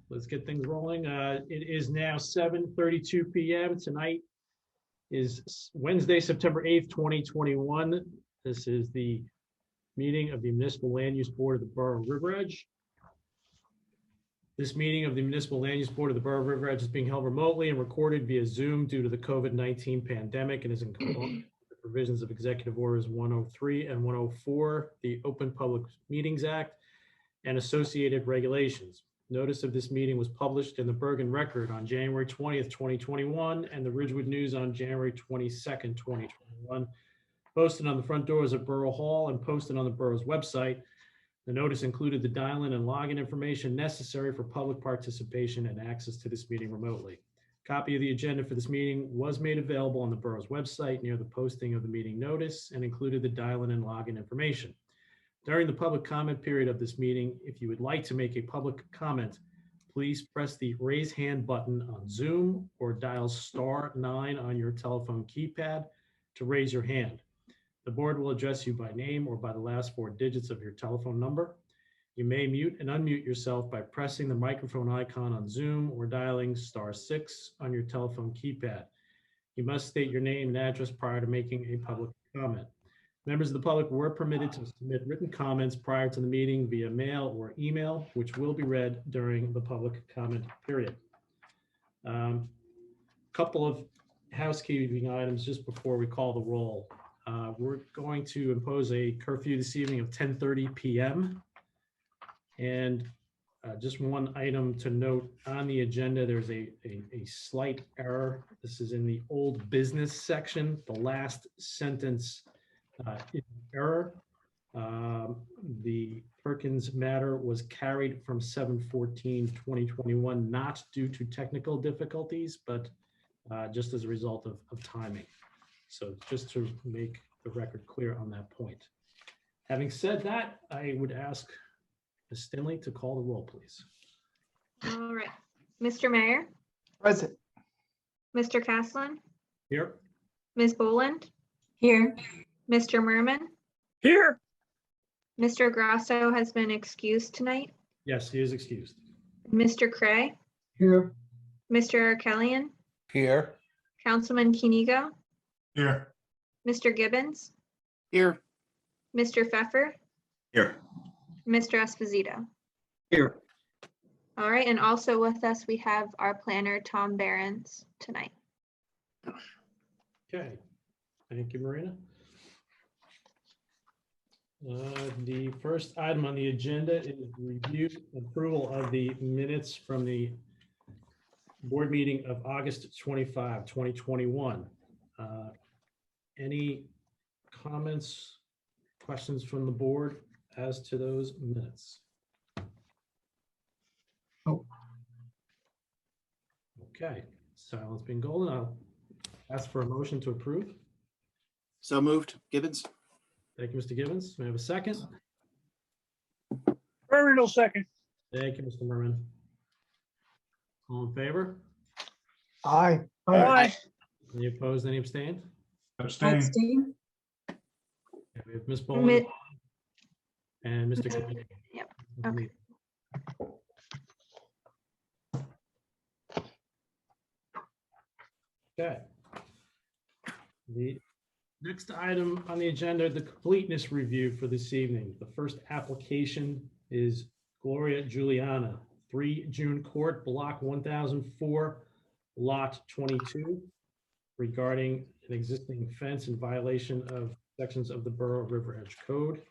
let's get things rolling. It is now 7:32 p.m. Tonight is Wednesday, September 8th, 2021. This is the meeting of the Municipal Land Use Board of the Borough of River Edge. This meeting of the Municipal Land Use Board of the Borough of River Edge is being held remotely and recorded via Zoom due to the COVID-19 pandemic and is in compliance with the provisions of Executive Orders 103 and 104, the Open Public Meetings Act, and associated regulations. Notice of this meeting was published in the Bergen Record on January 20th, 2021, and the Ridgewood News on January 22nd, 2021, posted on the front doors of Borough Hall and posted on the borough's website. The notice included the dial-in and login information necessary for public participation and access to this meeting remotely. A copy of the agenda for this meeting was made available on the borough's website near the posting of the meeting notice and included the dial-in and login information. During the public comment period of this meeting, if you would like to make a public comment, please press the raise hand button on Zoom or dial *9 on your telephone keypad to raise your hand. The board will address you by name or by the last 4 digits of your telephone number. You may mute and unmute yourself by pressing the microphone icon on Zoom or dialing *6 on your telephone keypad. You must state your name and address prior to making a public comment. Members of the public were permitted to submit written comments prior to the meeting via mail or email, which will be read during the public comment period. Couple of housekeeping items just before we call the roll. We're going to impose a curfew this evening of 10:30 p.m. And just one item to note on the agenda, there's a slight error. This is in the old business section. The last sentence is error. The Perkins matter was carried from 7/14/2021, not due to technical difficulties, but just as a result of timing. So just to make the record clear on that point. Having said that, I would ask Ms. Stinley to call the roll, please. All right. Mr. Mayor? Present. Mr. Caslin? Here. Ms. Boland? Here. Mr. Merman? Here. Mr. Grasso has been excused tonight. Yes, he is excused. Mr. Cray? Here. Mr. Arkelian? Here. Councilman Kinigo? Here. Mr. Gibbons? Here. Mr. Pfeffer? Here. Mr. Esposito? Here. All right, and also with us, we have our planner, Tom Behrens, tonight. Okay, thank you, Marina. The first item on the agenda is review and approval of the minutes from the board meeting of August 25, 2021. Any comments, questions from the board as to those minutes? Oh. Okay, silence being golden. I'll ask for a motion to approve. So moved. Gibbons? Thank you, Mr. Gibbons. May I have a second? Merman will second. Thank you, Mr. Merman. All in favor? Aye. Aye. Any opposed, any abstained? Abstain. Abstain. Okay, we have Ms. Boland and Mr. Gibbons. Yep, okay. Okay. The next item on the agenda, the completeness review for this evening. The first application is Gloria Juliana, 3 June Court, Block 1004, Lot 22, regarding an existing fence in violation of sections of the Borough River Edge Code.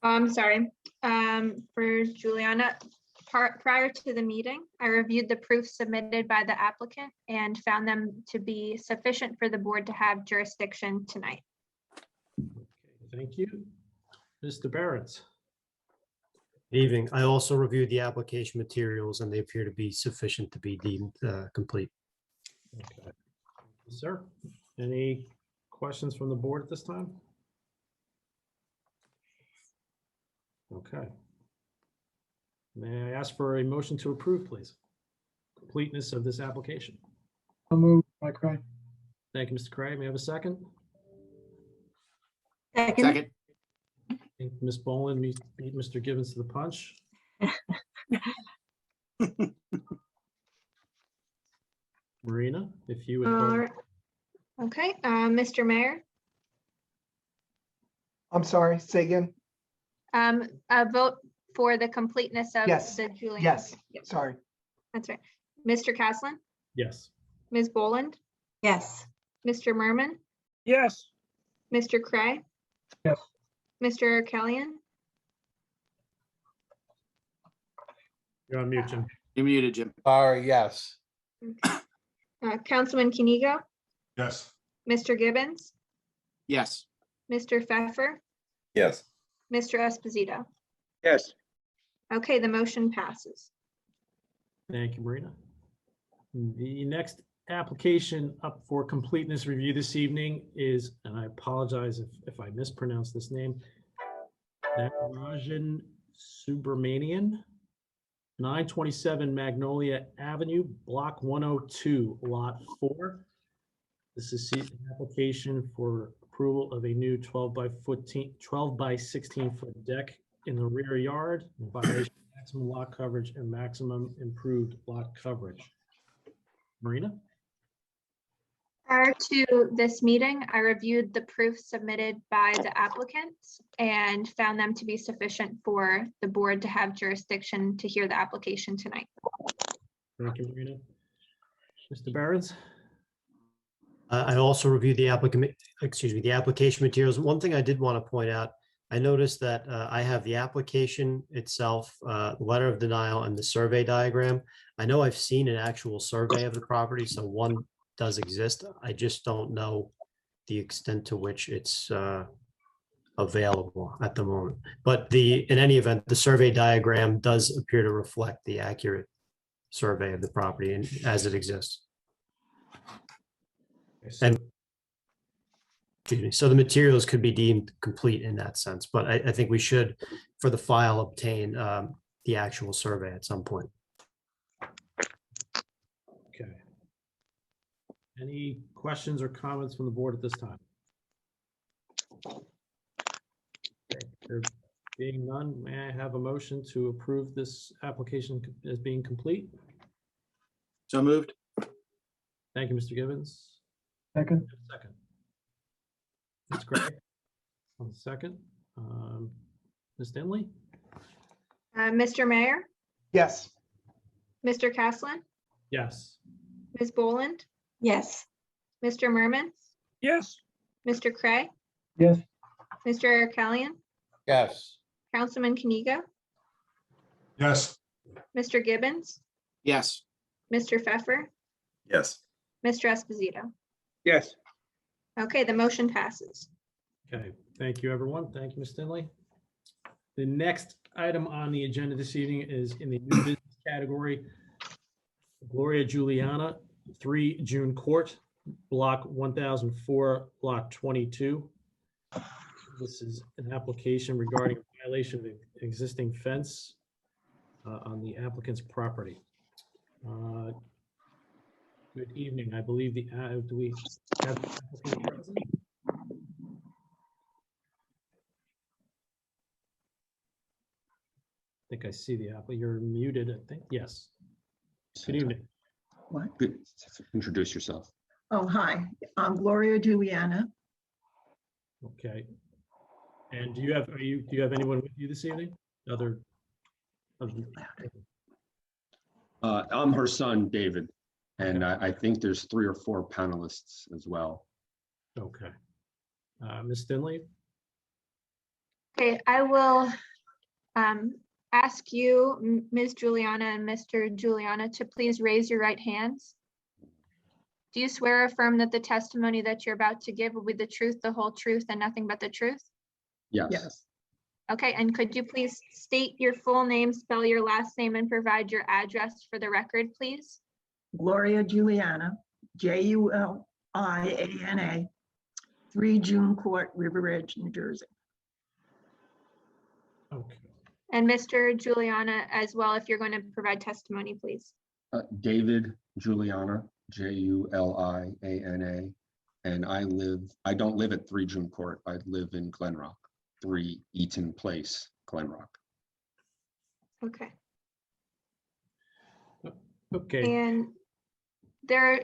I'm sorry. For Juliana, prior to the meeting, I reviewed the proofs submitted by the applicant and found them to be sufficient for the board to have jurisdiction tonight. Okay, thank you. Mr. Barrett. Good evening. I also reviewed the application materials and they appear to be sufficient to be deemed complete. Okay. Sir, any questions from the board at this time? Okay. May I ask for a motion to approve, please? Completeness of this application. I'll move, Mike Cray. Thank you, Mr. Cray. May I have a second? Second. Second. think Ms. Boland beat Mr. Gibbons to the punch. Marina, if you would. call- Okay, Mr. Mayor, I'm sorry, say again. a vote for the completeness of Yes, the Juliana. Yes, Yep, sorry. that's right. Mr. Caslin, Yes. Ms. Boland, Yes. Mr. Merman, Yes. Mr. Cray, Yes. Mr. Kelly. You're on mute, Jim. You're muted, Jim. Sorry, yes. Councilman Kenigo, Yes. Mr. Gibbons, Yes. Mr. Pfeffer, Yes. Mr. Esposito. Yes. Okay, the motion passes. Thank you, Marina. The next application up for completeness review this evening is, and I apologize if I mispronounce this name, Nagarajan Subramanian, 927 Magnolia Avenue, Block 102, Lot 4. This is an application for approval of a new 12 by 16 foot deck in the rear yard, in violation of maximum lot coverage and maximum improved lot coverage. Marina? Prior to this meeting, I reviewed the proof submitted by the applicants and found them to be sufficient for the board to have jurisdiction to hear the application tonight. Thank you, Marina. Mr. Barron's? I also reviewed the the application materials. One thing I did want to point out, I noticed that I have the application itself, the letter of denial, and the survey diagram. I know I've seen an actual survey of the property, so one does exist. I just don't know the extent to which it's available at the moment. But in any event, the survey diagram does appear to reflect the accurate survey of the property and as it exists. And excuse me, so the materials could be deemed complete in that sense, but I think we should, for the file, obtain the actual survey at some point. Okay. Any questions or comments from the board at this time? Okay, there being none, may I have a motion to approve this application as being complete? So moved. Thank you, Mr. Gibbons. Second. Second. Ms. Gray, on the second. Ms. Dinley? Mr. Mayor, Yes. Mr. Caslin, Yes. Ms. Boland, Yes. Mr. Merman, Yes. Mr. Cray, Yes. Mr. Kelly, Yes. Councilman Kenigo, Yes. Mr. Gibbons, Yes. Mr. Pfeffer, Yes. Mr. Esposito. Yes. Okay, the motion passes. Okay, thank you, everyone. Thank you, Ms. Dinley. The next item on the agenda this evening is in the new business category. Gloria Juliana, 3 June Court, Block 1004, Lot 22. This is an application regarding a violation of the existing fence on the applicant's property. Good evening. I believe do we have the applicant present? I think I see the applicant. You're muted, I think. Yes. Good evening. What? Good. Introduce yourself. Oh, hi, I'm Gloria Juliana. Okay. And do you have anyone with you this evening? I'm her son, David, and I think there's 3 or 4 panelists as well. Okay. Ms. Dinley? Okay, I will ask you, Ms. Juliana and Mr. Juliana, to please raise your right hands. Do you swear or affirm that the testimony that you're about to give will be the truth, the whole truth, and nothing but the truth? Yes. Yes, Okay, and could you please state your full name, spell your last name, and provide your address for the record, please? Gloria Juliana, Juliana, 3 June Court, River Ridge, New Jersey. Okay. And Mr. Juliana as well, if you're going to provide testimony, please. David Juliana, Juliana, and I don't live at 3 June Court. I live in Glen Rock. 3 Eaton Place, Glen Rock. Okay. Okay, And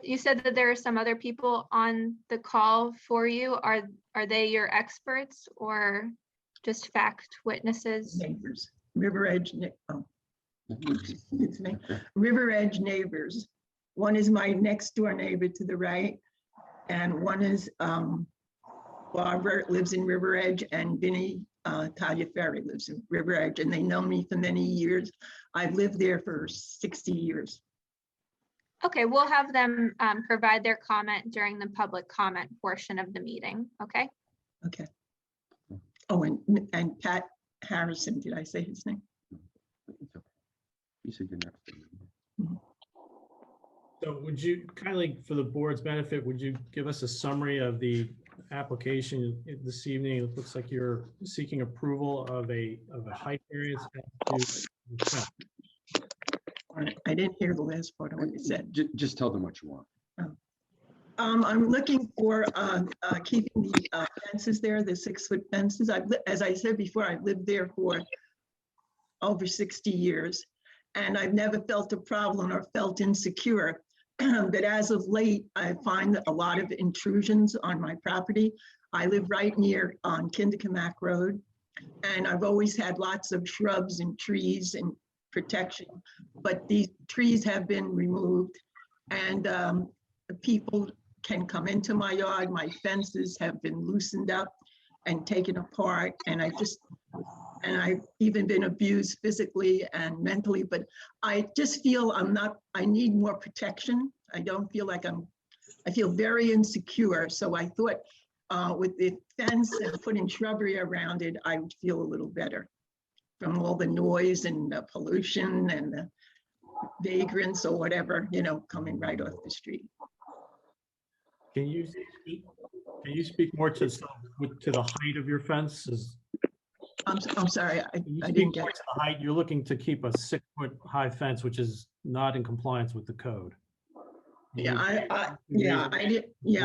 you said that there are some other people on the call for you. Are they your experts or just fact witnesses? Neighbors, River Edge, excuse me, River Edge neighbors. One is my next door neighbor to the right, and one is Barbara lives in River Edge, and Vinny Taliaferri lives in River Edge, and they know me for many years. I've lived there for 60 years. Okay, we'll have them provide their comment during the public comment portion of the meeting, okay? Okay. Oh, and Pat Harrison, did I say his name? You said you're next. so would you kindly, for the board's benefit, would you give us a summary of the application this evening? It looks like you're seeking approval of a height variance. I didn't hear the last part of what you said. Just tell them what you want. I'm looking for keeping the fences there, the 6-foot fences. As I said before, I've lived there for over 60 years, and I've never felt a problem or felt insecure. But as of late, I find a lot of intrusions on my property. I live right near on Kindakamak Road, and I've always had lots of shrubs and trees and protection, but these trees have been removed, and people can come into my yard. My fences have been loosened up and taken apart, and I've even been abused physically and mentally, but I just feel I need more protection. I don't feel like I feel very insecure. So I thought with the fence and putting shrubbery around it, I would feel a little better from all the noise and the pollution and the vagrants or whatever, coming right off the street. Can you speak more to the height of your fence? I'm sorry, I Can you didn't speak get more it. to the height? You're looking to keep a 6-foot high fence, which is not in compliance with the code. Yeah, I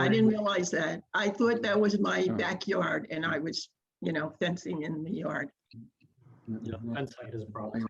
didn't realize that. I thought that was my backyard and I was, fencing in the yard. Yeah, fence height is a problem.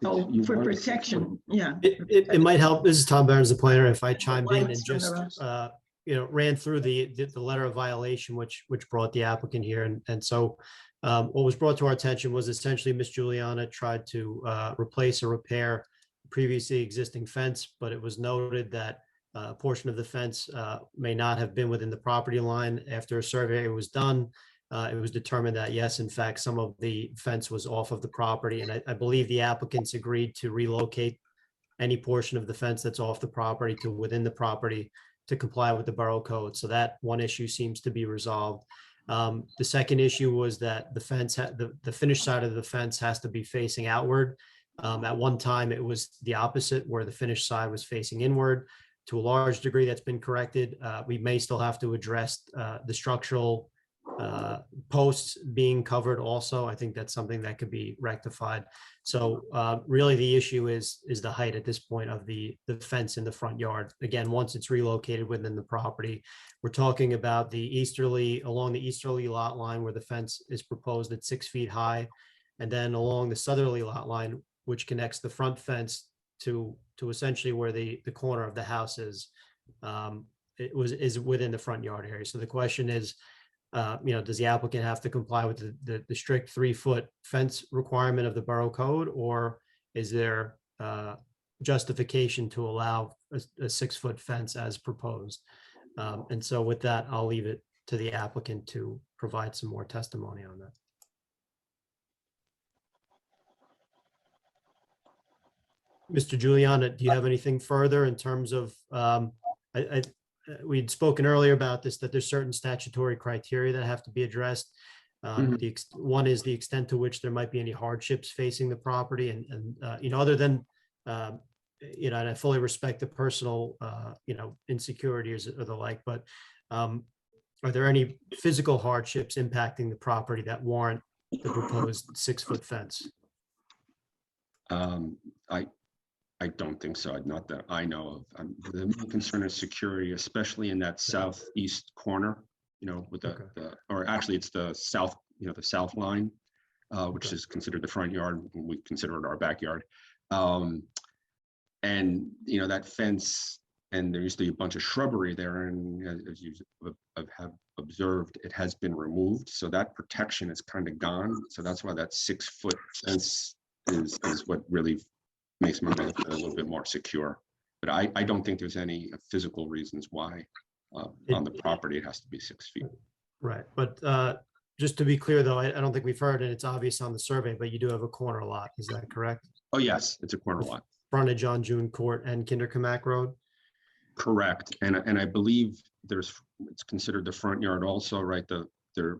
Oh, You for want a protection, yeah. It might help. This is Tom Barnes, the planner, if I chimed in and Lights from the just, rest. ran through the letter of violation, which brought the applicant here. And so what was brought to our attention was essentially Miss Juliana tried to replace or repair previously existing fence, but it was noted that a portion of the fence may not have been within the property line. After a survey was done, it was determined that yes, in fact, some of the fence was off of the property. And I believe the applicants agreed to relocate any portion of the fence that's off the property to within the property to comply with the borough code. So that one issue seems to be resolved. The second issue was that the fence, the finished side of the fence has to be facing outward. At one time, it was the opposite, where the finished side was facing inward. To a large degree, that's been corrected. We may still have to address the structural posts being covered also. I think that's something that could be rectified. So really the issue is the height at this point of the fence in the front yard. Again, once it's relocated within the property, we're talking about along the easterly lot line where the fence is proposed at 6 feet high, and then along the southerly lot line, which connects the front fence to essentially where the corner of the house is within the front yard area. So the question is, does the applicant have to comply with the strict 3-foot fence requirement of the borough code, or is there justification to allow a 6-foot fence as proposed? And so with that, I'll leave it to the applicant to provide some more testimony on that. Mr. Juliana, do you have anything further in terms of, we'd spoken earlier about this, that there's certain statutory criteria that have to be addressed. One is the extent to which there might be any hardships facing the property, and other than, and I fully respect the personal, insecurities or the like, but are there any physical hardships impacting the property that warrant the proposed 6-foot fence? I don't think so. Not that I know of. The main concern is security, especially in that southeast corner, with or actually it's the the south line, which Okay. is considered the front yard. We consider it our backyard. And, that fence, and there used to be a bunch of shrubbery there, and as you have observed, it has been removed. So that protection is kind of gone. So that's why that 6-foot fence is what really makes my mother feel a little bit more secure. But I don't think there's any physical reasons why on the property it has to be 6 feet. Right, but just to be clear, though, I don't think we've heard, and it's obvious on the survey, but you do have a corner lot, is that correct? Oh, yes, it's a corner lot. Frontage on June Court and Kinderkamak Road? Correct. And I believe it's considered the front yard also, right? They're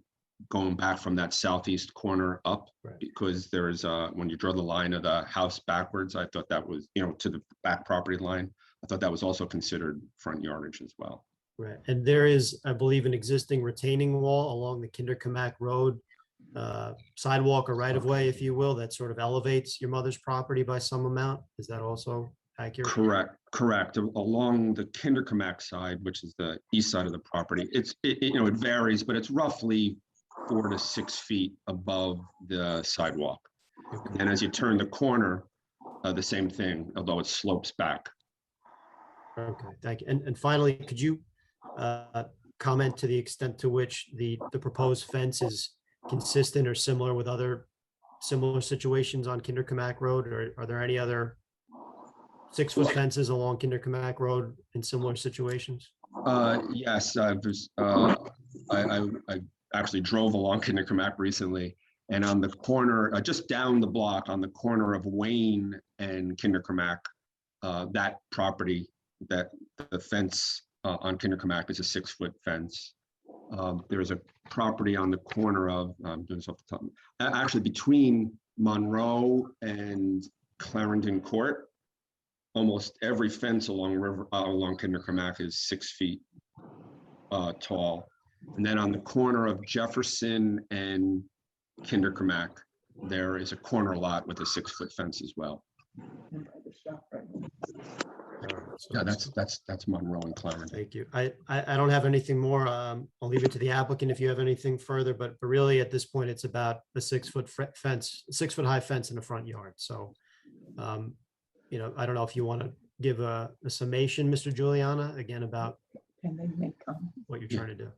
going back from that southeast corner up, Right. because there's when you draw the line of the house backwards, I thought that was, to the back property line. I thought that was also considered front yardage as well. Right, and there is, I believe, an existing retaining wall along the Kinderkamak Road sidewalk or right of way, if you will, that sort of elevates your mother's property by some amount. Is that also accurate? Correct. Along the Kinderkamak side, which is the east side of the property, it varies, but it's roughly 4 to 6 feet above the sidewalk. Okay. And as you turn the corner, the same thing, although it slopes back. Okay, thank you. And finally, could you comment to the extent to which the proposed fence is consistent or similar with other similar situations on Kinderkamak Road? Or are there any other 6-foot fences along Kinderkamak Road in similar situations? Yes, I actually drove along Kinderkamak recently, and on the corner, just down the block, on the corner of Wayne and Kinderkamak, that property, that the fence on Kinderkamak is a 6-foot fence. There's a property on the corner of, doing this off the top, actually between Monroe and Clarendon Court. Almost every fence along Kinderkamak is 6 feet tall. And then on the corner of Jefferson and Kinderkamak, there is a corner lot with a 6-foot fence as well. Yeah, that's Monroe and Clarendon. Thank you. I don't have anything more. I'll leave it to the applicant if you have anything further, but really at this point, it's about a 6-foot fence, 6-foot high fence in the front yard. So, I don't know if you want to give a summation, Mr. Juliana, again, about what you're trying to do.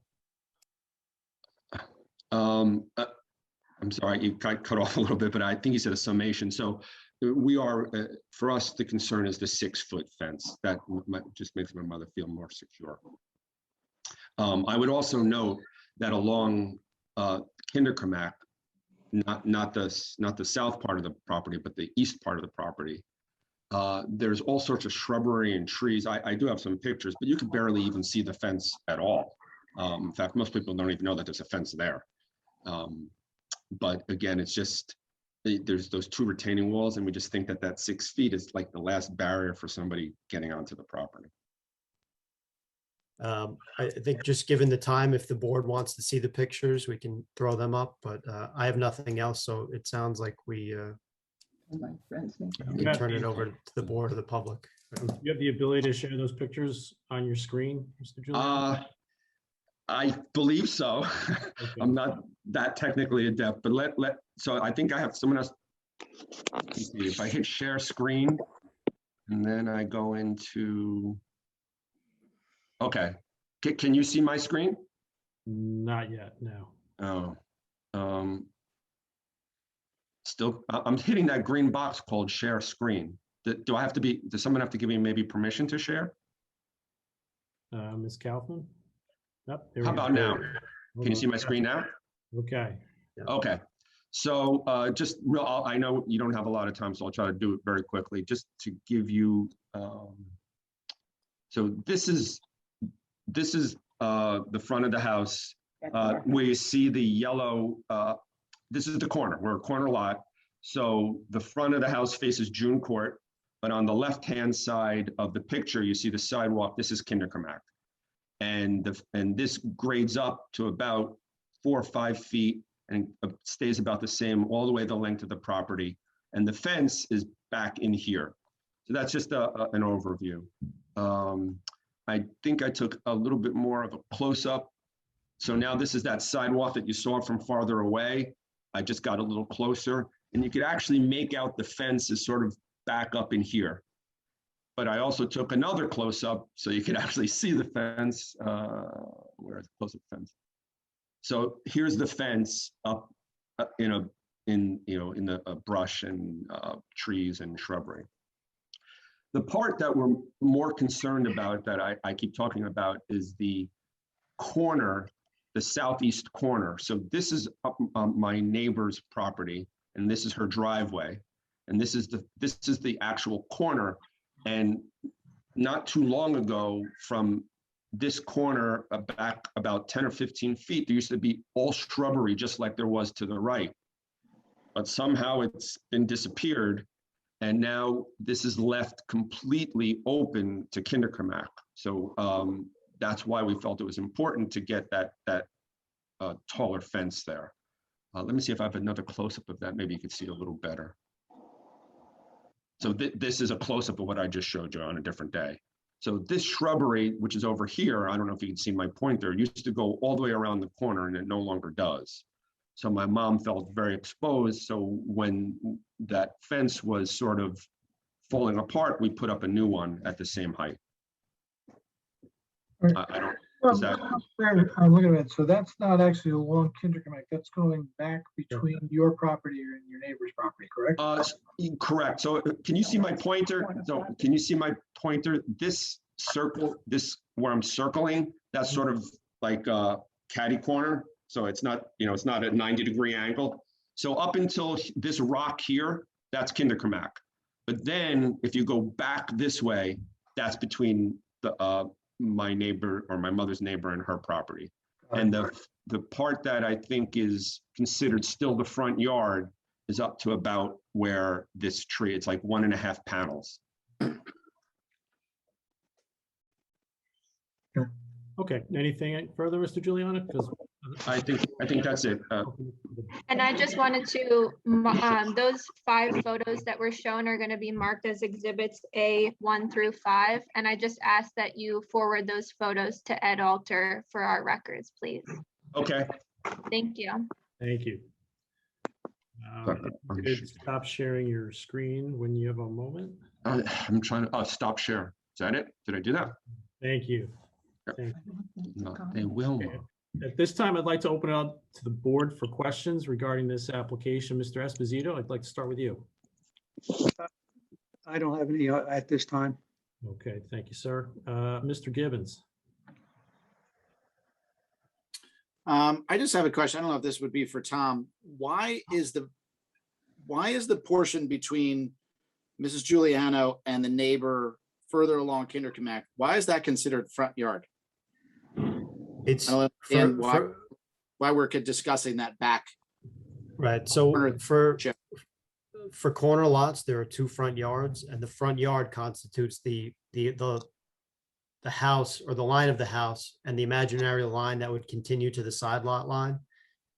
I'm sorry, you got cut off a little bit, but I think you said a summation. So we are, for us, the concern is the 6-foot fence. That just makes my mother feel more secure. I would also note that along Kinderkamak, not the south part of the property, but the east part of the property, there's all sorts of shrubbery and trees. I do have some pictures, but you can barely even see the fence at all. In fact, most people don't even know that there's a fence there. But again, it's just, there's those 2 retaining walls, and we just think that 6 feet is like the last barrier for somebody getting onto the property. I think just given the time, if the board wants to see the pictures, we can throw them up, but I have nothing else. So it sounds like we can turn it over to the board or the public. You have the ability to share those pictures on your screen, Mr. Julian? I believe so. Okay. I'm not that technically adept, but so I think I have someone else. Let's see, if I hit share screen and then I go into, okay. Can you see my screen? Not yet, no. Oh, still, I'm hitting that green box called share screen. Does someone have to give me maybe permission to share? Ms. Kaufman? Yep, there How we go. about now? Hold Can you on. see my screen now? Okay. Okay. So just real, I know you don't have a lot of time, so I'll try to do it very quickly, just to give you. So this is the front of the house where you see the yellow. This is the corner. We're a corner lot. So the front of the house faces June Court, but on the left-hand side of the picture, you see the sidewalk. This is Kinderkamak. And this grades up to about 4 or 5 feet and stays about the same all the way the length of the property. And the fence is back in here. So that's just an overview. I think I took a little bit more of a close-up So now this is that sidewalk that you saw from farther away. I just got a little closer, and you could actually make out the fence is sort of back up in here. But I also took another close-up so you could actually see the fence. Where is the close-up fence? So here's the fence up in the brush and trees and shrubbery. The part that we're more concerned about, that I keep talking about, is the corner, the southeast corner. So this is my neighbor's property, and this is her driveway, and this is the actual corner. And not too long ago, from this corner back about 10 or 15 feet, there used to be all shrubbery, just like there was to the right. But somehow it's been disappeared. And now this is left completely open to Kinderkamak. So that's why we felt it was important to get that taller fence there. Let me see if I have another close-up of that. Maybe you can see it a little better. So this is a close-up of what I just showed you on a different day. So this shrubbery, which is over here, I don't know if you can see my pointer, used to go all the way around the corner, and it no longer does. So my mom felt very exposed. So when that fence was sort of falling apart, we put up a new one at the same height. I don't, is that? I'm looking at it. So that's not actually along Kinderkamak. That's going back between your property and your neighbor's property, correct? Correct. So can you see my pointer? So can you see my pointer? This circle, this where I'm circling, that's sort of like a catty corner. So it's not, it's not a 90-degree angle. So up until this rock here, that's Kinderkamak. But then if you go back this way, that's between the my neighbor, or my mother's neighbor, and her property. And the part that I think is considered still the front yard is up to about where this tree, it's like 1.5 panels. Okay, anything further, Mr. Giuliano? Because I think that's it. And I just wanted to, those 5 photos that were shown are going to be marked as exhibits A1 through 5. And I just ask that you forward those photos to Ed Alter for our records, please. Okay. Thank you. thank you. You could stop sharing your screen when you have a moment. I'm trying to, stop share. Is that it? Did I do that? Thank you. Thank No, they will. you. At this time, I'd like to open it up to the board for questions regarding this application. Mr. Esposito, I'd like to start with you. I don't have any at this time. Okay, thank you, sir. Mr. Gibbons. I just have a question. I don't know if this would be for Tom. Why is the portion between Mrs. Giuliano and the neighbor further along Kinderkamak, why is that considered front yard? It's I don't understand for- why we're discussing that back. right. So Corner for corner lots, there are 2 front yards, and the front yard constitutes the house, or the line of the house, and the imaginary line that would continue to the side lot line,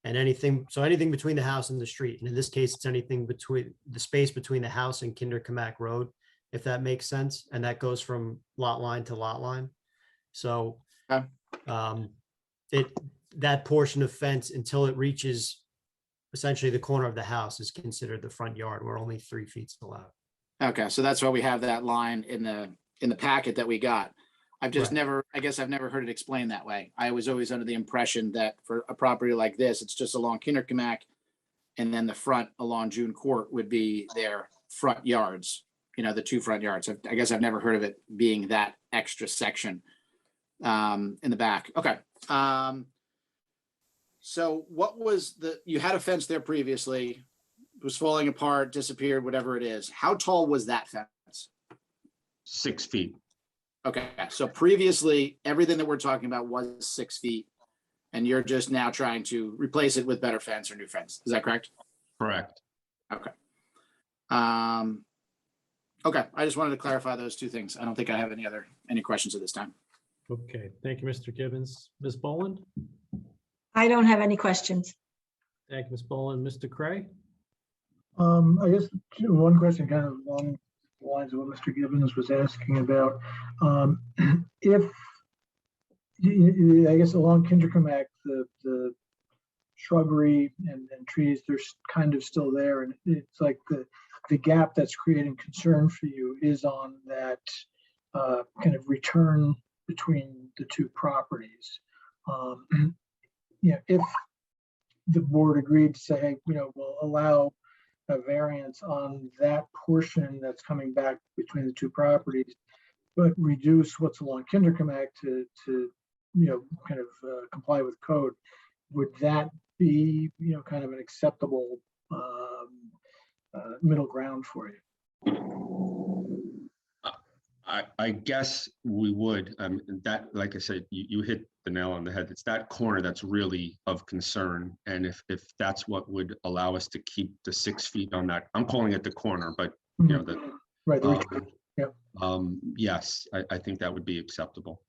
and anything between the house and the street. And in this case, it's anything between the space between the house and Kinderkamak Road, if that makes sense. And that goes from lot line to lot line. So Okay. That portion of fence, until it reaches essentially the corner of the house, is considered the front yard, where only 3 feet's allowed. Okay, so that's why we have that line in the packet that we got. I've just Right. I've never heard it explained that way. I was always under the impression that for a property like this, it's just along Kinderkamak, and then the front along June Court would be their front yards, the 2 front yards. I guess I've never heard of it being that extra section in the back. Okay. So what was you had a fence there previously, it was falling apart, disappeared, whatever it is. How tall was that fence? 6 feet. Okay, so previously, everything that we're talking about was 6 feet, and you're just now trying to replace it with better fence or new fence. Is that correct? Correct. Okay. Okay, I just wanted to clarify those 2 things. I don't think I have any questions at this time. Okay, thank you, Mr. Gibbons. Ms. Boland? I don't have any questions. Thank you, Ms. Boland. Mr. Cray? I guess one question kind of along the lines of what Mr. Gibbons was asking about. If I guess along Kindercomack, the shrubbery and trees, they're kind of still there. And it's like the gap that's creating concern for you is on that kind of return between the two properties. If the board agreed to say, hey, we'll allow a variance on that portion that's coming back between the two properties, but reduce what's along Kindercomack to kind of comply with code, would that be, kind of an acceptable middle ground for you? I guess we would. That, like I said, you hit the nail on the head. It's that corner that's really of concern. And if that's what would allow us to keep the 6 feet on that, I'm calling it the corner, but Right. yes, I think that would be acceptable.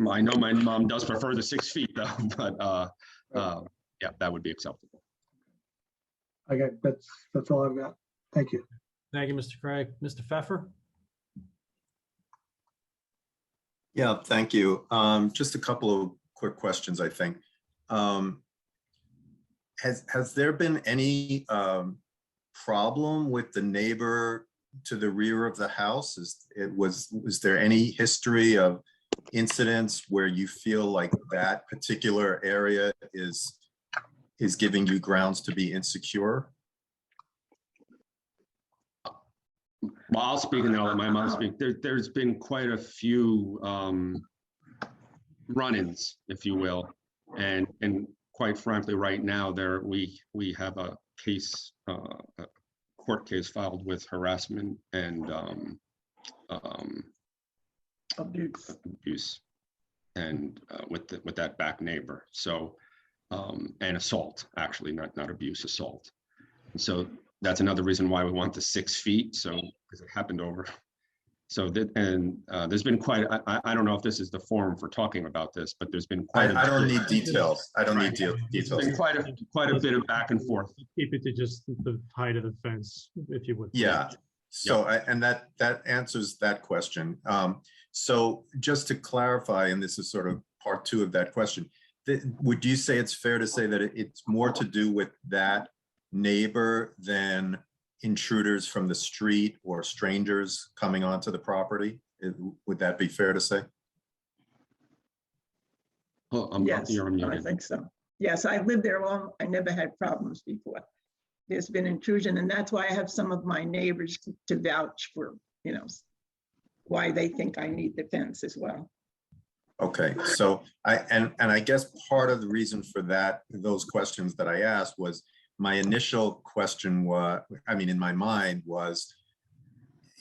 I know my mom does prefer the 6 feet though, but yeah, that would be acceptable. Okay, that's all I've got. Thank you. Thank you, Mr. Craig. Mr. Pfeffer? Yeah, thank you. Just a couple of quick questions, I think. Has there been any problem with the neighbor to the rear of the house? Was there any history of incidents where you feel like that particular area is giving you grounds to be insecure? Well, I'll speak and then I'll let my mom speak. There's been quite a few run-ins, if you will, and quite frankly, right now we have a case, a court case filed with harassment and abuse, and with that back neighbor. So and assault, actually, not abuse, assault. And so that's another reason why we want the 6 feet. So because it happened over. So there's been quite. I don't know if this is the forum for talking about this, but there's been quite. I don't need details. I don't need details. There's been quite a bit of back and forth. Keep it to just the height of the fence, if you would. Yeah. So and that answers that question. So just to clarify, and this is sort of part 2 of that question, would you say it's fair to say that it's more to do with that neighbor than intruders from the street or strangers coming onto the property? Would that be fair to say? Well, Yes, I think so. Yes, I lived there long. I never had problems before. There's been intrusion, and that's why I have some of my neighbors to vouch for, why they think I need the fence as well. Okay, so I guess part of the reason for those questions that I asked was my initial question was, in my mind was,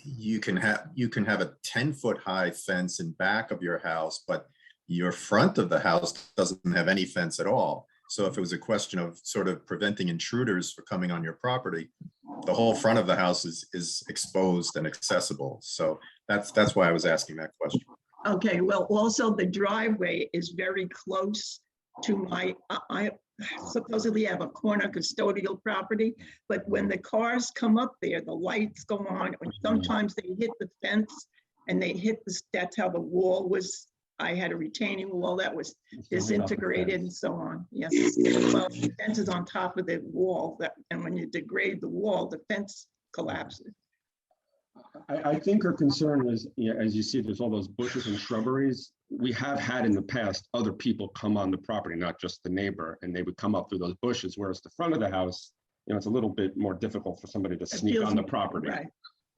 you can have a 10-foot high fence in back of your house, but your front of the house doesn't have any fence at all. So if it was a question of sort of preventing intruders from coming on your property, the whole front of the house is exposed and accessible. So that's why I was asking that question. Okay, well, also the driveway is very close to my, I supposedly have a corner custodial property, but when the cars come up there, the lights go on, and sometimes they hit the fence and they hit that's how the wall was. I had a retaining wall that was disintegrated and so on. Yes, well, the fence is on top of the wall, and when you degrade the wall, the fence collapses. I think her concern is, as you see, there's all those bushes and shrubberies. We have had in the past other people come on the property, not just the neighbor, and they would come up through those bushes, whereas the front of the house, it's a little bit more difficult for somebody to sneak on the property. Right.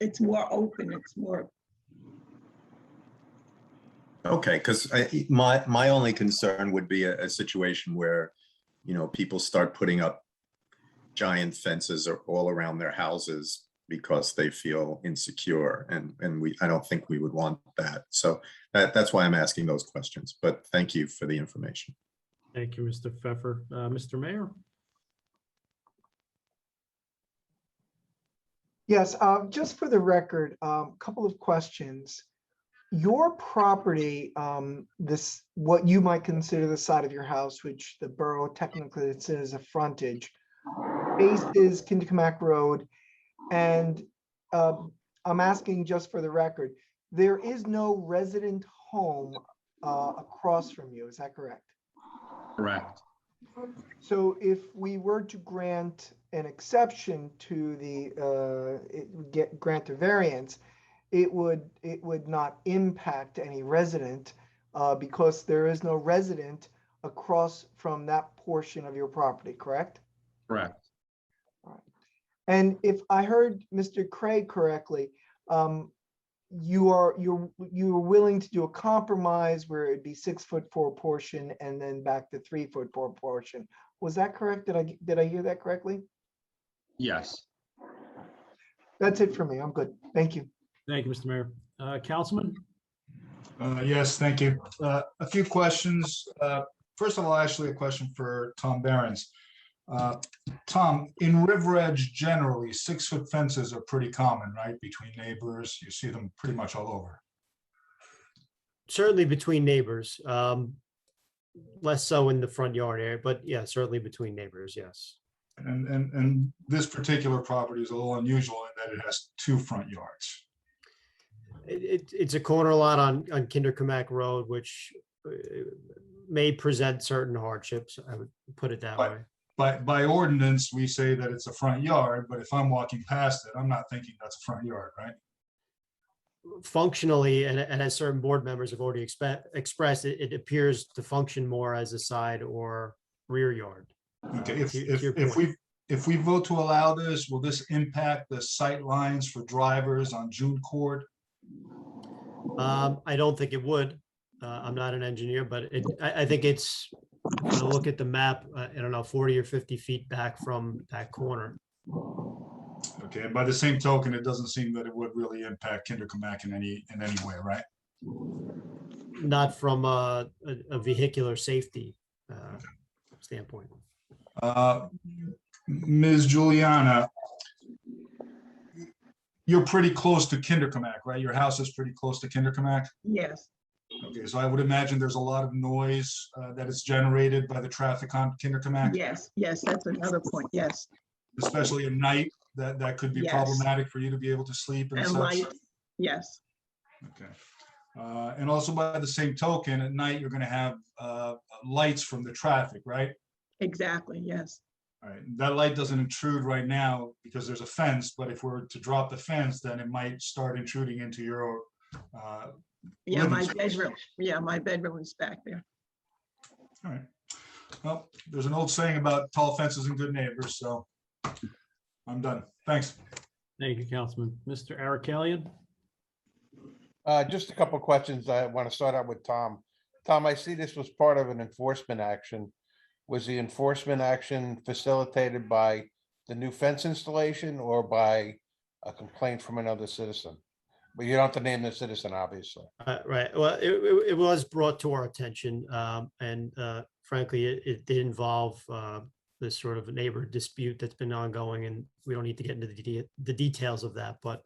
It's more open. It's more. Okay, because my only concern would be a situation where, people start putting up giant fences all around their houses because they feel insecure, and I don't think we would want that. So that's why I'm asking those questions, but thank you for the information. Thank you, Mr. Pfeffer. Mr. Mayor? Yes, just for the record, a couple of questions. Your property, what you might consider the side of your house, which the borough technically it says a frontage, faces Kindercomack Road. And I'm asking just for the record, there is no resident home across from you. Is that correct? Correct. So if we were to grant an exception to grant a variance, it would not impact any resident because there is no resident across from that portion of your property, correct? Correct. And if I heard Mr. Craig correctly, you're willing to do a compromise where it'd be 6'4" portion and then back to 3'4" portion. Was that correct? Did I hear that correctly? Yes. That's it for me. I'm good. Thank you. Thank you, Mr. Mayor. Councilman? Yes, thank you. A few questions. First of all, actually a question for Tom Behrens. Tom, in River Edge generally, 6-foot fences are pretty common, right? Between neighbors, you see them pretty much all over. Certainly between neighbors, less so in the front yard area, but yeah, certainly between neighbors, yes. And this particular property is a little unusual in that it has 2 front yards. It's a corner lot on Kinderkamak Road, which may present certain hardships. I would put it that way. By ordinance, we say that it's a front yard, but if I'm walking past it, I'm not thinking that's a front yard, right? Functionally, and as certain board members have already expressed, it appears to function more as a side or rear yard. Okay, To your if we vote to allow this, will this impact the sight lines for drivers on June Court? I don't think it would. I'm not an engineer, but I think it's, if I look at the map, I don't know, 40 or 50 feet back from that corner. Okay, and by the same token, it doesn't seem that it would really impact Kinderkamak in any way, right? Not from a vehicular safety standpoint. Ms. Juliana, you're pretty close to Kinderkamak, right? Your house is pretty close to Kinderkamak? Yes, Okay, so I would imagine there's a lot of noise that is generated by the traffic on Kinderkamak, yes, that's another point, yes. especially at night, that could be Yes. problematic for you to be able to sleep and And such. light, yes, Okay. And also by the same token, at night, you're gonna have lights from the traffic, right? exactly, yes. All right, that light doesn't intrude right now because there's a fence, but if we're to drop the fence, then it might start intruding into your Yeah, my living space. bedroom, my bedroom is back there. All right. Well, there's an old saying about tall fences and good neighbors, so I'm done. Thanks. Thank you, Councilman. Mr. Arakelian? Just a couple of questions. I want to start out with Tom. Tom, I see this was part of an enforcement action. Was the enforcement action facilitated by the new fence installation or by a complaint from another citizen? But you don't have to name the citizen, obviously. Right. Well, it was brought to our attention, and frankly, it did involve this sort of neighbor dispute that's been ongoing, and we don't need to get into the details of that. But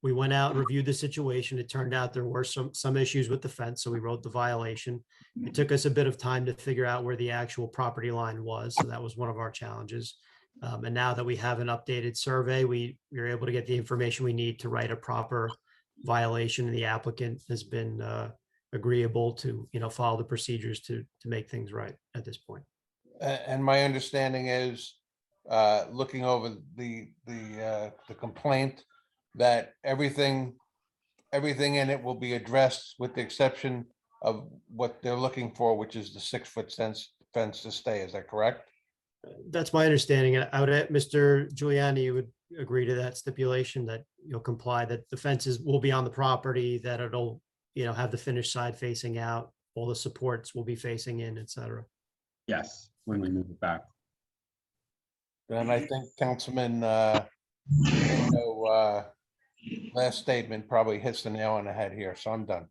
we went out and reviewed the situation. It turned out there were some issues with the fence, so we wrote the violation. It took us a bit of time to figure out where the actual property line was, so that was one of our challenges. And now that we have an updated survey, we were able to get the information we need to write a proper violation, and the applicant has been agreeable to, follow the procedures to make things right at this point. And my understanding is, looking over the complaint, that everything in it will be addressed with the exception of what they're looking for, which is the 6-foot fence to stay. Is that correct? That's my understanding. I would, Mr. Giuliani, you would agree to that stipulation that you'll comply, that the fences will be on the property, that it'll, have the finished side facing out, all the supports will be facing in, et cetera. Yes, when we move it back. And I think Councilman, last statement probably hits the nail on the head here, so I'm done.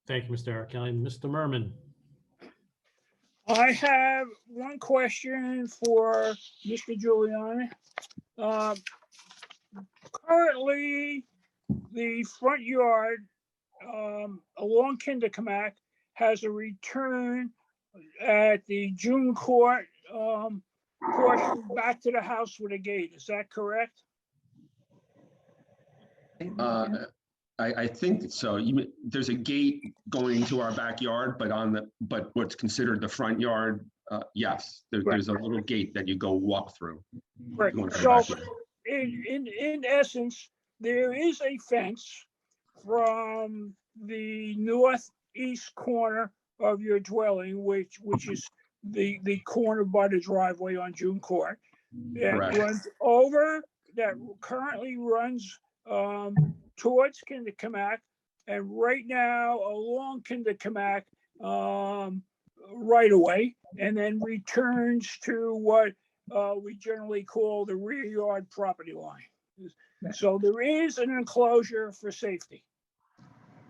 Thank you, Mr. Arakelian. Mr. Merman? I have one question for Mr. Giuliani. Currently, the front yard along Kinderkamak has a return at the June Court portion back to the house with a gate. Is that correct? I I think so. There's a gate going into our backyard, but what's considered the front yard, yes, there's a little gate that you go walk through. Right. Going to the So backyard. in essence, there is a fence from the northeast corner of your dwelling, which is the corner by the driveway on June Court. Correct. That currently runs towards Kinderkamack, and right now along Kinderkamack right away, and then returns to what we generally call the rear yard property line. So there is an enclosure for safety.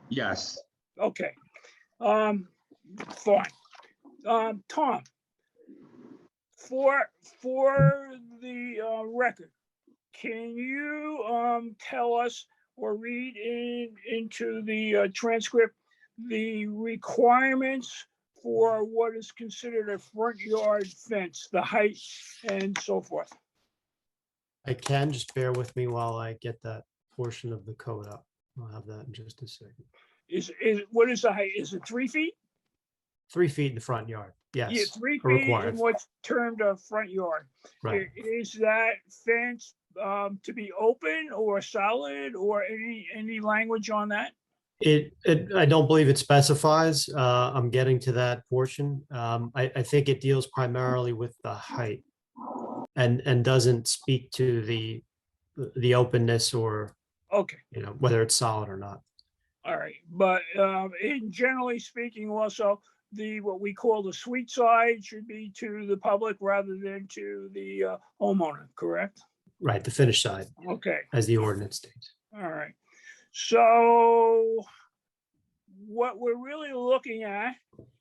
Yes. Okay. Fine. Tom, for the record, can you tell us or read into the transcript the requirements for what is considered a front yard fence, the height and so forth? I can, just bear with me while I get that portion of the code up. I'll have that in just a second. What is the height? Is it 3 feet? 3 feet in the front yard. Yeah, Yes. 3 feet required. in what's termed a front yard. Right. Is that fence to be open or solid or any language on that? I don't believe it specifies. I'm getting to that portion. I think it deals primarily with the height and doesn't speak to the openness or, Okay, whether it's solid or not. all right. But in generally speaking, also what we call the suite side should be to the public rather than to the homeowner, correct? Right, the finished side, Okay. as the ordinance states. All right. So what we're really looking at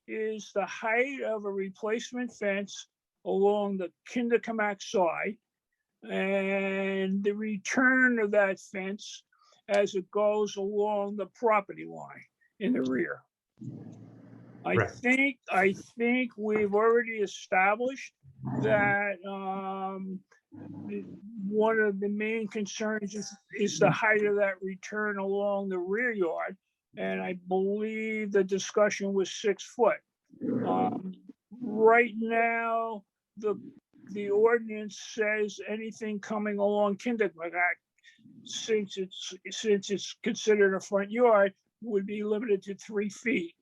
is the height of a replacement fence along the Kinderkamack side and the return of that fence as it goes along the property line in the rear. Correct. I think we've already established that one of the main concerns is the height of that return along the rear yard. And I believe the discussion was 6 foot. Right now, the ordinance says anything coming along Kinderkamack, since it's considered a front yard, would be limited to 3 feet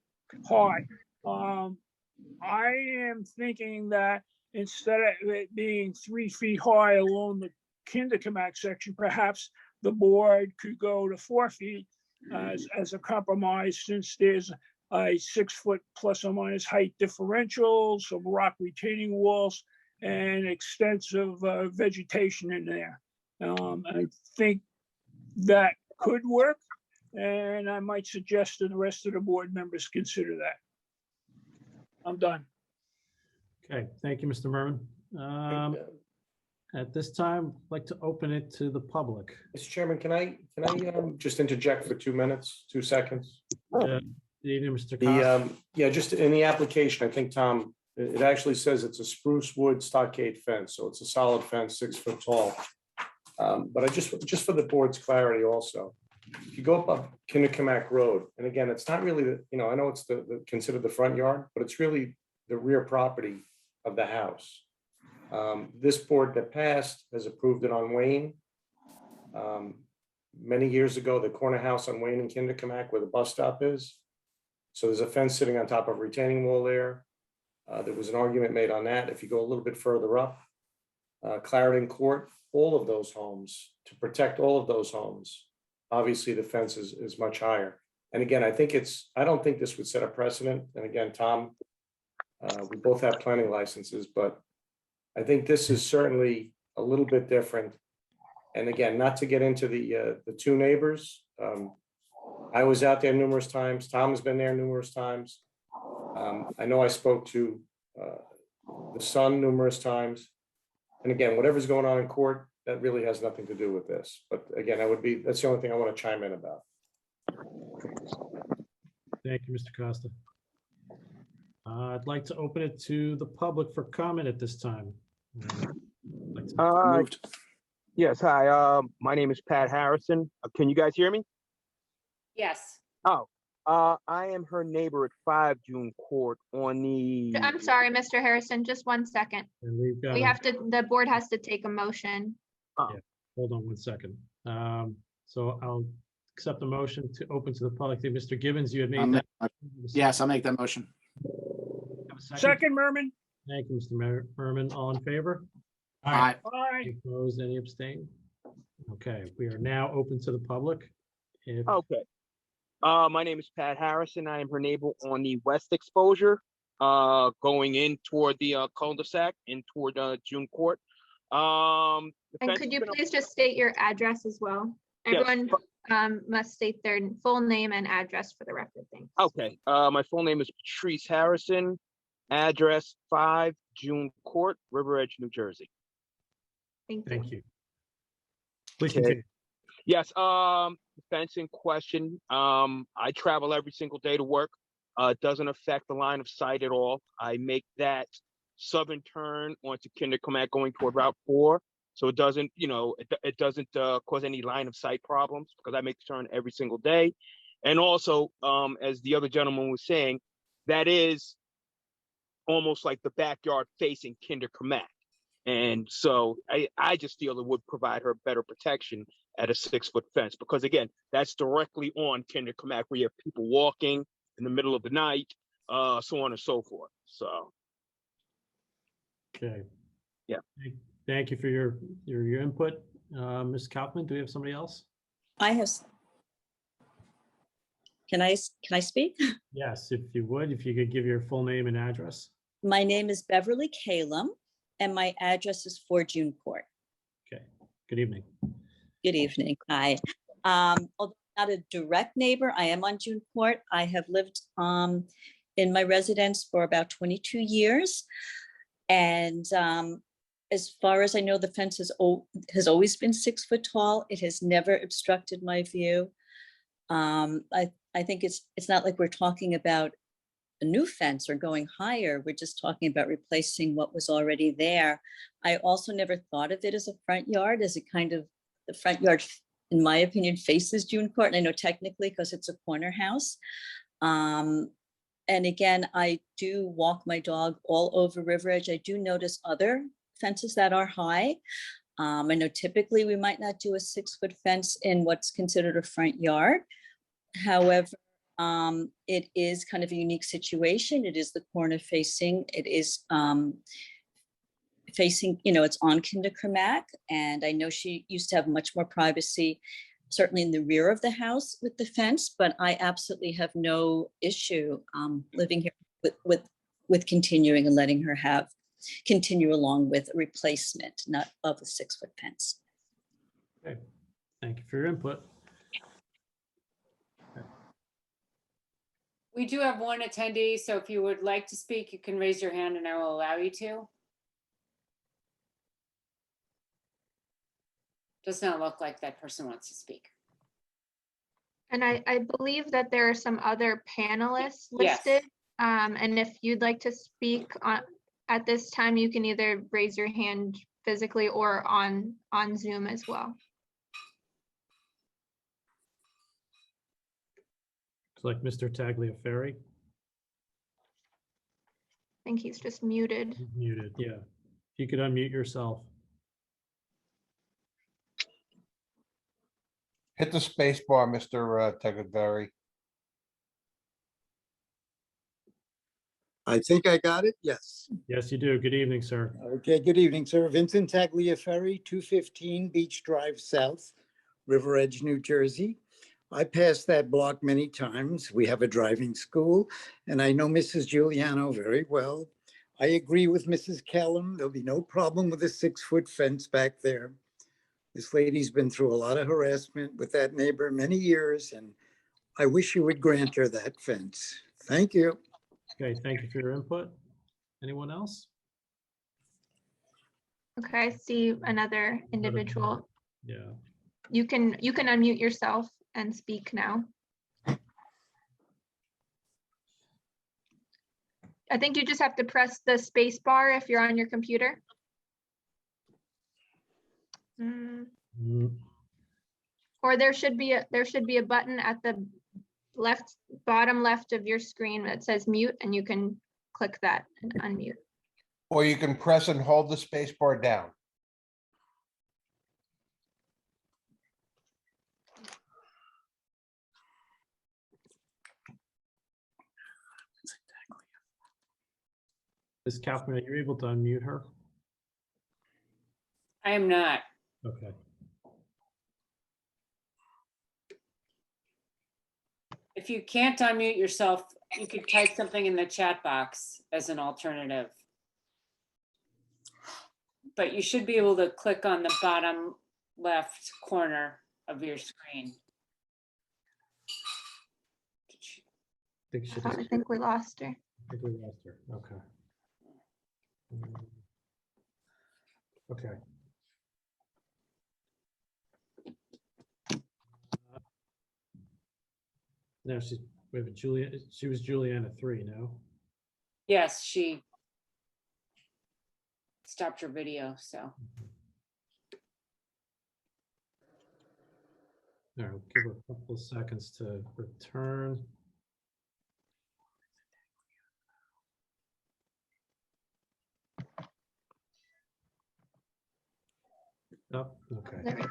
high. I am thinking that instead of it being 3 feet high along the Kinderkamack section, perhaps the board could go to 4 feet as a compromise, since there's a 6 foot plus or minus height differential, some rock retaining walls, and extensive vegetation in there. I think that could work, and I might suggest that the rest of the board members consider that. I'm done. Okay, thank you, Mr. Merman. At this time, I'd like to open it to the public. Mr. Chairman, can I just interject for 2 minutes, 2 seconds? Good evening, Mr. Costa. Yeah, just in the application, I think, Tom, it actually says it's a spruce wood stockade fence, so it's a solid fence, 6 foot tall. But I just for the board's clarity also, if you go up Kinderkamack Road, and again, it's not really I know it's considered the front yard, but it's really the rear property of the house. This board that passed has approved it on Wayne. Many years ago, the corner house on Wayne and Kinderkamack where the bus stop is. So there's a fence sitting on top of a retaining wall there. There was an argument made on that. If you go a little bit further up, Clarendon Court, all of those homes, to protect all of those homes, obviously the fence is much higher. And again, I don't think this would set a precedent. And again, Tom, we both have planning licenses, but I think this is certainly a little bit different. And again, not to get into the two neighbors. I was out there numerous times. Tom has been there numerous times. I know I spoke to the son numerous times. And again, whatever's going on in court, that really has nothing to do with this. But again, that's the only thing I want to chime in about. Thank you, Mr. Costa. I'd like to open it to the public for comment at this time. Yes, hi. My name is Pat Harrison. Can you guys hear me? Yes. Oh, I am her neighbor at 5 June Court on the. I'm sorry, Mr. Harrison, just 1 second. And we've got, We have to, the board has to take a motion. Oh, Yeah. Hold on 1 second. So I'll accept the motion to open to the public. Mr. Gibbons, you had I'll made make- that. Yes, I'll make that motion. Have a Second, Merman. Thank you, Mr. Merman. All in favor? Aye. Aye. Any opposed, any abstain? Okay, we are now open to the public. If, okay. My name is Pat Harrison. I am her neighbor on the west exposure, going in toward the cul-de-sac and toward June Court. The And fence could has you been up- please just state your address as well? Yes. Everyone must state their full name and address for the record. Thanks. Okay, my full name is Patrice Harrison, address 5 June Court, River Edge, New Jersey. thank you. Please Okay. continue. Yes, the fence in question, I travel every single day to work. It doesn't affect the line of sight at all. I make that southern turn onto Kindercomack going toward Route 4. So it doesn't, it doesn't cause any line of sight problems because I make the turn every single day. And also, as the other gentleman was saying, that is almost like the backyard facing Kindercomack. And so I just feel it would provide her better protection at a 6-foot fence, because again, that's directly on Kindercomack where you have people walking in the middle of the night, so on and so forth. So, Okay. yeah. Thank you for your input. Ms. Kaufman, do we have somebody else? I have. Can I speak? Yes, if you would, if you could give your full name and address. My name is Beverly Calum, and my address is 4 June Court. Okay, good evening. Good evening. Hi. Although not a direct neighbor, I am on June Court. I have lived in my residence for about 22 years. And as far as I know, the fence has always been 6 foot tall. It has never obstructed my view. I think it's not like we're talking about a new fence or going higher. We're just talking about replacing what was already there. I also never thought of it as a front yard, as a kind of, the front yard, in my opinion, faces June Court. And I know technically because it's a corner house. And again, I do walk my dog all over River Edge. I do notice other fences that are high. I know typically we might not do a 6-foot fence in what's considered a front yard. However, it is kind of a unique situation. It is the corner facing, it is facing, it's on Kindercomack. And I know she used to have much more privacy, certainly in the rear of the house with the fence, but I absolutely have no issue living here with continuing and letting her continue along with a replacement, not of a 6-foot fence. Okay, thank you for your input. We do have one attendee, so if you would like to speak, you can raise your hand and I will allow you to. Does not look like that person wants to speak. And I believe that there are some other panelists Yes. listed. And if you'd like to speak at this time, you can either raise your hand physically or on Zoom as well. It's like Mr. Tagliaferri. I think he's just muted. He's muted, yeah. If you could unmute yourself. Hit the space bar, Mr. Tagliaferri. I think I got it. Yes. Yes, you do. Good evening, sir. Okay, good evening, sir. Vincent Tagliaferri, 215 Beach Drive South, River Edge, New Jersey. I passed that block many times. We have a driving school, and I know Mrs. Giuliano very well. I agree with Mrs. Kellum. There'll be no problem with a 6-foot fence back there. This lady's been through a lot of harassment with that neighbor many years, and I wish you would grant her that fence. Thank you. Okay, thank you for your input. Anyone else? Okay, I see another individual. Yeah. You can unmute yourself and speak now. I think you just have to press the space bar if you're on your computer. Or there should be a button at the left, bottom left of your screen that says mute, and you can click that and unmute. Or you can press and hold the space bar down. Ms. Kaufman, are you able to unmute her? I am not. Okay. If you can't unmute yourself, you could type something in the chat box as an alternative. But you should be able to click on the bottom left corner of your screen. I think we lost her. I think we lost her. Okay. Okay. Now we have a Julia. She was Juliana 3, no? Yes, she stopped her video, so. All right, we'll give her a couple of seconds to return. Oh, okay. There we go.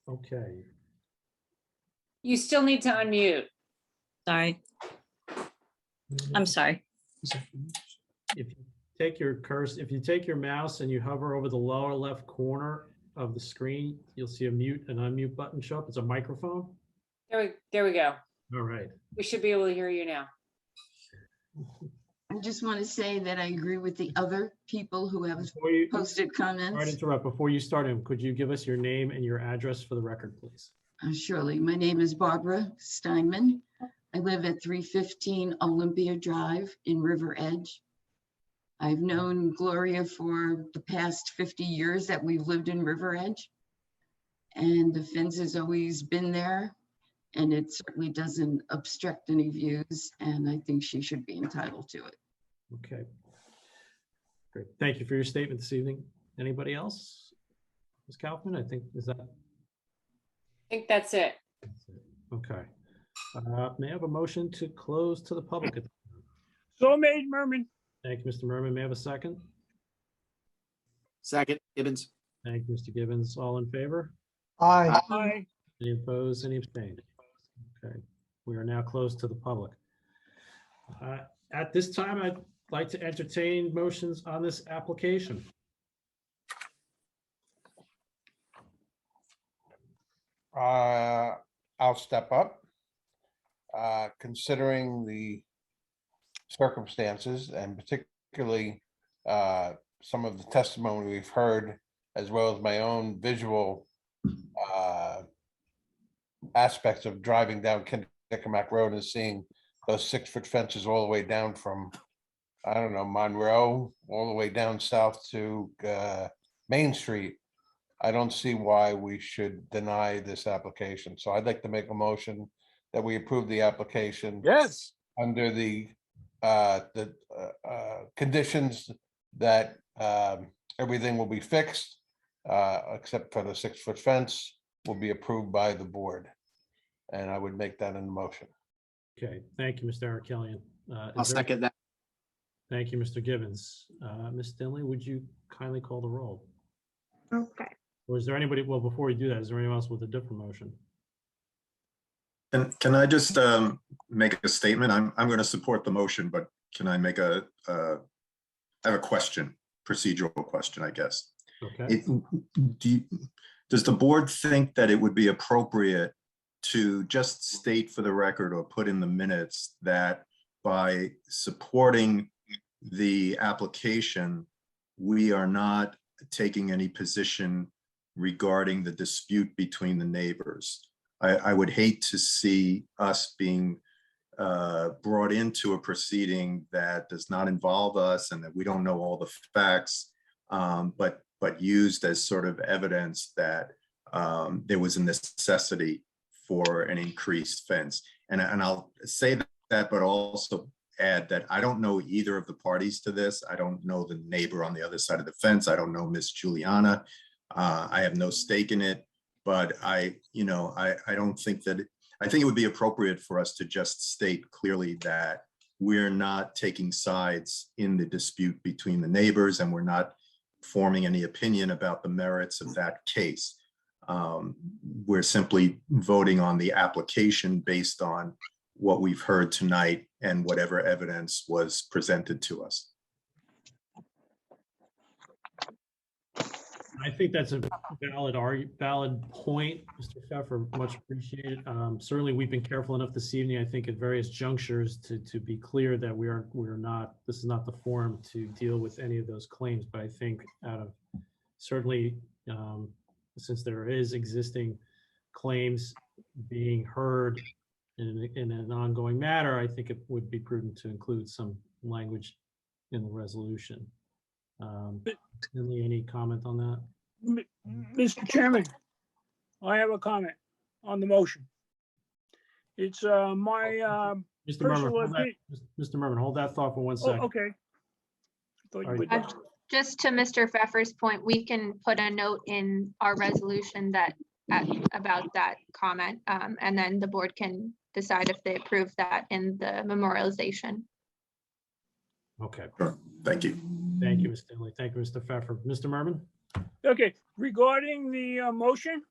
Okay. You still need to unmute. Sorry. I'm sorry. If you take your cursor, if you take your mouse and you hover over the lower left corner of the screen, you'll see a mute and unmute button show up. It's a microphone. There we go. All right. We should be able to hear you now. I just want to say that I agree with the other people who have posted Sorry to comments. interrupt. Before you start in, could you give us your name and your address for the record, please? Surely. My name is Barbara Steinman. I live at 315 Olympia Drive in River Edge. I've known Gloria for the past 50 years that we've lived in River Edge. And the fence has always been there. And it certainly doesn't obstruct any views. And I think she should be entitled to it. Okay. Great. Thank you for your statement this evening. Anybody else? Ms. Kaufman, I think, is that? I think that's it. Okay. May I have a motion to close to the public? So made, Merman. Thank you, Mr. Merman. May I have a second? Second, Gibbons. Thank you, Mr. Gibbons. All in favor? Aye. Aye. Any opposed? Any abstained? Okay. We are now closed to the public. At this time, I'd like to entertain motions on this application. I'll step up. Considering the circumstances and particularly some of the testimony we've heard, as well as my own visual aspects of driving down Kinnicamack Road and seeing those 6-foot fences all the way down from, I don't know, Monroe, all the way down south to Main Street. I don't see why we should deny this application. So I'd like to make a motion that we approve the application. Yes. Under the conditions that everything will be fixed, except for the 6-foot fence will be approved by the board. And I would make that in the motion. Okay, thank you, Mr. Arkelian. I'll second that. Thank you, Mr. Gibbons. Ms. Dinley, would you kindly call the roll? Okay. Or is there anybody, well, before you do that, is there anyone else with a different motion? And can I just make a statement? I'm going to support the motion, but can I make I have a question, procedural question, I guess. Okay. Does the board think that it would be appropriate to just state for the record or put in the minutes that by supporting the application, we are not taking any position regarding the dispute between the neighbors? I would hate to see us being brought into a proceeding that does not involve us and that we don't know all the facts, but used as sort of evidence that there was a necessity for an increased fence. And I'll say that, but also add that I don't know either of the parties to this. I don't know the neighbor on the other side of the fence. I don't know Miss Juliana. I have no stake in it, but I don't think that, I think it would be appropriate for us to just state clearly that we're not taking sides in the dispute between the neighbors, and we're not forming any opinion about the merits of that case. We're simply voting on the application based on what we've heard tonight and whatever evidence was presented to us. I think that's a valid point, Mr. Pfeffer, much appreciated. Certainly, we've been careful enough this evening, I think, at various junctures to be clear that we're not, this is not the forum to deal with any of those claims. But I think out of certainly, since there is existing claims being heard in an ongoing matter, I think it would be prudent to include some language in the resolution. Any comment on that? Mr. Chairman, I have a comment on the motion. It's my Mr. personal Merman, opinion. Mr. Merman, hold that thought for 1 Oh, second. okay. I thought you All were right. done. Just to Mr. Pfeffer's point, we can put a note in our resolution that about that comment, and then the board can decide if they approve that in the memorialization. Okay. Sure. Thank you. Thank you, Ms. Stanley. Thank you, Mr. Pfeffer. Mr. Merman? Okay, regarding the motion,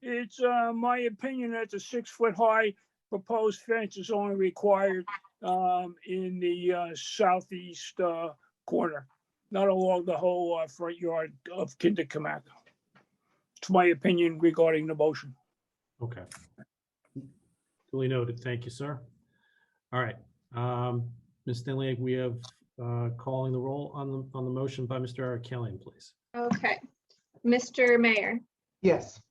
it's my opinion that the 6-foot high proposed fence is only required in the southeast corner, not along the whole front yard of Kinderkamak. It's my opinion regarding the motion. Okay. Duly noted. Thank you, sir. All right. Ms. Stanley, we have calling the roll on the motion by Mr. Arkelian, please. Okay. Mr. Mayor, Yes.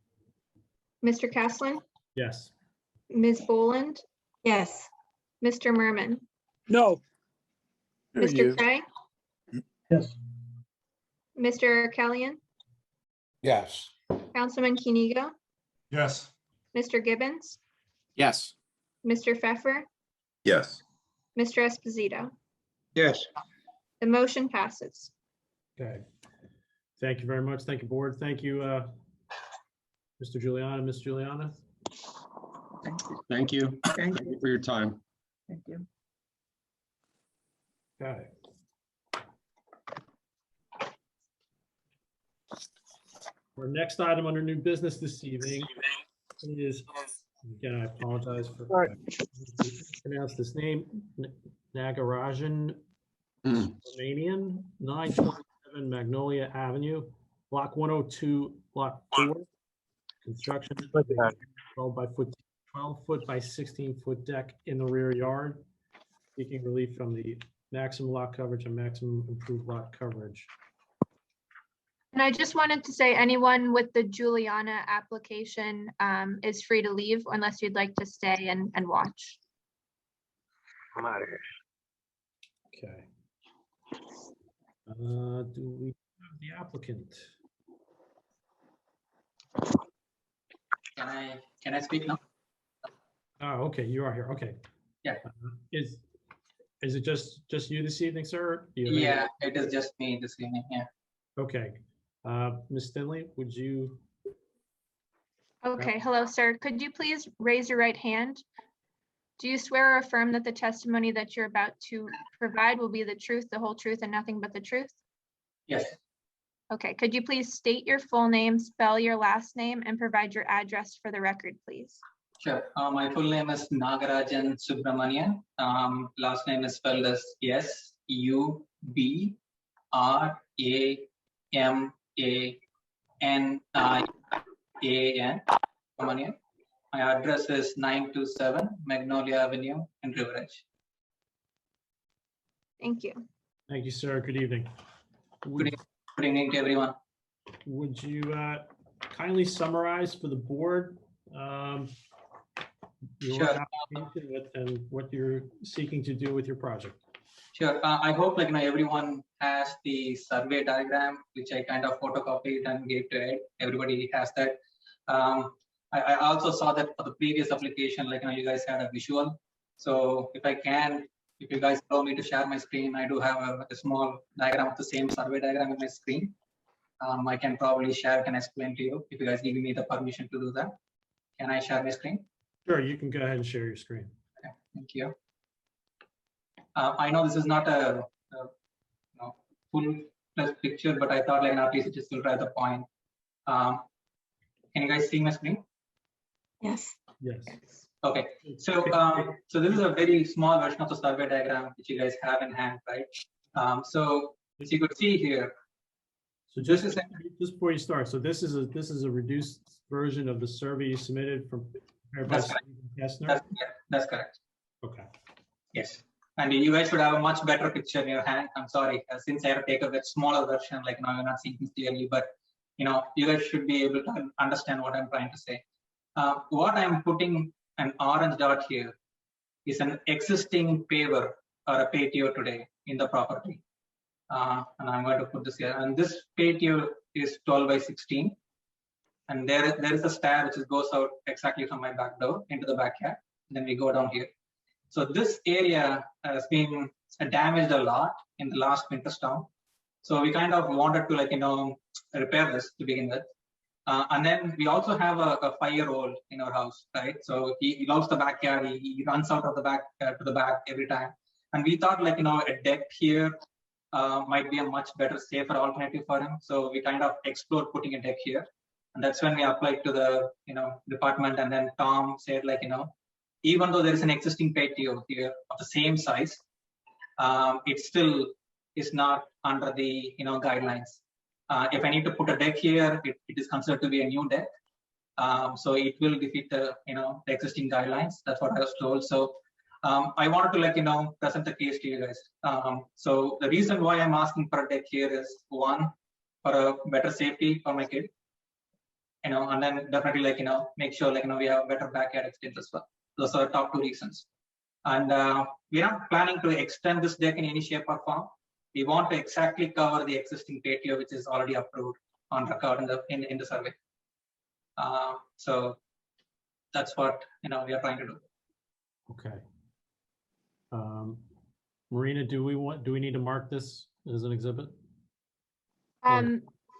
Mr. Caslen, Yes. Ms. Boland. Yes. Mr. Merman, No. Mr. Cray, Yes. Mr. Arkelian, Yes. Councilman Kenigo, Yes. Mr. Gibbons, Yes. Mr. Pfeffer, Yes. Mr. Esposito. Yes. The motion passes. Okay. Thank you very much. Thank you, board. Thank you, Mr. Juliana, Ms. Juliana. Thank you. Thank you for your time. Thank you. Okay. Our next item under new business this evening is, again, I apologize for pronounce this name, Nagarajan Romanian, 927 Magnolia Avenue, block 102, lot 4. Construction 12 foot by 16 foot deck in the rear yard, seeking relief from the maximum lot coverage and maximum improved lot coverage. And I just wanted to say anyone with the Juliana application is free to leave unless you'd like to stay and watch. Okay. Do we have the applicant? Can I speak now? Oh, okay, you are here. Okay. Yeah. Is it just you this evening, sir? Do you have any- Yeah, it is just me this evening. Yeah. Okay. Ms. Finley, would you? Okay, hello, sir. Could you please raise your right hand? Do you swear or affirm that the testimony that you're about to provide will be the truth, the whole truth, and nothing but the truth? Yes. Okay, could you please state your full name, spell your last name, and provide your address for the record, please? Sure. My full name is Nagarajan Subramanian. Last name is spelled as S-U-B-R-A-M-A-N-I-A-N. Subramanian. My address is 927 Magnolia Avenue in River Edge. Thank you. Thank you, sir. Good evening. Good evening to everyone. Would you kindly summarize for the board your Sure. application and what you're seeking to do with your project? Sure. I hope everyone has the survey diagram, which I kind of photocopied and gave to Ed. Everybody has that. I also saw that for the previous application, you guys had a visual. So if I can if you guys allow me to share my screen, I do have a small diagram of the same survey diagram in my screen. I can probably share it and explain to you if you guys give me the permission to do that. Can I share my screen? Sure, you can go ahead and share your screen. Okay, thank you. I know this is not a full picture, but I thought like at least it just will drive the point. Can you guys see my screen? Yes. Yes. Okay, so so this is a very small version of the survey diagram which you guys have in hand, right? So as you could see here, So just before you start, so this is a reduced version of the survey you submitted from. That's correct. Kestner? That's correct. Okay. Yes, and you guys should have a much better picture in your hand. I'm sorry, since I have to take a bit smaller version, like now you're not seeing things clearly, but you guys should be able to understand what I'm trying to say. What I'm putting an orange dot here is an existing paver or a patio today in the property. And I'm going to put this here. And this patio is 12 by 16. And there is a stair which goes out exactly from my back door into the backyard. And then we go down here. So this area has been damaged a lot in the last winter storm. So we kind of wanted to repair this to begin with. And then we also have a 5-year-old in our house, right? So he loves the backyard. He runs out of the back to the back every time. And we thought a deck here might be a much better, safer alternative for him. So we kind of explored putting a deck here. And that's when we applied to the department. And then Tom said even though there is an existing patio here of the same size, it still is not under the guidelines. If I need to put a deck here, it is considered to be a new deck. So it will defeat the the existing guidelines. That's what I was told. So I wanted to present the case to you guys. So the reason why I'm asking for a deck here is one, for a better safety for my kid, and then definitely make sure we have a better backyard experience as well. Those are the top 2 reasons. And we are not planning to extend this deck in any shape or form. We want to exactly cover the existing patio, which is already approved on record in the survey. So that's what we are trying to do. Okay. Marina, do we need to mark this as an exhibit?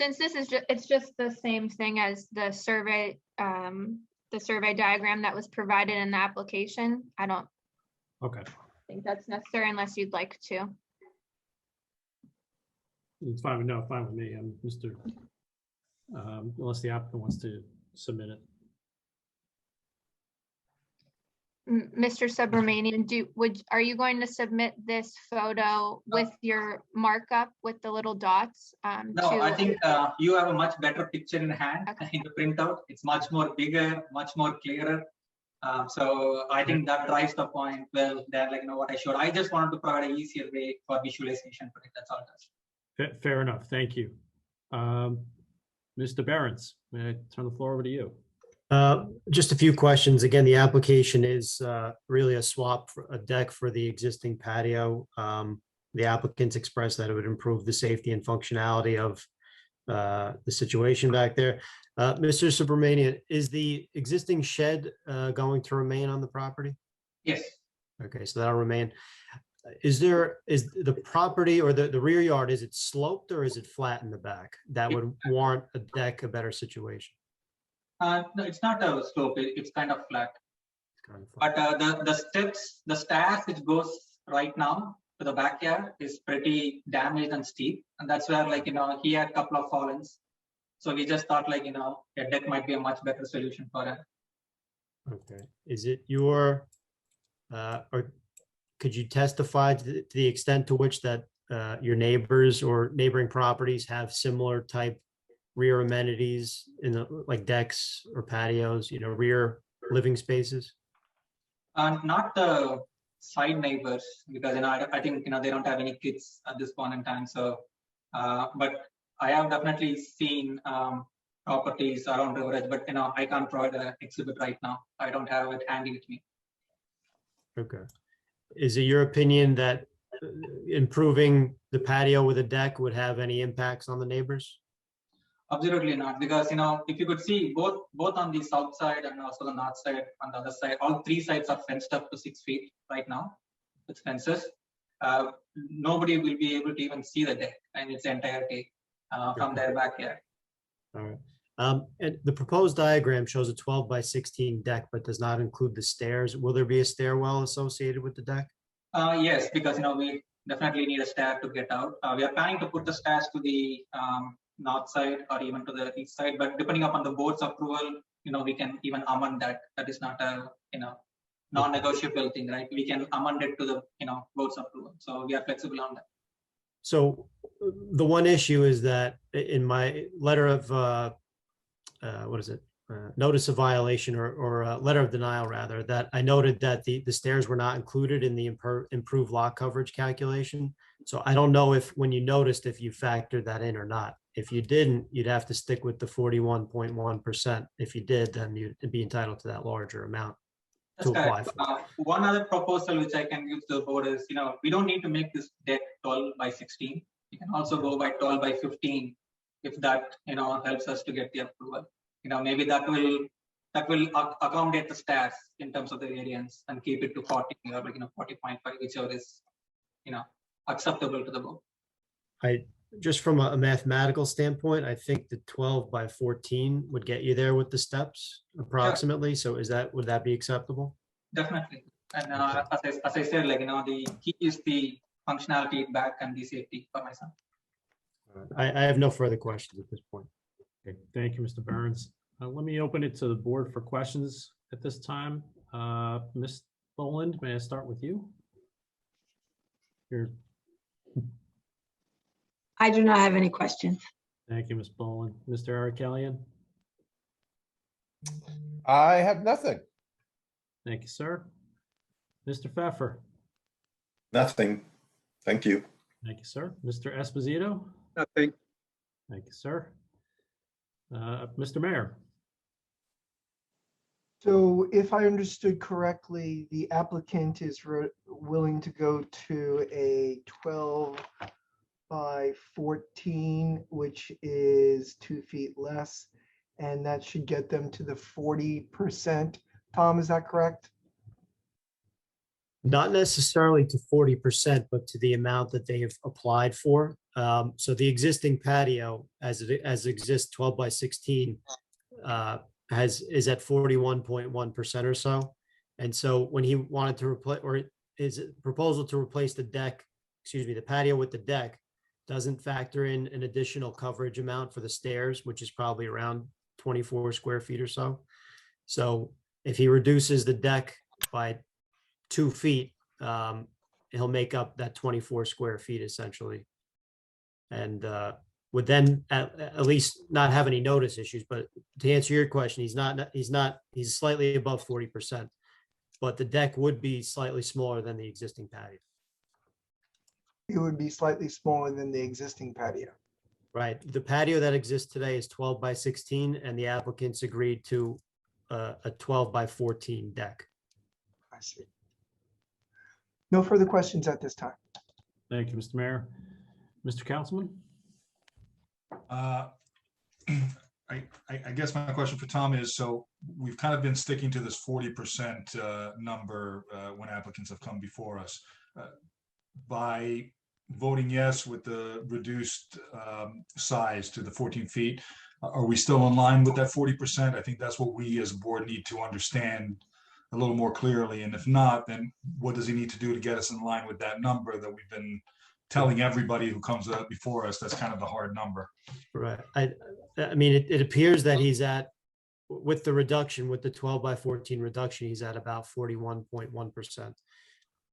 Since this is it's just the same thing as the survey diagram that was provided in the application. I don't think that's necessary unless you'd like to. It's fine. No, fine with me. I'm Mr. Unless the applicant wants to submit it. Mr. Subramanian, are you going to submit this photo with your markup with the little dots? No, I think you have a much better picture in hand in the printout. It's much more bigger, much more clearer. So I think that drives the point well there, what I showed. I just wanted to provide an easier way for visualization for it. That's all it does. Fair enough. Thank you. Mr. Behrens, may I turn the floor over to you? Just a few questions. Again, the application is really a swap for a deck for the existing patio. The applicants expressed that it would improve the safety and functionality of the situation back there. Mr. Subramanian, is the existing shed going to remain on the property? Yes. Okay, so that'll remain. Is the property or the rear yard, is it sloped or is it flat in the back? That would warrant a deck, a better situation. No, it's not a slope. It's kind of flat. But the steps, the stairs which goes right now to the backyard is pretty damaged and steep, and that's where he had a couple of fallings. So we just thought a deck might be a much better solution for him. Okay. Is it your or could you testify to the extent to which that your neighbors or neighboring properties have similar type rear amenities in like decks or patios, rear living spaces? Not the side neighbors, because I think they don't have any kids at this point in time. So, but I have definitely seen properties around River Edge, but I can't provide an exhibit right now. I don't have it handy with me. Okay. Is it your opinion that improving the patio with a deck would have any impacts on the neighbors? Absolutely not, because if you could see both on the south side and also the north side, on the other side, all 3 sides are fenced up to 6 feet right now. with fences, nobody will be able to even see the deck in its entirety from their backyard. All right. And the proposed diagram shows a 12 by 16 deck, but does not include the stairs. Will there be a stairwell associated with the deck? Yes, because we definitely need a stair to get out. We are planning to put the stairs to the north side or even to the east side, but depending upon the board's approval, we can even amend that. That is not a non-negotiable thing, right? We can amend it to the board's approval. So we are flexible on that. So the one issue is that in my letter of notice of violation or letter of denial rather, that I noted that the stairs were not included in the improved lot coverage calculation. So I don't know if when you noticed if you factored that in or not. If you didn't, you'd have to stick with the 41.1%. If you did, then you'd be entitled to that larger amount to apply for. One other proposal which I can give to the board is, we don't need to make this deck 12 by 16. You can also go by 12 by 15 if that helps us to get the approval. Maybe that will accommodate the stairs in terms of the variance and keep it to 40 or 40.5, whichever is acceptable to the board. Just from a mathematical standpoint, I think the 12 by 14 would get you there with the steps approximately. So would that be acceptable? Definitely. And as I said, the key is the functionality back and the safety for my son. I have no further questions at this point. Okay, thank you, Mr. Burns. Let me open it to the board for questions at this time. Ms. Boland, may I start with you? I do not have any questions. Thank you, Ms. Boland. Mr. Eric Elliott? I have nothing. Thank you, sir. Mr. Pfeffer? Nothing. Thank you. Thank you, sir. Mr. Esposito? Nothing. Thank you, sir. Mr. Mayor? So if I understood correctly, the applicant is willing to go to a 12 by 14, which is 2 feet less, and that should get them to the 40%. Tom, is that correct? Not necessarily to 40%, but to the amount that they have applied for. So the existing patio, as exists 12 by 16, is at 41.1% or so. And so when he wanted to replace, or his proposal to replace the deck, the patio with the deck, doesn't factor in an additional coverage amount for the stairs, which is probably around 24 square feet or so. So if he reduces the deck by 2 feet, he'll make up that 24 square feet essentially. And would then at least not have any notice issues. But to answer your question, he's slightly above 40%, but the deck would be slightly smaller than the existing patio. It would be slightly smaller than the existing patio. Right. The patio that exists today is 12 by 16, and the applicants agreed to a 12 by 14 deck. I see. No further questions at this time. Thank you, Mr. Mayor. Mr. Councilman? I guess my question for Tom is, so we've kind of been sticking to this 40% number when applicants have come before us. By voting yes with the reduced size to the 14 feet, are we still in line with that 40%? I think that's what we as a board need to understand a little more clearly. And if not, then what does he need to do to get us in line with that number that we've been telling everybody who comes up before us? That's kind of the hard number. Right. I mean, it appears that he's at, with the reduction, with the 12 by 14 reduction, he's at about 41.1%.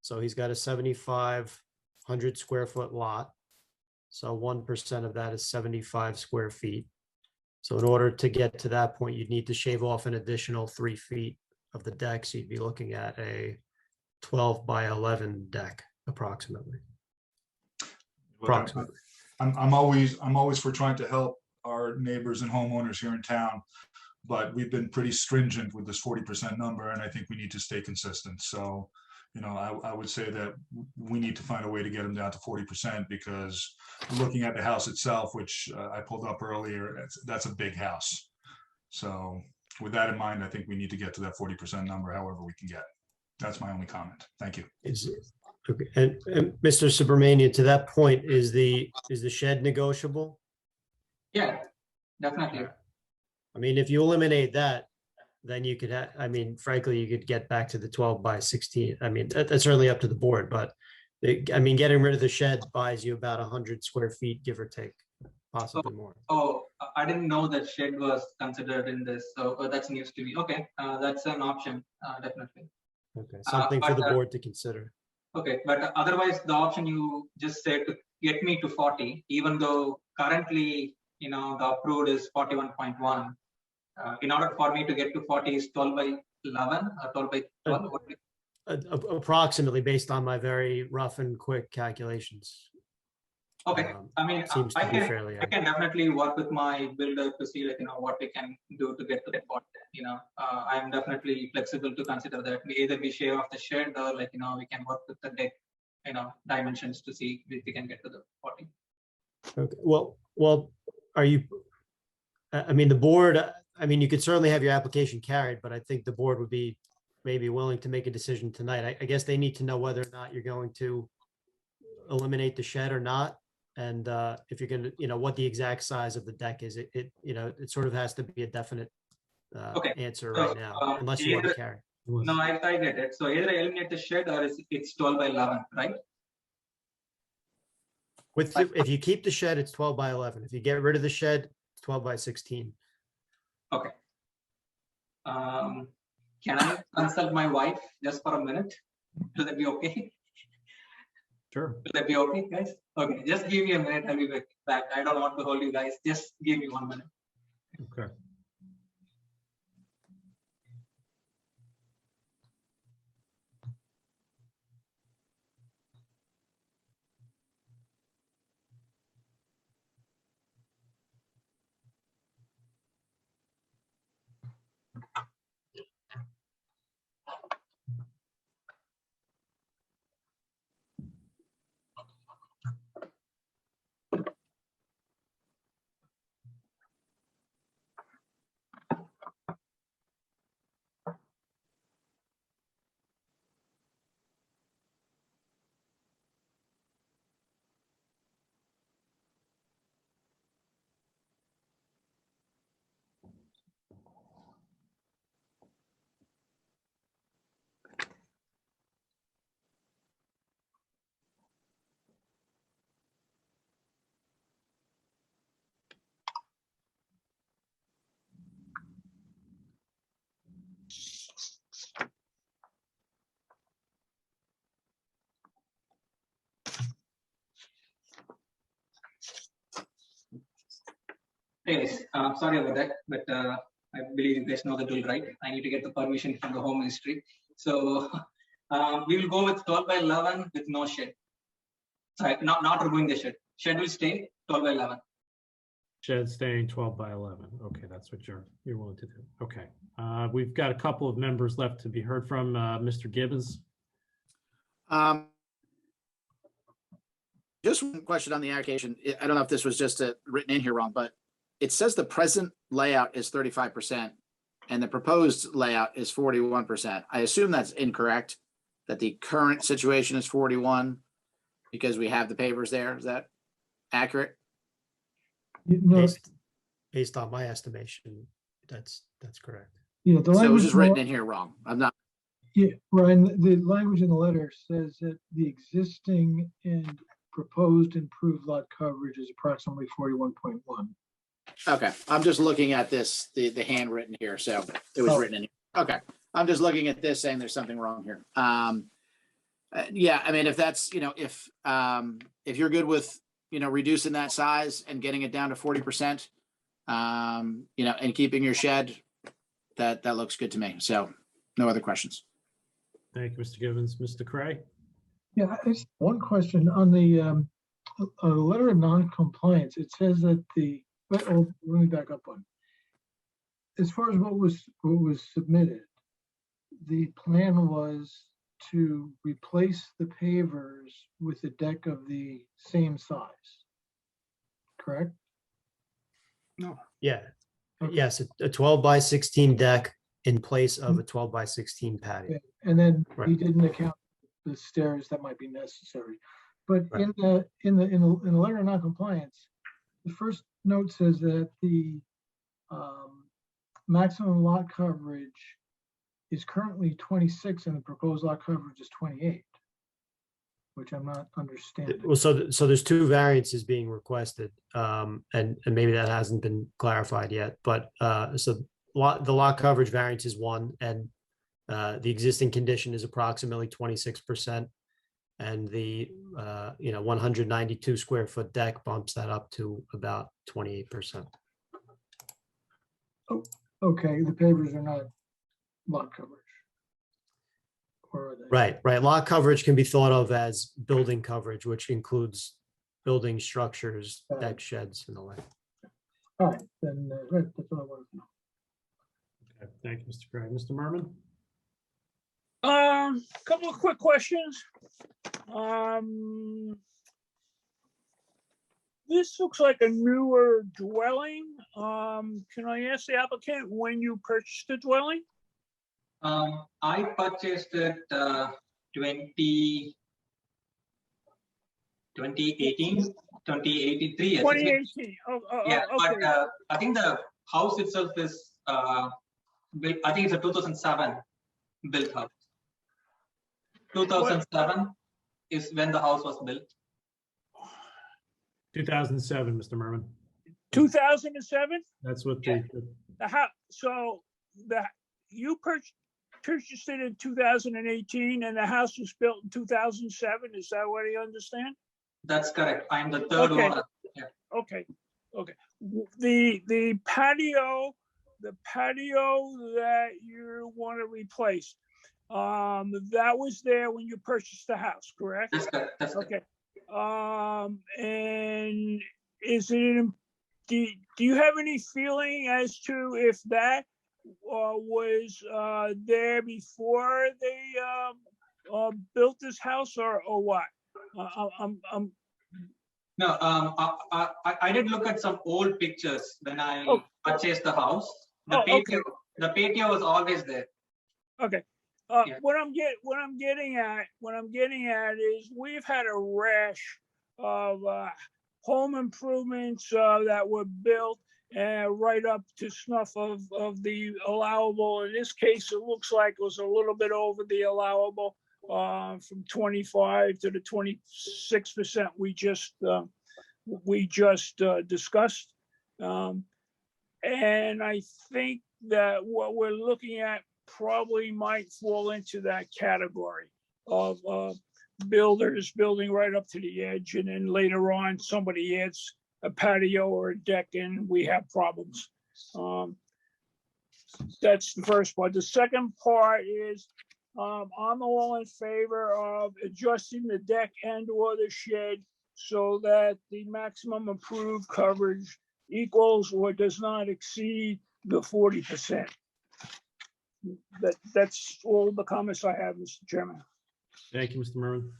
So he's got a 7,500 square foot lot. So 1% of that is 75 square feet. So in order to get to that point, you'd need to shave off an additional 3 feet of the deck. So you'd be looking at a 12 by 11 deck approximately. Approximately. I'm always for trying to help our neighbors and homeowners here in town, but we've been pretty stringent with this 40% number, and I think we need to stay consistent. So, I would say that we need to find a way to get them down to 40%, because looking at the house itself, which I pulled up earlier, that's a big house. So with that in mind, I think we need to get to that 40% number however we can get. That's my only comment. Thank you. Okay, and Mr. Subramania, to that point, is the shed negotiable? Yeah, definitely. I mean, if you eliminate that, then you could have, I mean, frankly, you could get back to the 12 by 16. I mean, that's certainly up to the board, but I mean, getting rid of the shed buys you about 100 square feet, give or take, possibly more. Oh, I didn't know that shed was considered in this, so that's news to me. Okay, that's an option, definitely. Okay, something for the but, board to consider. Okay, but otherwise, the option you just said to get me to 40, even though currently, you know, the approved is 41.1. In order for me to get to 40 is 12 by 11 or 12 by 12? Approximately, based on my very rough and quick calculations. Okay, I mean, seems to be fairly I can definitely work with my builder to see, like, you know, what we can do to get to that point. You know, I'm definitely flexible to consider that. Either we shave off the shed or, like, you know, we can work with the deck, you know, dimensions to see if we can get to the 40. Okay, well, are you, I mean, the board, I mean, you could certainly have your application carried, but I think the board would be maybe willing to make a decision tonight. I guess they need to know whether or not you're going to eliminate the shed or not. And if you're going to, you know, what the exact size of the deck is, it you know, it sort of has to be a definite answer right now, unless you want to carry. No, I get it. So either eliminate the shed or it's 12 by 11, right? If you keep the shed, it's 12 by 11. If you get rid of the shed, it's 12 by 16. Okay. Can I consult my wife just for a minute? Will that be okay? Sure. Will that be okay, guys? Okay, just give me a minute. I'll be back. I don't want to hold you guys. Just give me 1 minute. Okay. Anyways, sorry about that, but I believe you guys know the drill, right? I need to get the permission from the Home Ministry. So we will go with 12 by 11 with no shed. Sorry, not removing the shed. Shed will stay 12 by 11. Shed staying 12 by 11. Okay, that's what you're willing to do. Okay. We've got a couple of members left to be heard from. Mr. Gibbons. Just one question on the application. I don't know if this was just written in here wrong, but it says the present layout is 35% and the proposed layout is 41%. I assume that's incorrect, that the current situation is 41 because we have the papers there. Is that accurate? No, Based on my estimation, that's correct. yeah, the So it was language, just written in here wrong. I'm not. yeah, Ryan, the language in the letter says that the existing and proposed improved lot coverage is approximately 41.1. Okay, I'm just looking at this, the handwritten here, so it was written in here. Okay, I'm just looking at this saying there's something wrong here. Yeah, I mean, if that's, you know, if you're good with, you know, reducing that size and getting it down to 40%, you know, and keeping your shed, that looks good to me. So no other questions. Thank you, Mr. Gibbons. Mr. Cray? Yeah, it's one question on the letter of non-compliance. It says that let me back up one. As far as what was submitted, the plan was to replace the pavers with a deck of the same size, correct? No. Yeah. Okay. Yes, a 12 by 16 deck in place of a 12 by 16 patio. And then Right. he didn't account the stairs that might be necessary. But Right. in the letter of non-compliance, the first note says that the maximum lot coverage is currently 26 and the proposed lot coverage is 28, which I'm not understanding. Well, so there's two variances being requested, and maybe that hasn't been clarified yet, but so the lot coverage variance is one, and the existing condition is approximately 26%, and the 192 square foot deck bumps that up to about 28%. Oh, okay, the pavers are not lot coverage. Or are they? Right. Lot coverage can be thought of as building coverage, which includes building structures, deck sheds, and the like. All right, then that's what I wanted to know. Okay, thank you, Mr. Craig. Mr. Merman? Couple of quick questions. This looks like a newer dwelling. Can I ask the applicant when you purchased the dwelling? I purchased it 2018, 2083. 2018. Yeah, okay. but I think the house itself is built, I think it's a 2007 built house. 2007 is when the house was built. 2007, Mr. Merman. 2007? That's what Yeah. The house. So you purchased it in 2018, and the house was built in 2007. Is that what I understand? That's correct. I'm the third owner. Yeah. Okay. The patio that you want to replace, that was there when you purchased the house, correct? That's correct. That's correct. Okay. And is it? Do you have any feeling as to if that was there before they built this house, or what? No, I did look at some old pictures when I purchased the house. The patio was always there. Okay. What I'm getting at is we've had a rash of home improvements that were built right up to snuff of the allowable. In this case, it looks like it was a little bit over the allowable, from 25 to the 26% we just discussed. And I think that what we're looking at probably might fall into that category of builders building right up to the edge, and then later on somebody adds a patio or a deck and we have problems. That's the first part. The second part is I'm all in favor of adjusting the deck and or the shed so that the maximum approved coverage equals or does not exceed the 40%. That's all the comments I have, Mr. Chairman. Thank you, Mr. Merman.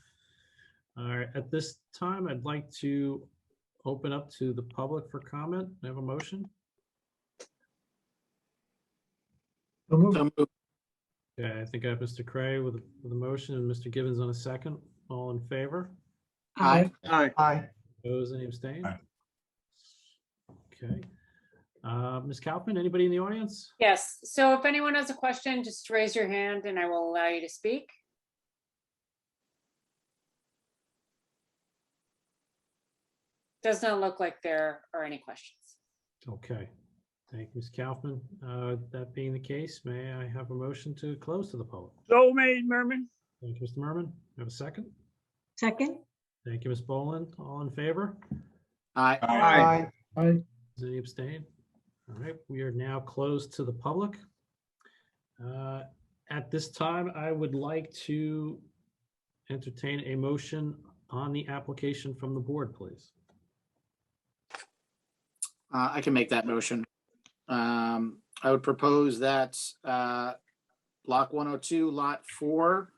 All right, at this time, I'd like to open up to the public for comment. I have a motion. Okay, I think I have Mr. Cray with a motion and Mr. Gibbons on a second. All in favor? Aye. Aye. Opposed, any abstained? Okay. Ms. Kaufman, anybody in the audience? Yes. So if anyone has a question, just raise your hand and I will allow you to speak. Does not look like there are any questions. Okay. Thank you, Ms. Kaufman. That being the case, may I have a motion to close to the public? So made, Merman. Thank you, Mr. Merman. Have a second? Second? Thank you, Ms. Boland. All in favor? Aye. Aye. Aye. Does any abstain? All right, we are now closed to the public. At this time, I would like to entertain a motion on the application from the board, please. I can make that motion. I would propose that block 102, lot 4,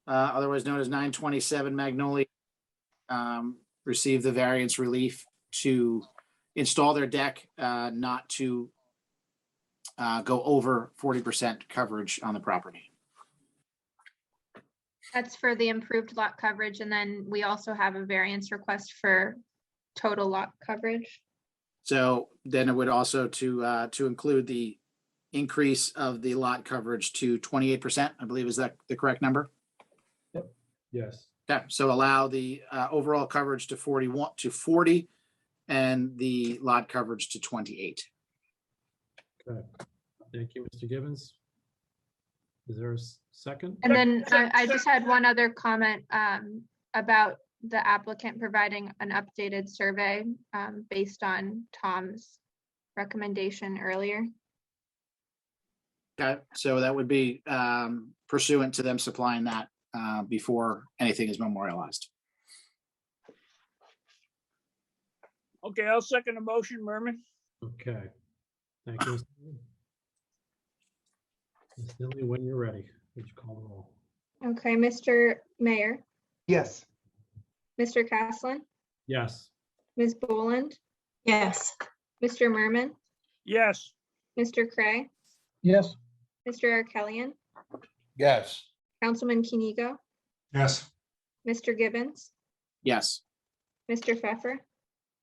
otherwise known as 927 Magnolia, receive the variance relief to install their deck, not to go over 40% coverage on the property. That's for the improved lot coverage, and then we also have a variance request for total lot coverage. So then it would also to include the increase of the lot coverage to 28%, I believe, is that the correct number? Yes. Okay, so allow the overall coverage to 40 and the lot coverage to 28. Okay. Thank you, Mr. Gibbons. Is there a second? And then I just had one other comment about the applicant providing an updated survey based on Tom's recommendation earlier. Okay, so that would be pursuant to them supplying that before anything is memorialized. Okay, I'll second the motion, Merman. Okay. Thank you, Mr. Lee. Ms. Lilly, when you're ready, would you call the roll? Okay, Mr. Mayor, Yes. Mr. Caslin, Yes. Ms. Boland, Yes. Mr. Merman, Yes. Mr. Cray, Yes. Mr. Arkelian, Yes. Councilman Kinigo, Yes. Mr. Gibbons, Yes. Mr. Pfeffer,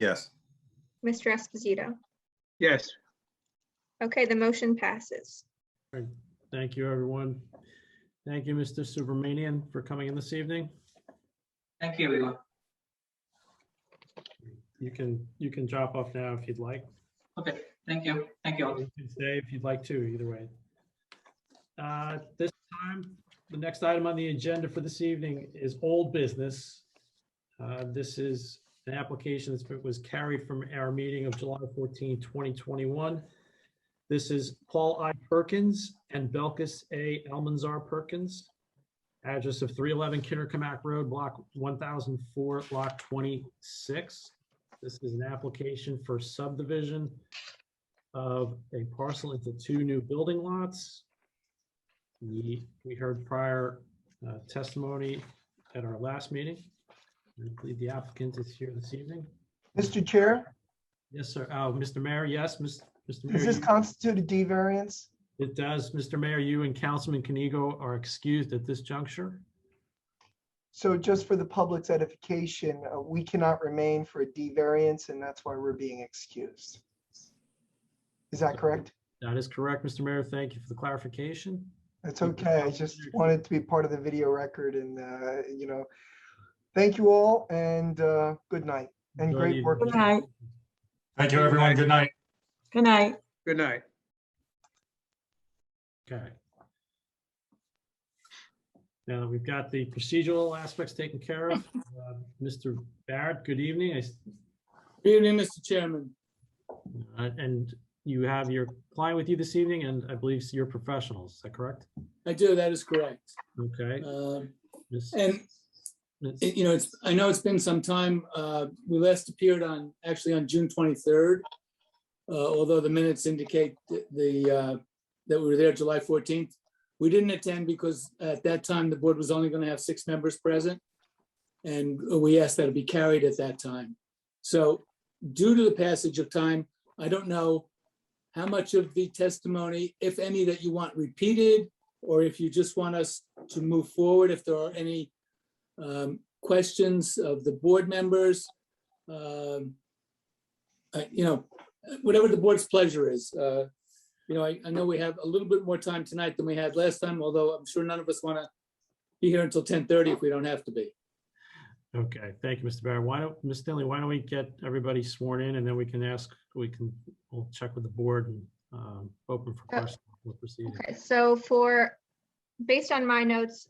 Yes. Mr. Esposito. Yes. Okay, the motion passes. All right. Thank you, everyone. Thank you, Mr. Subramanian, for coming in this evening. Thank you, everyone. You can drop off now if you'd like. Okay, thank you. Thank you all. You can stay if you'd like to, either way. This time, the next item on the agenda for this evening is old business. This is an application that was carried from our meeting of July 14, 2021. This is Paul I. Perkins and Belkis A. Almanzar Perkins. Address of 311 Kindercamack Road, block 1004, lot 26. This is an application for subdivision of a parcel into 2 new building lots. We heard prior testimony at our last meeting. I believe the applicant is here this evening. Mr. Chair, Yes, sir. Oh, Mr. Mayor, yes, Mr. Mayor. does this you- constitute a D variance? It does. Mr. Mayor, you and Councilman Kinigo are excused at this juncture. So just for the public's edification, we cannot remain for a D variance, and that's why we're being excused. Is that correct? That is correct, Mr. Mayor. Thank you for the clarification. That's okay. I just wanted to be part of the video record and, thank you all and good night and Enjoy great the work. Good night. Thank you, everyone. Good night. Good night. Good night. Okay. Now that we've got the procedural aspects taken care of, Mr. Barrett, good evening. Good evening, Mr. Chairman. And you have your client with you this evening, and I believe you're professionals. Is that correct? I do, that is correct. Okay. Miss- And, I know it's been some time. We last appeared actually on June 23rd, although the minutes indicate that we were there July 14th. We didn't attend because at that time, the board was only going to have 6 members present. And we asked that it be carried at that time. So due to the passage of time, I don't know how much of the testimony, if any, that you want repeated, or if you just want us to move forward, if there are any questions of the board members, whatever the board's pleasure is. I know we have a little bit more time tonight than we had last time, although I'm sure none of us want to be here until 10:30 if we don't have to be. Okay, thank you, Mr. Barrett. Ms. Stanley, why don't we get everybody sworn in, and then we'll check with the board and open for questions. We'll proceed. Okay, so based on my notes,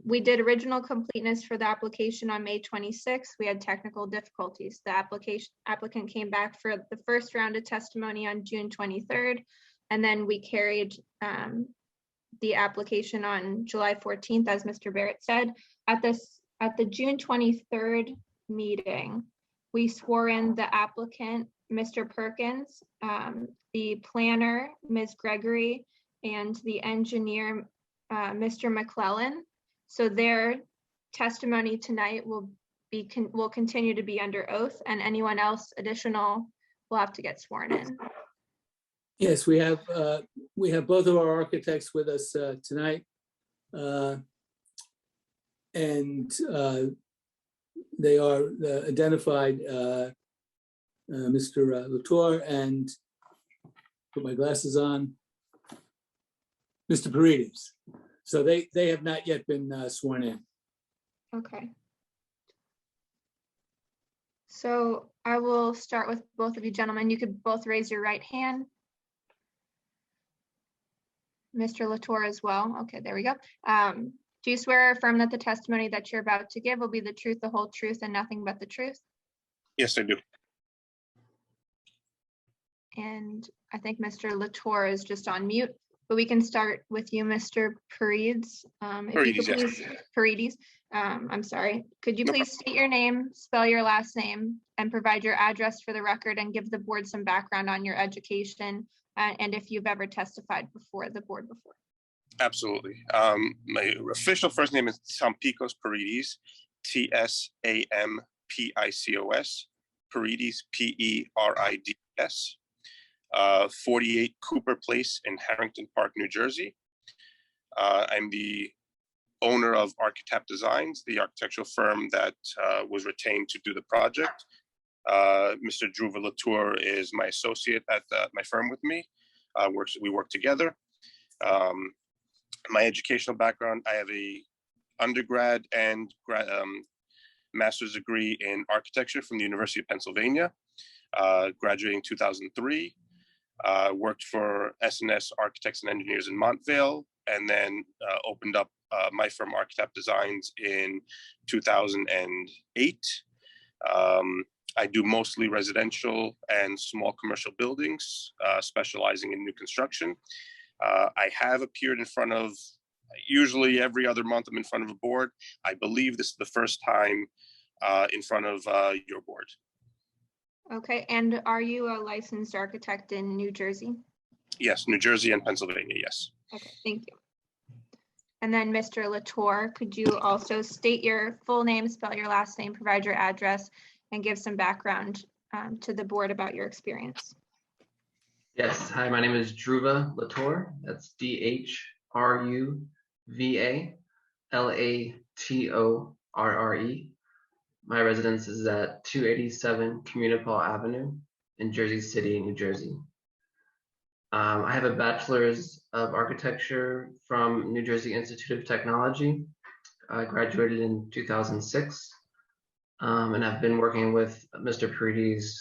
we did original completeness for the application on May 26th. We had technical difficulties. The applicant came back for the first round of testimony on June 23rd, and then we carried the application on July 14th, as Mr. Barrett said. At the June 23rd meeting, we swore in the applicant, Mr. Perkins, the planner, Ms. Gregory, and the engineer, Mr. McClellan. So their testimony tonight will continue to be under oath, and anyone else additional will have to get sworn in. Yes, we have both of our architects with us tonight. And they are identified, Mr. Latour and, put my glasses on, Mr. Paredes. So they have not yet been sworn in. Okay. So I will start with both of you gentlemen. You could both raise your right hand. Mr. Latour as well. Okay, there we go. Do you swear or affirm that the testimony that you're about to give will be the truth, the whole truth, and nothing but the truth? Yes, I do. And I think Mr. Latour is just on mute, but we can start with you, Mr. Paredes. If you could Paredes, yes. please, Paredes, I'm sorry. Could you please state your name, spell your last name, and provide your address for the record and give the board some background on your education and if you've ever testified before the board before? Absolutely. My official first name is Tampikos Paredes, T-S-A-M-P-I-C-O-S, Paredes, P-E-R-I-D-S, 48 Cooper Place in Harrington Park, New Jersey. I'm the owner of Architect Designs, the architectural firm that was retained to do the project. Mr. Dhruva Latour is my associate at my firm with me. We work together. My educational background, I have a undergrad and master's degree in architecture from the University of Pennsylvania, graduating in 2003. Worked for S&S Architects and Engineers in Montvale, and then opened up my firm Architect Designs in 2008. I do mostly residential and small commercial buildings, specializing in new construction. I have appeared in front of, usually every other month I'm in front of a board. I believe this is the first time in front of your board. Okay, and are you a licensed architect in New Jersey? Yes, New Jersey and Pennsylvania, yes. Okay, thank you. And then Mr. Latour, could you also state your full name, spell your last name, provide your address, and give some background to the board about your experience? Yes, hi, my name is Dhruva Latour. That's D-H-R-U-V-A-L-A-T-O-R-R-E. My residence is at 287 Municipal Avenue in Jersey City, New Jersey. I have a bachelor's of architecture from New Jersey Institute of Technology. I graduated in 2006, and I've been working with Mr. Paredes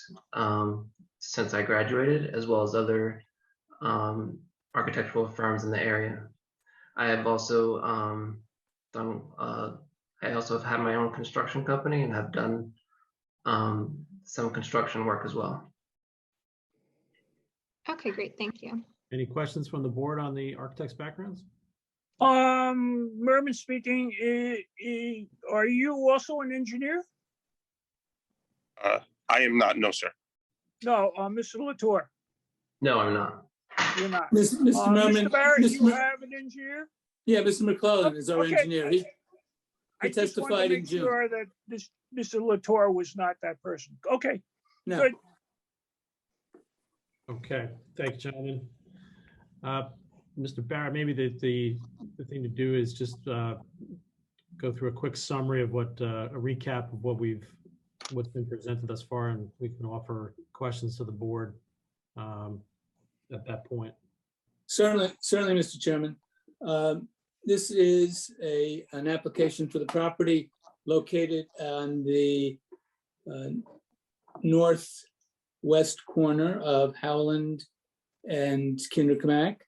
since I graduated, as well as other architectural firms in the area. I have also I also have had my own construction company and have done some construction work as well. Okay, great, thank you. Any questions from the board on the architect's backgrounds? Merman speaking, are you also an engineer? I am not, no, sir. No, Mr. Latour. No, I'm not. You're not. Mr. Merman, Mr. Barrett, you have an engineer? Yeah, Mr. McClellan is our Okay. engineer. He I just wanted testified to in make June. sure that this Mr. Latour was not that person. Okay, No. good. Okay, thank you, gentlemen. Mr. Barrett, maybe the thing to do is just go through a quick summary of what a recap of what's been presented thus far, and we can offer questions to the board at that point. Certainly, Mr. Chairman. This is an application for the property located on the northwest corner of Howland and Kinderkamak.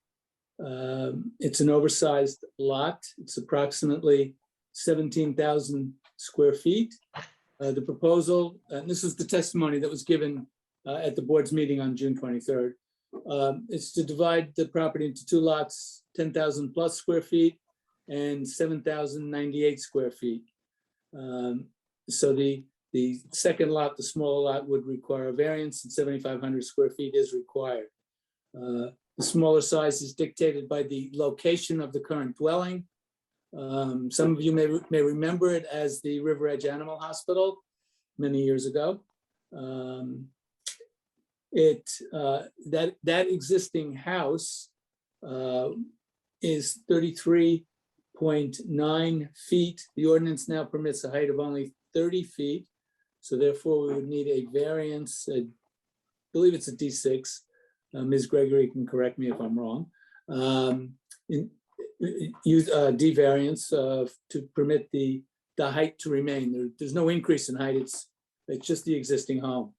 It's an oversized lot. It's approximately 17,000 square feet. The proposal, and this is the testimony that was given at the board's meeting on June 23rd. It's to divide the property into two lots, 10,000 plus square feet and 7,098 square feet. So the second lot, the smaller lot, would require a variance, and 7,500 square feet is required. The smaller size is dictated by the location of the current dwelling. Some of you may remember it as the River Edge Animal Hospital many years ago. That existing house is 33.5 8.9 feet. The ordinance now permits a height of only 30 feet. So therefore, we would need a variance, I believe it's a D6. Ms. Gregory can correct me if I'm wrong. Use D variance to permit the height to remain. There's no increase in height. It's just the existing home.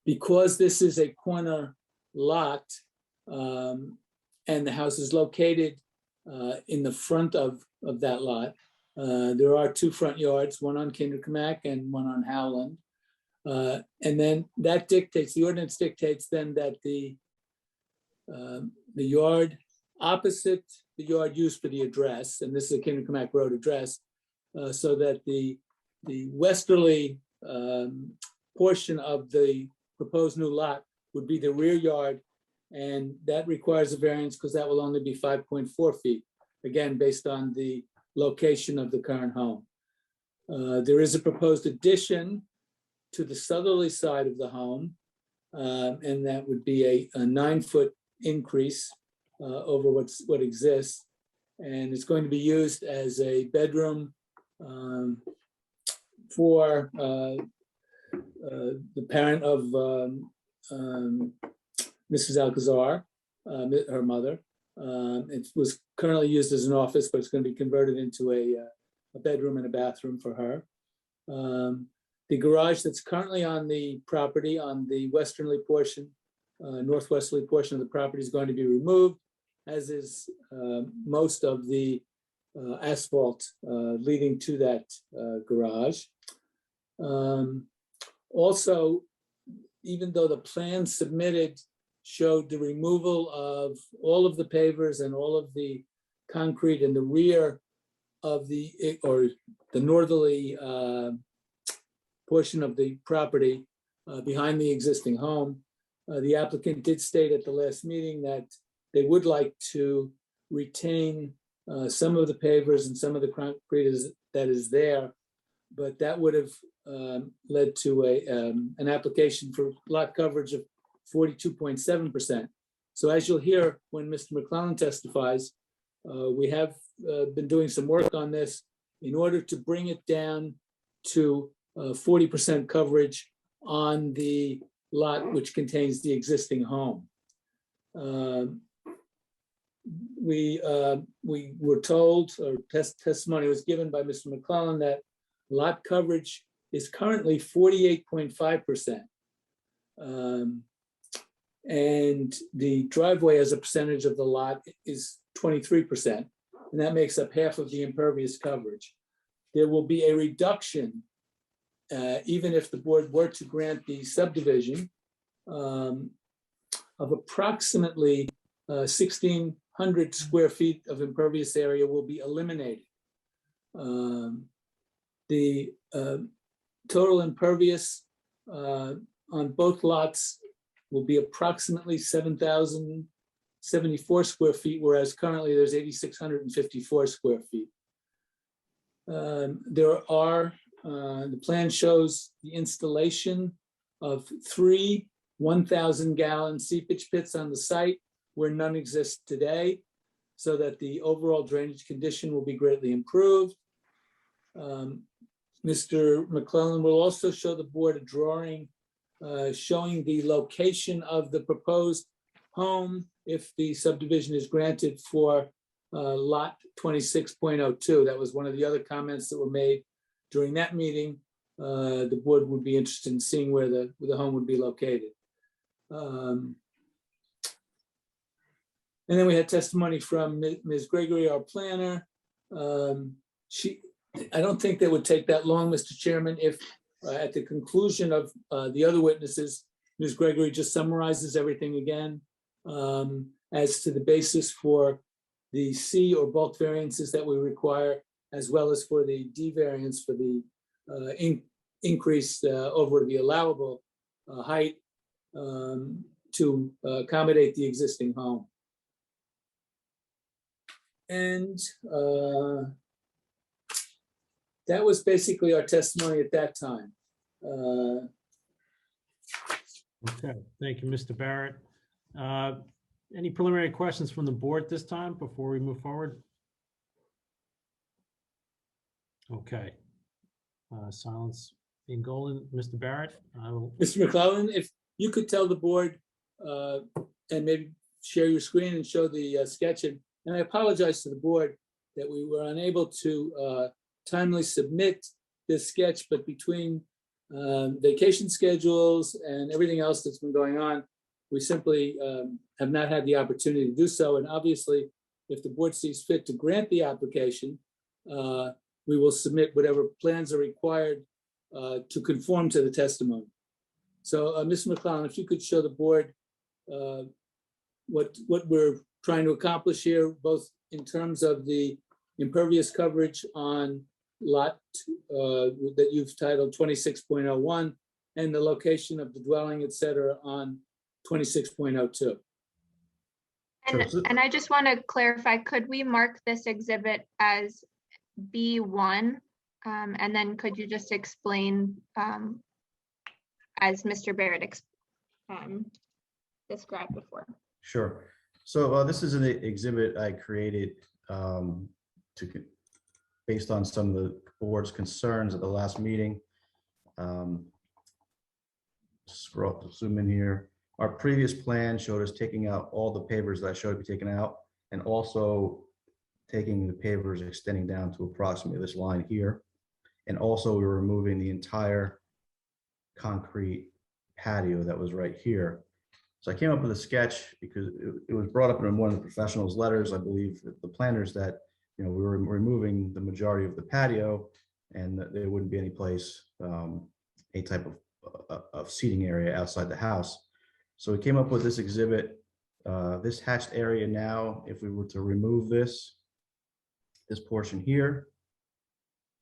Because this is a corner lot and the house is located in the front of that lot, there are two front yards, one on Kinderkamak and one on Howland. And then that dictates, the ordinance dictates then that the yard opposite the yard used for the address, and this is a Kinderkamak Road address, so that the westerly portion of the proposed new lot would be the rear yard, and that requires a variance because that will only be 5.4 feet, again, based on the location of the current home. There is a proposed addition to the southerly side of the home, and that would be a 9-foot increase over what exists, and it's going to be used as a bedroom for the parent of Mrs. Alcazar, her mother. It was currently used as an office, but it's going to be converted into a bedroom and a bathroom for her. The garage that's currently on the property, on the westerly portion, northwesterly portion of the property, is going to be removed, as is most of the asphalt leading to that garage. Also, even though the plan submitted showed the removal of all of the pavers and all of the concrete in the rear of the northerly portion of the property behind the existing home, the applicant did state at the last meeting that they would like to retain some of the pavers and some of the concrete that is there, but that would have led to an application for lot coverage of 42.7%. So as you'll hear when Mr. McClellan testifies, we have been doing some work on this in order to bring it down to 40% coverage on the lot which contains the existing home. We were told, or testimony was given by Mr. McClellan, that lot coverage is currently 48.5%. And the driveway as a percentage of the lot is 23%, and that makes up half of the impervious coverage. There will be a reduction, even if the board were to grant the subdivision, of approximately 1,600 square feet of impervious area will be eliminated. The total impervious on both lots will be approximately 7,074 square feet, whereas currently there's 8,654 square feet. The plan shows the installation of 3 1,000-gallon seepage pits on the site where none exist today, so that the overall drainage condition will be greatly improved. Mr. McClellan will also show the board a drawing showing the location of the proposed home if the subdivision is granted for lot 26.02. That was one of the other comments that were made during that meeting. The board would be interested in seeing where the home would be located. And then we had testimony from Ms. Gregory, our planner. I don't think that would take that long, Mr. Chairman, if at the conclusion of the other witnesses, Ms. Gregory just summarizes everything again as to the basis for the C or bulk variances that we require, as well as for the D variance for the increase over the allowable height to accommodate the existing home. And that was basically our testimony at that time. Okay, thank you, Mr. Barrett. Any preliminary questions from the board this time before we move forward? Okay. Silence being golden. Mr. Barrett, I will. Mr. McClellan, if you could tell the board and maybe share your screen and show the sketch. And I apologize to the board that we were unable to timely submit this sketch, but between vacation schedules and everything else that's been going on, we simply have not had the opportunity to do so. And obviously, if the board sees fit to grant the application, we will submit whatever plans are required to conform to the testimony. So, Mr. McClellan, if you could show the board what we're trying to accomplish here, both in terms of the impervious coverage on lot that you've titled 26.01 and the location of the dwelling, et cetera, on 26.02. And I just want to clarify, could we mark this exhibit as B1? And then could you just explain, as Mr. Barrett described before? Sure. So this is an exhibit I created based on some of the board's concerns at the last meeting. Zoom in here. Our previous plan showed us taking out all the pavers that I showed to be taken out, and also taking the pavers extending down to approximately this line here. And also we were removing the entire concrete patio that was right here. So I came up with a sketch because it was brought up in one of the professionals' letters, I believe, the planners, that we were removing the majority of the patio and that there wouldn't be any place, any type of seating area outside the house. So we came up with this exhibit, this hatched area now, if we were to remove this portion here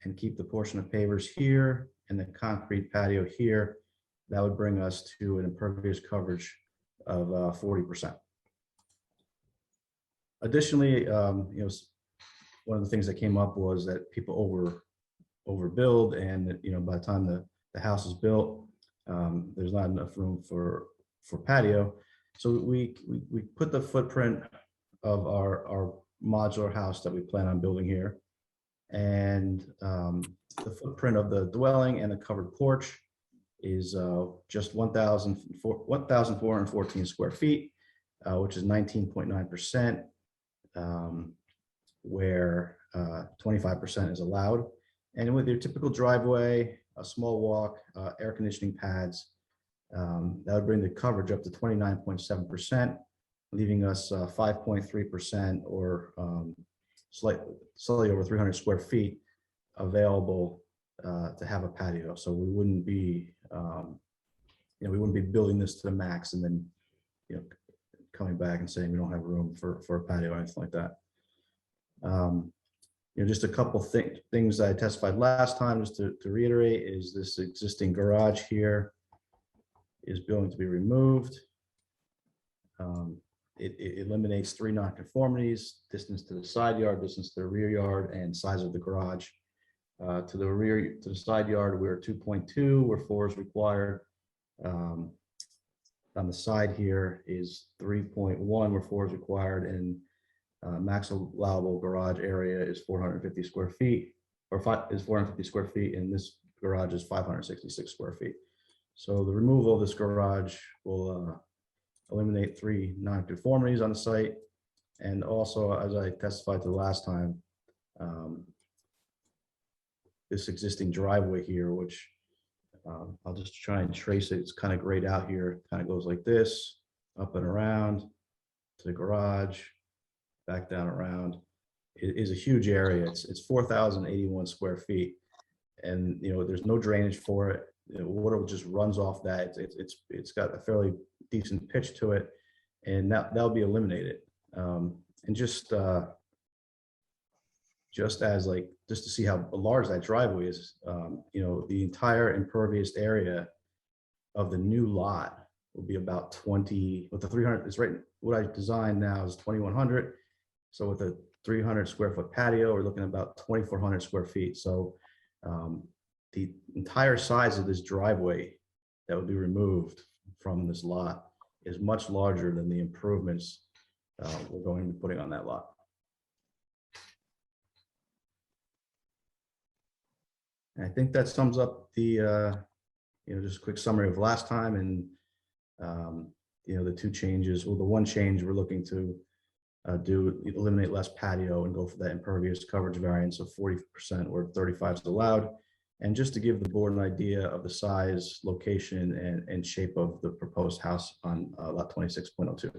and keep the portion of pavers here and the concrete patio here, that would bring us to an impervious coverage of 40%. Additionally, one of the things that came up was that people overbuild, and by the time the house is built, there's not enough room for patio. So we put the footprint of our modular house that we plan on building here, and the footprint of the dwelling and the covered porch is just 1,414 square feet, which is 19.9%, where 25% is allowed. And with your typical driveway, a small walk, air conditioning pads, that would bring the coverage up to 29.7%, leaving us 5.3% or slightly over 300 square feet available to have a patio. So we wouldn't be, we wouldn't be building this to the max and then, coming back and saying we don't have room for a patio or anything like that. Just a couple things I testified last time, just to reiterate, is this existing garage here is going to be removed. It eliminates 3 nonconformities: distance to the side yard, distance to the rear yard, and size of the garage. To the side yard, we're 2.2, where 4 is required. On the side here is 3.1, where 4 is required, and max allowable garage area is 450 square feet, or 450 square feet, and this garage is 566 square feet. So the removal of this garage will eliminate 3 nonconformities on the site. And also, as I testified to the last time, this existing driveway here, which I'll just try and trace it. It's kind of grayed out here. Kind of goes like this, up and around to the garage, back down around. It is a huge area. It's 4,081 square feet, and there's no drainage for it. Water just runs off that. It's got a fairly decent pitch to it, and that'll be eliminated. And just to see how large that driveway is, the entire impervious area of the new lot will be about 20, with the 300, it's right, what I designed now is 2,100. So with a 300 square foot patio, we're looking at about 2,400 square feet. So the entire size of this driveway that would be removed from this lot is much larger than the improvements we're going to be putting on that lot. And I think that sums up the, just a quick summary of last time and, the two changes, well, the one change we're looking to eliminate less patio and go for that impervious coverage variance of 40% where 35 is allowed. And just to give the board an idea of the size, location, and shape of the proposed house on lot 26.02.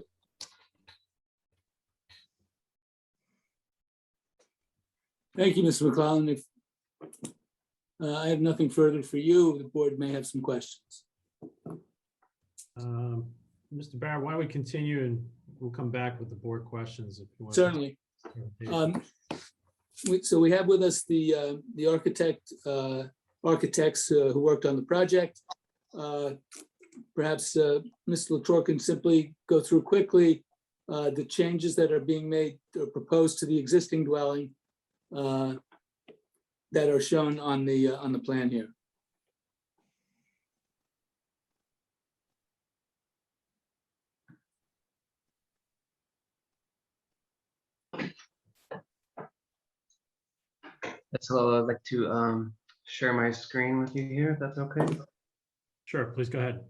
Thank you, Mr. McClellan. If I have nothing further for you, the board may have some questions. Mr. Barrett, why don't we continue and we'll come back with the board questions if you want. Certainly. So we have with us the architects who worked on the project. Perhaps Mr. Latour can simply go through quickly the changes that are being made or proposed to the existing dwelling that are shown on the plan here. Yes, hello, I'd like to share my screen with you here, if that's okay. Sure, please go ahead.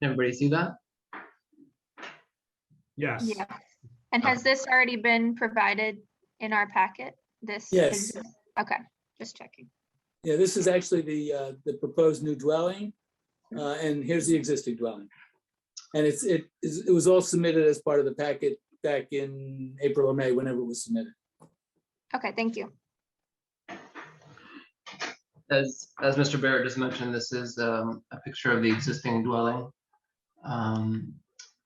Everybody see that? Yes. Yeah. And has this already been provided in our packet? This? Yes. Okay, just checking. Yeah, this is actually the proposed new dwelling, and here's the existing dwelling. And it was all submitted as part of the packet back in April or May, whenever it was submitted. Okay, thank you. As Mr. Barrett just mentioned, this is a picture of the existing dwelling,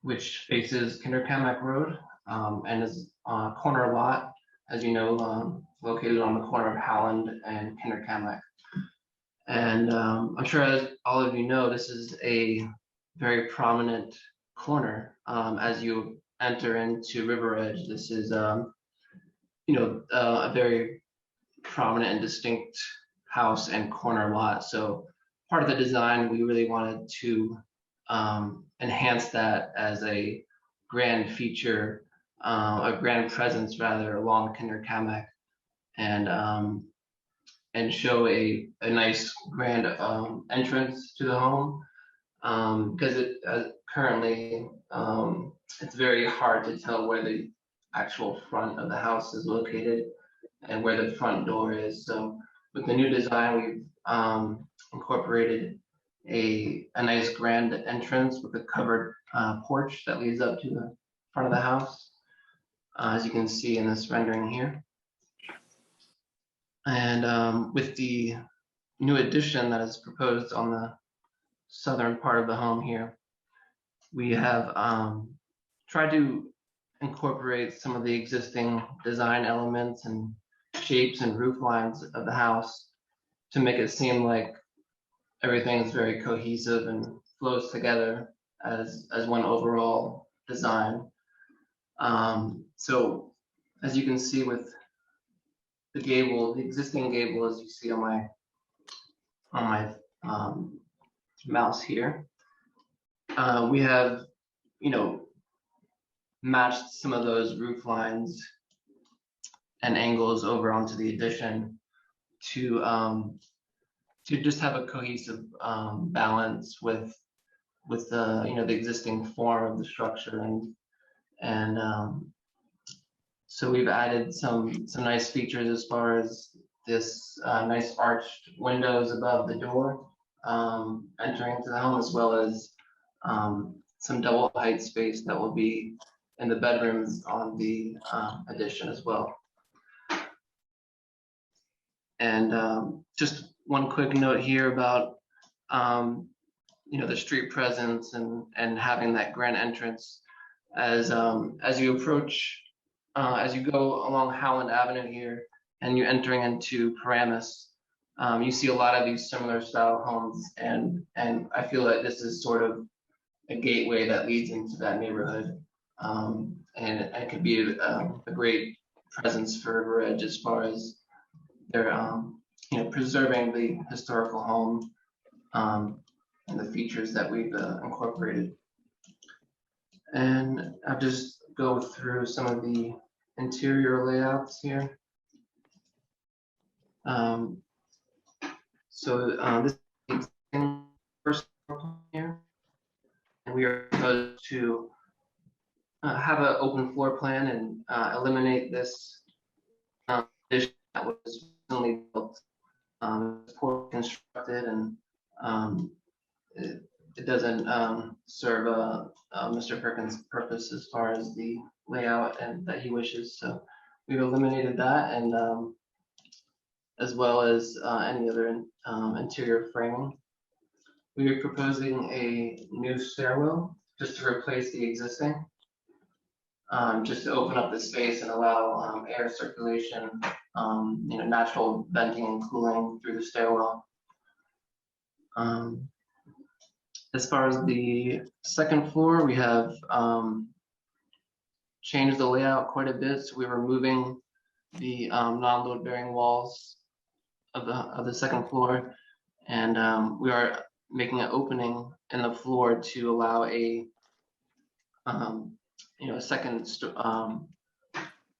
which faces Kinderkamak Road and is a corner lot, as you know, located on the corner of Howland and Kinderkamak. And I'm sure as all of you know, this is a very prominent corner as you enter into River Edge. This is, a very prominent and distinct house and corner lot. So part of the design, we really wanted to enhance that as a grand feature, a grand presence rather, along Kinderkamak, and show a nice grand entrance to the home, because it currently it's very hard to tell where the actual front of the house is located and where the front door is. So with the new design, we've incorporated a nice grand entrance with a covered porch that leads up to the front of the house, as you can see in this rendering here. And with the new addition that is proposed on the southern part of the home here, we have tried to incorporate some of the existing design elements and shapes and roof lines of the house to make it seem like everything is very cohesive and flows together as one overall design. So as you can see with the gable, the existing gable, as you see on my mouse here, we have, matched some of those roof lines and angles over onto the addition to just have a cohesive balance with the the existing form of the structure, and so we've added some nice features as far as this nice arched windows above the door entering into the home, as well as some double height space that will be in the bedrooms on the addition as well. And just one quick note here about the street presence and having that grand entrance as you approach, as you go along Howland Avenue here and you're entering into Paramus, you see a lot of these similar style homes, and I feel that this is sort of a gateway that leads into that neighborhood, and it could be a great presence for River Edge as far as their preserving the historical home and the features that we've incorporated. And I'll just go through some of the interior layouts here. This is the first floor here, and we are supposed to have an open floor plan and eliminate this addition that was recently built, poorly constructed, and it doesn't serve Mr. Perkins' purpose as far as the layout and that he wishes. So we've eliminated that, and as well as any other interior framing. We are proposing a new stairwell just to replace the existing, just to open up the space and allow air circulation, natural venting and cooling through the stairwell. As far as the second floor, we have changed the layout quite a bit. So we're removing the non-load bearing walls of the second floor, and we are making an opening in the floor to allow a second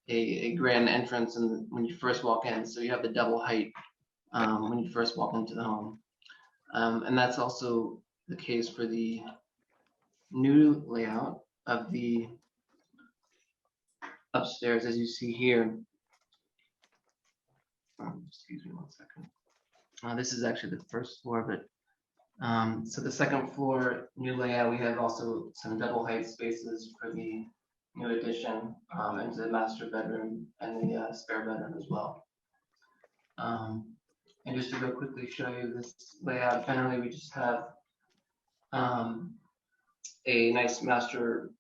a grand entrance when you first walk in. So you have the double height when you first walk into the home, and that's also the case for the new layout of the upstairs, as you see here. Excuse me 1 second. This is actually the first floor, but so the second floor new layout, we have also some double height spaces for the new addition into the master bedroom and the spare bedroom as well. And just to go quickly show you this layout, generally we just have a nice master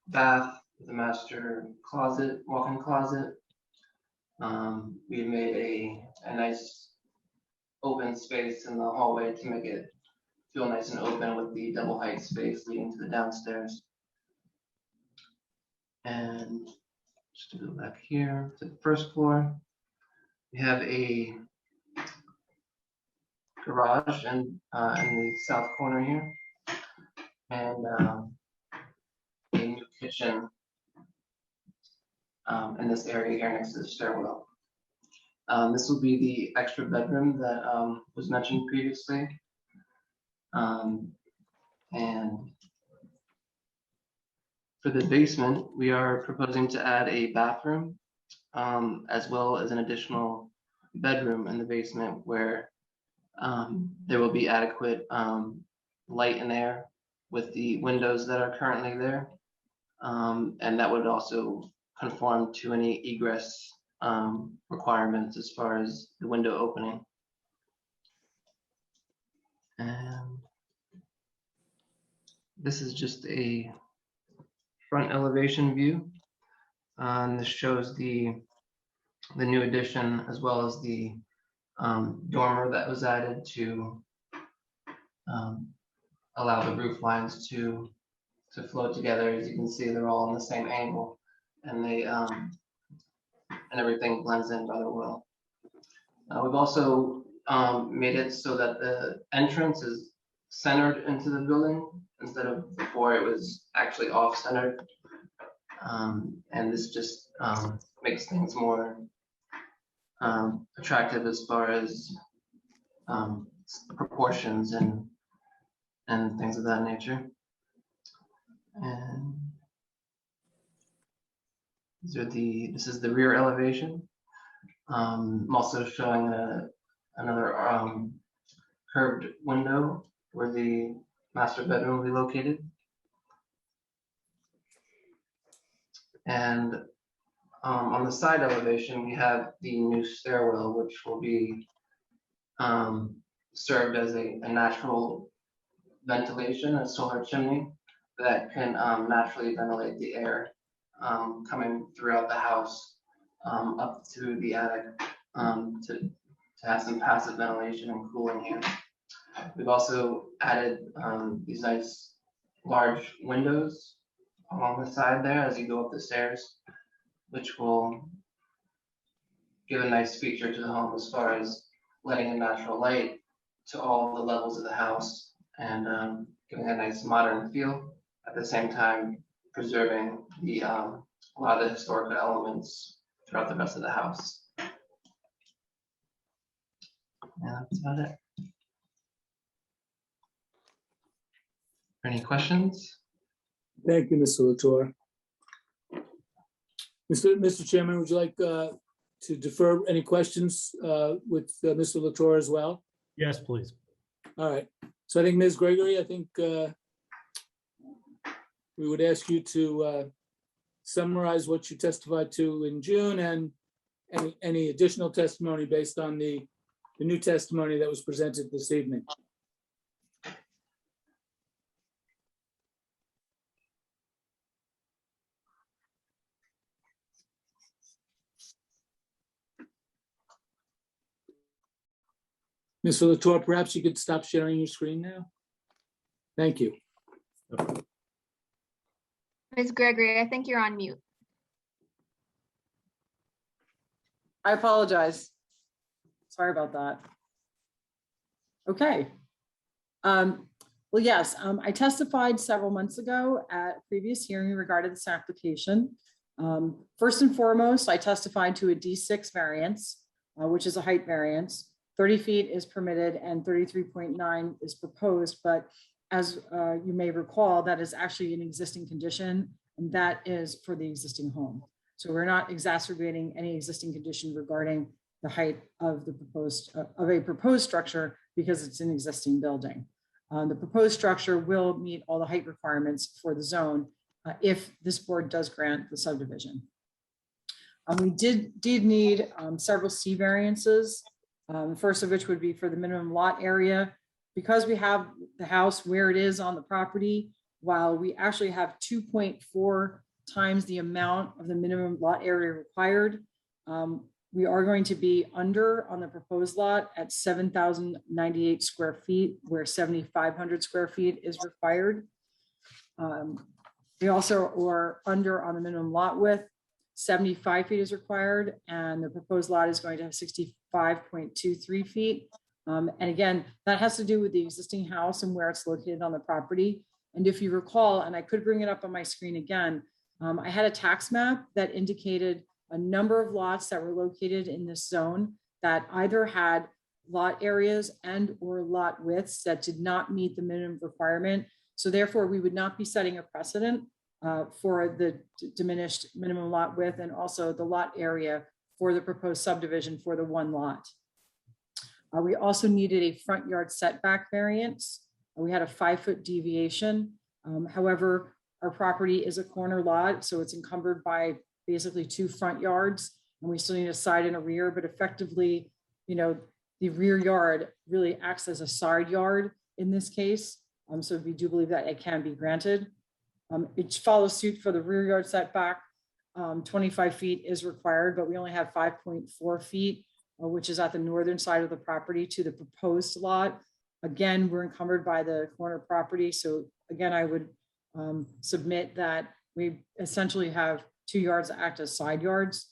bath with a master closet, walk-in closet. We've made a nice open space in the hallway to make it feel nice and open with the double height space leading to the downstairs. And just to go back here to the first floor, we have a garage in the south corner here, and a new kitchen in this area here next to the stairwell. This will be the extra bedroom that was mentioned previously. And for the basement, we are proposing to add a bathroom as well as an additional bedroom in the basement where there will be adequate light and air with the windows that are currently there. And that would also conform to any egress requirements as far as the window opening. And this is just a front elevation view. And this shows the new addition as well as the dormer that was added to allow the roof lines to flow together. As you can see, they're all on the same angle, and they and everything blends in rather well. We've also made it so that the entrance is centered into the building instead of before it was actually off-centered. And this just makes things more attractive as far as proportions and things of that nature. And this is the rear elevation. I'm also showing another curved window where the master bedroom will be located. And on the side elevation, we have the new stairwell, which will be served as a natural ventilation, a solar chimney that can naturally ventilate the air coming throughout the house up to the attic to have some passive ventilation and cooling here. We've also added these nice large windows along the side there as you go up the stairs, which will give a nice feature to the home as far as letting in natural light to all the levels of the house and giving a nice modern feel, at the same time preserving a lot of the historical elements throughout the rest of the house. Yeah, that's about it. Any questions? Thank you, Mr. Latour. Mr. Chairman, would you like to defer any questions with Mr. Latour as well? Yes, please. All right. So I think Ms. Gregory, I think we would ask you to summarize what you testified to in June and any additional testimony based on the new testimony that was presented this evening. Mr. Latour, perhaps you could stop sharing your screen now. Thank you. Ms. Gregory, I think you're on mute. I apologize. Sorry about that. Okay. Well, yes, I testified several months ago at a previous hearing regarding this application. First and foremost, I testified to a D6 variance, which is a height variance. 30 feet is permitted and 33.9 is proposed, but as you may recall, that is actually an existing condition, and that is for the existing home. So we're not exacerbating any existing condition regarding the height of the proposed structure because it's an existing building. The proposed structure will meet all the height requirements for the zone if this board does grant the subdivision. We did need several C variances. The first of which would be for the minimum lot area. Because we have the house where it is on the property, while we actually have 2.4 times the amount of the minimum lot area required, we are going to be under on the proposed lot at 7,098 square feet, where 7,500 square feet is required. We also are under on the minimum lot width. 75 feet is required, and the proposed lot is going to have 65.23 feet. And again, that has to do with the existing house and where it's located on the property. And if you recall, and I could bring it up on my screen again, I had a tax map that indicated a number of lots that were located in this zone that either had lot areas and or lot widths that did not meet the minimum requirement. So therefore, we would not be setting a precedent for the diminished minimum lot width and also the lot area for the proposed subdivision for the one lot. We also needed a front yard setback variance. We had a 5-foot deviation. However, our property is a corner lot, so it's encumbered by basically 2 front yards, and we still need a side and a rear, but effectively, you know, the rear yard really acts as a side yard in this case. So we do believe that it can be granted. It follows suit for the rear yard setback. 25 feet is required, but we only have 5.4 feet, which is at the northern side of the property to the proposed lot. Again, we're encumbered by the corner property. So again, I would submit that we essentially have 2 yards that act as side yards.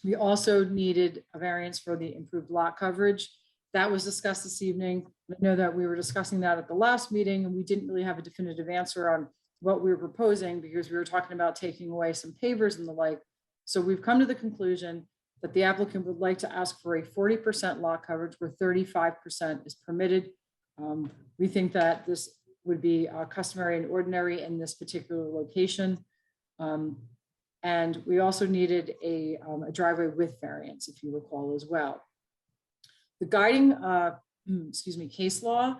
We also needed a variance for the improved lot coverage. That was discussed this evening. I know that we were discussing that at the last meeting, and we didn't really have a definitive answer on what we were proposing because we were talking about taking away some pavers and the like. So we've come to the conclusion that the applicant would like to ask for a 40% lot coverage where 35% is permitted. We think that this would be customary and ordinary in this particular location. And we also needed a driveway width variance, if you recall as well. The guiding, case law,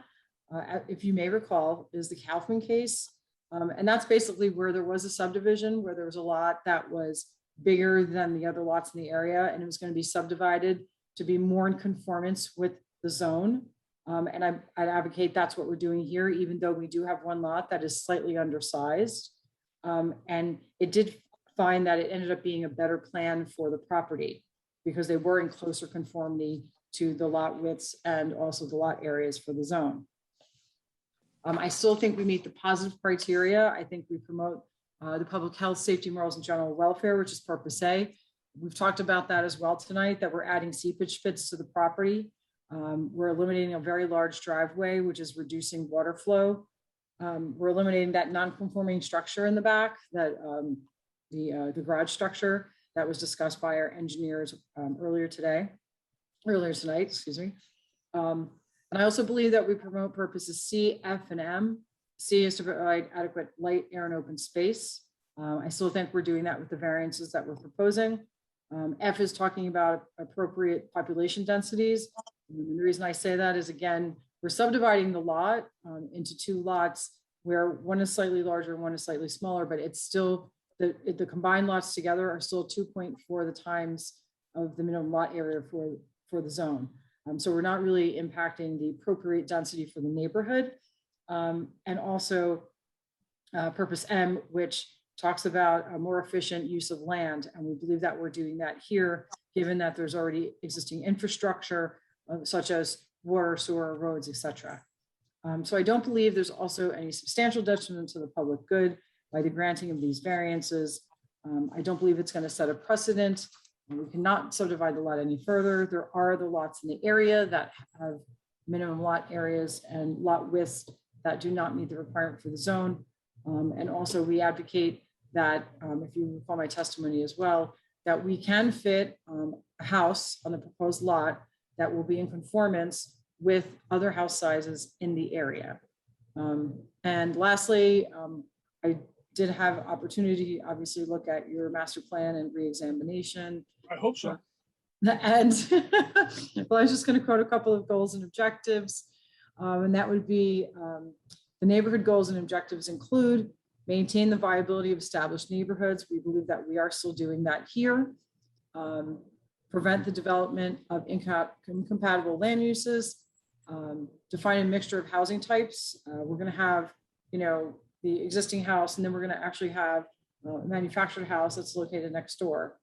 if you may recall, is the Kaufman case. And that's basically where there was a subdivision, where there was a lot that was bigger than the other lots in the area, and it was going to be subdivided to be more in conformance with the zone. And I'd advocate that's what we're doing here, even though we do have one lot that is slightly undersized. And it did find that it ended up being a better plan for the property because they were in closer conformity to the lot widths and also the lot areas for the zone. I still think we meet the positive criteria. I think we promote the public health, safety, morals, and general welfare, which is purpose A. We've talked about that as well tonight, that we're adding seepage pits to the property. We're eliminating a very large driveway, which is reducing water flow. We're eliminating that non-conforming structure in the back, that the garage structure that was discussed by our engineers earlier tonight, excuse me. And I also believe that we promote purposes C, F, and M. C is to provide adequate light, air, and open space. I still think we're doing that with the variances that we're proposing. F is talking about appropriate population densities. And the reason I say that is, again, we're subdividing the lot into 2 lots where one is slightly larger and one is slightly smaller, but it's still, the combined lots together are still 2.4 the times of the minimum lot area for the zone. So we're not really impacting the appropriate density for the neighborhood. And also purpose M, which talks about a more efficient use of land. And we believe that we're doing that here, given that there's already existing infrastructure such as water, sewer, roads, etc. So I don't believe there's also any substantial detriment to the public good by the granting of these variances. I don't believe it's going to set a precedent. And we cannot subdivide the lot any further. There are other lots in the area that have minimum lot areas and lot widths that do not meet the requirement for the zone. And also we advocate that, if you recall my testimony as well, that we can fit a house on the proposed lot that will be in conformance with other house sizes in the area. And lastly, I did have opportunity, obviously, look at your master plan and re-examination. I hope so. And well, I was just going to quote a couple of goals and objectives. And that would be the neighborhood goals and objectives include maintain the viability of established neighborhoods. We believe that we are still doing that here. Prevent the development of incompatible land uses. Define a mixture of housing types. We're going to have, the existing house, and then we're going to actually have a manufactured house that's located next door.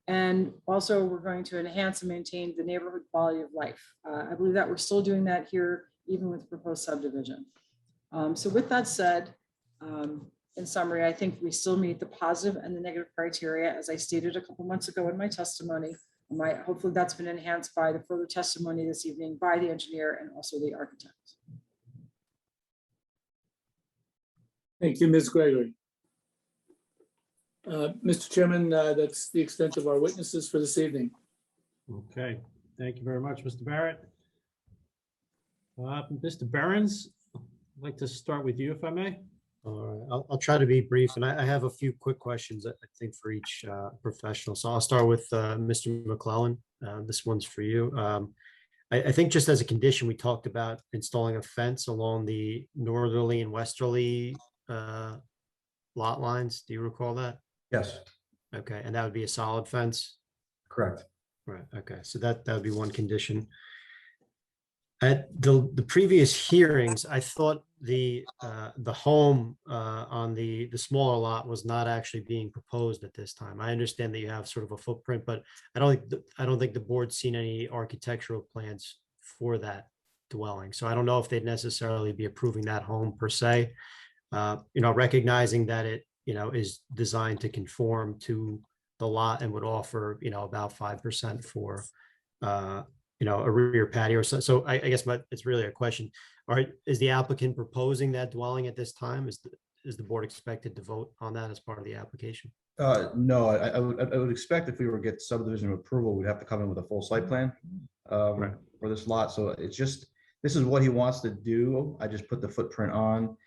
And also we're going to enhance and maintain the neighborhood quality of life. I believe that we're still doing that here, even with proposed subdivision. So with that said, in summary, I think we still meet the positive and the negative criteria, as I stated a couple months ago in my testimony. Hopefully that's been enhanced by the further testimony this evening by the engineer and also the architect. Thank you, Ms. Gregory. Mr. Chairman, that's the extent of our witnesses for this evening. Okay, thank you very much, Mr. Barrett. Mr. Behrens, I'd like to start with you, if I may. All right, I'll try to be brief, and I have a few quick questions, I think, for each professional. So I'll start with Mr. McClellan. This one's for you. I think just as a condition, we talked about installing a fence along the northerly and westerly lot lines. Do you recall that? Yes, Okay, and that would be a solid fence? correct. Right, okay, so that would be one condition. At the previous hearings, I thought the home on the smaller lot was not actually being proposed at this time. I understand that you have sort of a footprint, but I don't think the board's seen any architectural plans for that dwelling. So I don't know if they'd necessarily be approving that home per se. Recognizing that it is designed to conform to the lot and would offer about 5% for a rear patio or so. So I guess it's really a question. Is the applicant proposing that dwelling at this time? Is the board expected to vote on that as part of the application? No, I would expect if we were to get subdivision approval, we'd have to come in with a full site plan for this lot. So it's just, this is what he wants to do. I just put the footprint on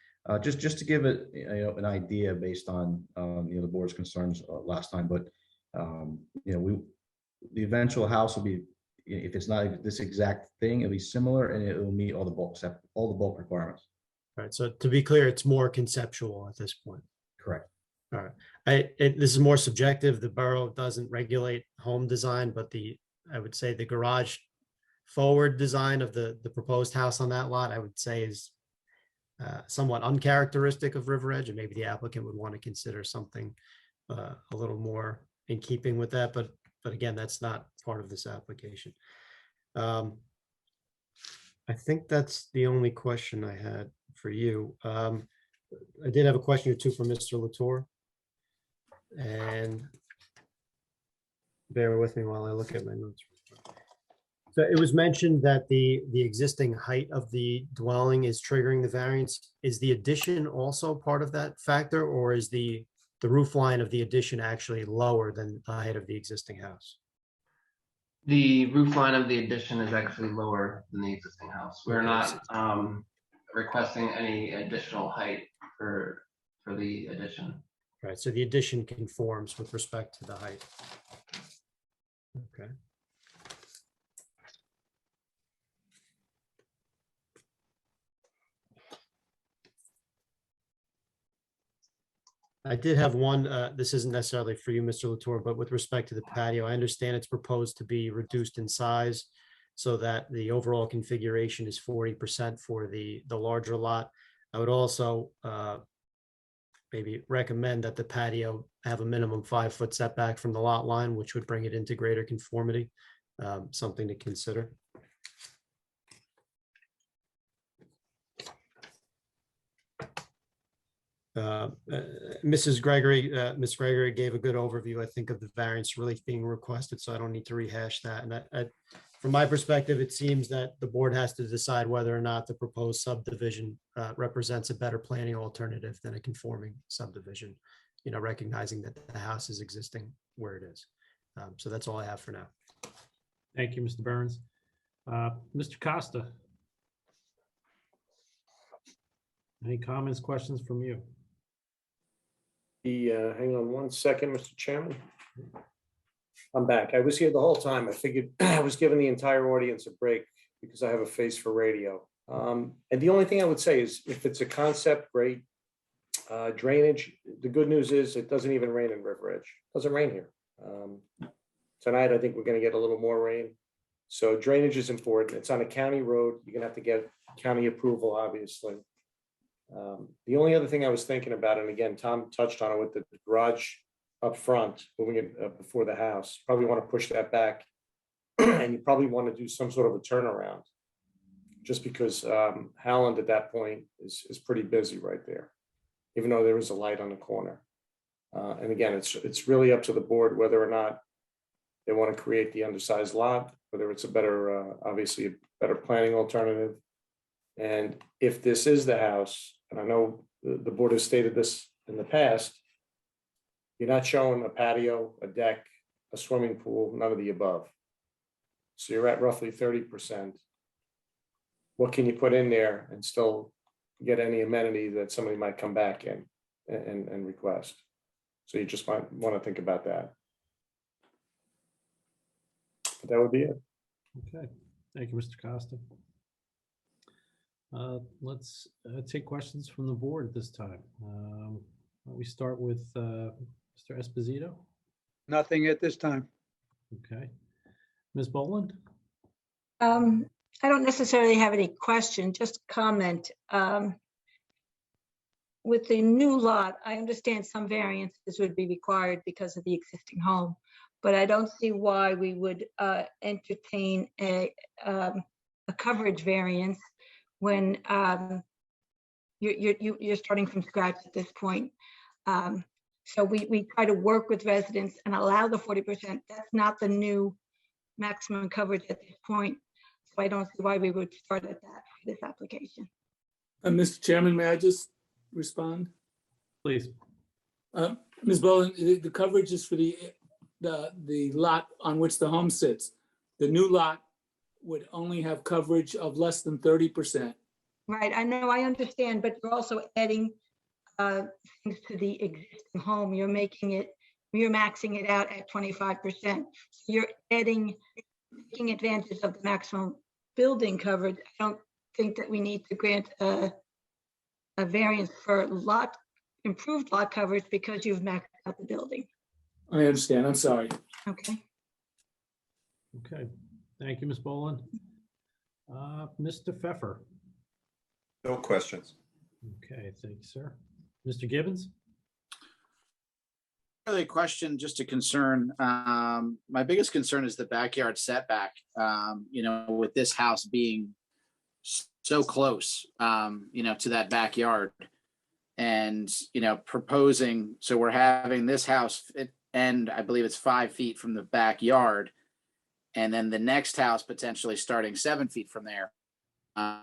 just to give it an idea based on the board's concerns last time. But the eventual house will be, if it's not this exact thing, it'll be similar and it will meet all the bulk requirements. Right. So to be clear, it's more conceptual at this point. Correct. All right. This is more subjective. The borough doesn't regulate home design, but I would say the garage forward design of the proposed house on that lot, I would say is somewhat uncharacteristic of River Edge, and maybe the applicant would want to consider something a little more in keeping with that. But again, that's not part of this application. I think that's the only question I had for you. I did have a question or two for Mr. Latour. And bear with me while I look at my notes. So it was mentioned that the existing height of the dwelling is triggering the variance. Is the addition also part of that factor, or is the roof line of the addition actually lower than the height of the existing house? The roof line of the addition is actually lower than the existing house. We're Okay, not requesting any additional height for the addition. Right, so the addition conforms with respect to the height. Okay. I did have one, this isn't necessarily for you, Mr. Latour, but with respect to the patio, I understand it's proposed to be reduced in size so that the overall configuration is 40% for the larger lot. I would also maybe recommend that the patio have a minimum 5-foot setback from the lot line, which would bring it into greater conformity, something to consider. Ms. Gregory gave a good overview, I think, of the variance relief being requested, so I don't need to rehash that. And from my perspective, it seems that the board has to decide whether or not the proposed subdivision represents a better planning alternative than a conforming subdivision, you know, recognizing that the house is existing where it is. So that's all I have for now. Thank you, Mr. Burns. Mr. Costa. Any comments, questions from you? Hang on one second, Mr. Chairman. I'm back. I was here the whole time. I figured I was giving the entire audience a break because I have a face for radio. And the only thing I would say is if it's a concept, great. Drainage, the good news is it doesn't even rain in River Edge. It doesn't rain here. Tonight, I think we're going to get a little more rain. So drainage is important. It's on a county road. You're going to have to get county approval, obviously. The only other thing I was thinking about, and again, Tom touched on it with the garage up front, moving it before the house, probably want to push that back. And you probably want to do some sort of a turnaround just because Howland at that point is pretty busy right there, even though there is a light on the corner. And again, it's really up to the board whether or not they want to create the undersized lot, whether it's a better, obviously a better planning alternative. And if this is the house, and I know the board has stated this in the past, you're not showing a patio, a deck, a swimming pool, none of the above. So you're at roughly 30%. What can you put in there and still get any amenity that somebody might come back in and request? So you just might want to think about that. But that would be it. Okay, thank you, Mr. Costa. Let's take questions from the board at this time. We start with Mr. Esposito. Nothing at this time. Okay. Ms. Boland? I don't necessarily have any question, just comment. With the new lot, I understand some variances would be required because of the existing home, but I don't see why we would entertain a coverage variance when you're starting from scratch at this point. So we try to work with residents and allow the 40%. That's not the new maximum coverage at this point. So I don't see why we would start at that for this application. Mr. Chairman, may I just respond? Please. Ms. Boland, the coverage is for the lot on which the home sits. The new lot would only have coverage of less than 30%. Right, I know, I understand, but you're also adding things to the existing home. You're maxing it out at 25%. So you're taking advantage of the maximum building coverage. I don't think that we need to grant a variance for improved lot coverage because you've maxed out the building. I understand, I'm sorry. Okay. Okay, thank you, Ms. Boland. Mr. Pfeffer. No questions. Okay, thank you, sir. Mr. Gibbons? Really a question, just a concern. My biggest concern is the backyard setback, with this house being so close, to that backyard and, proposing, so we're having this house end, I believe it's 5 feet from the backyard. and then the next house potentially starting 7 feet from there. I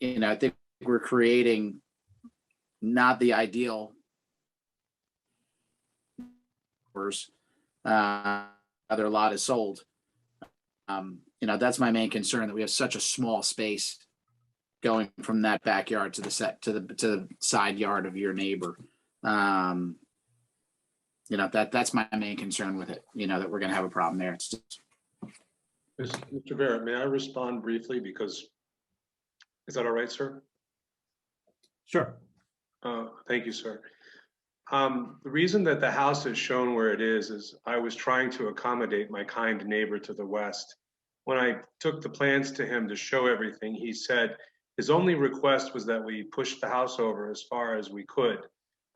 think we're creating not the ideal other lot is sold. That's my main concern, that we have such a small space going from that backyard to the side yard of your neighbor. That's my main concern with it, that we're going to have a problem there. It's just, Mr. Barrett, may I respond briefly, because is that all right, sir? Sure. Thank you, sir. The reason that the house is shown where it is I was trying to accommodate my kind neighbor to the west. When I took the plans to him to show everything, he said his only request was that we push the house over as far as we could.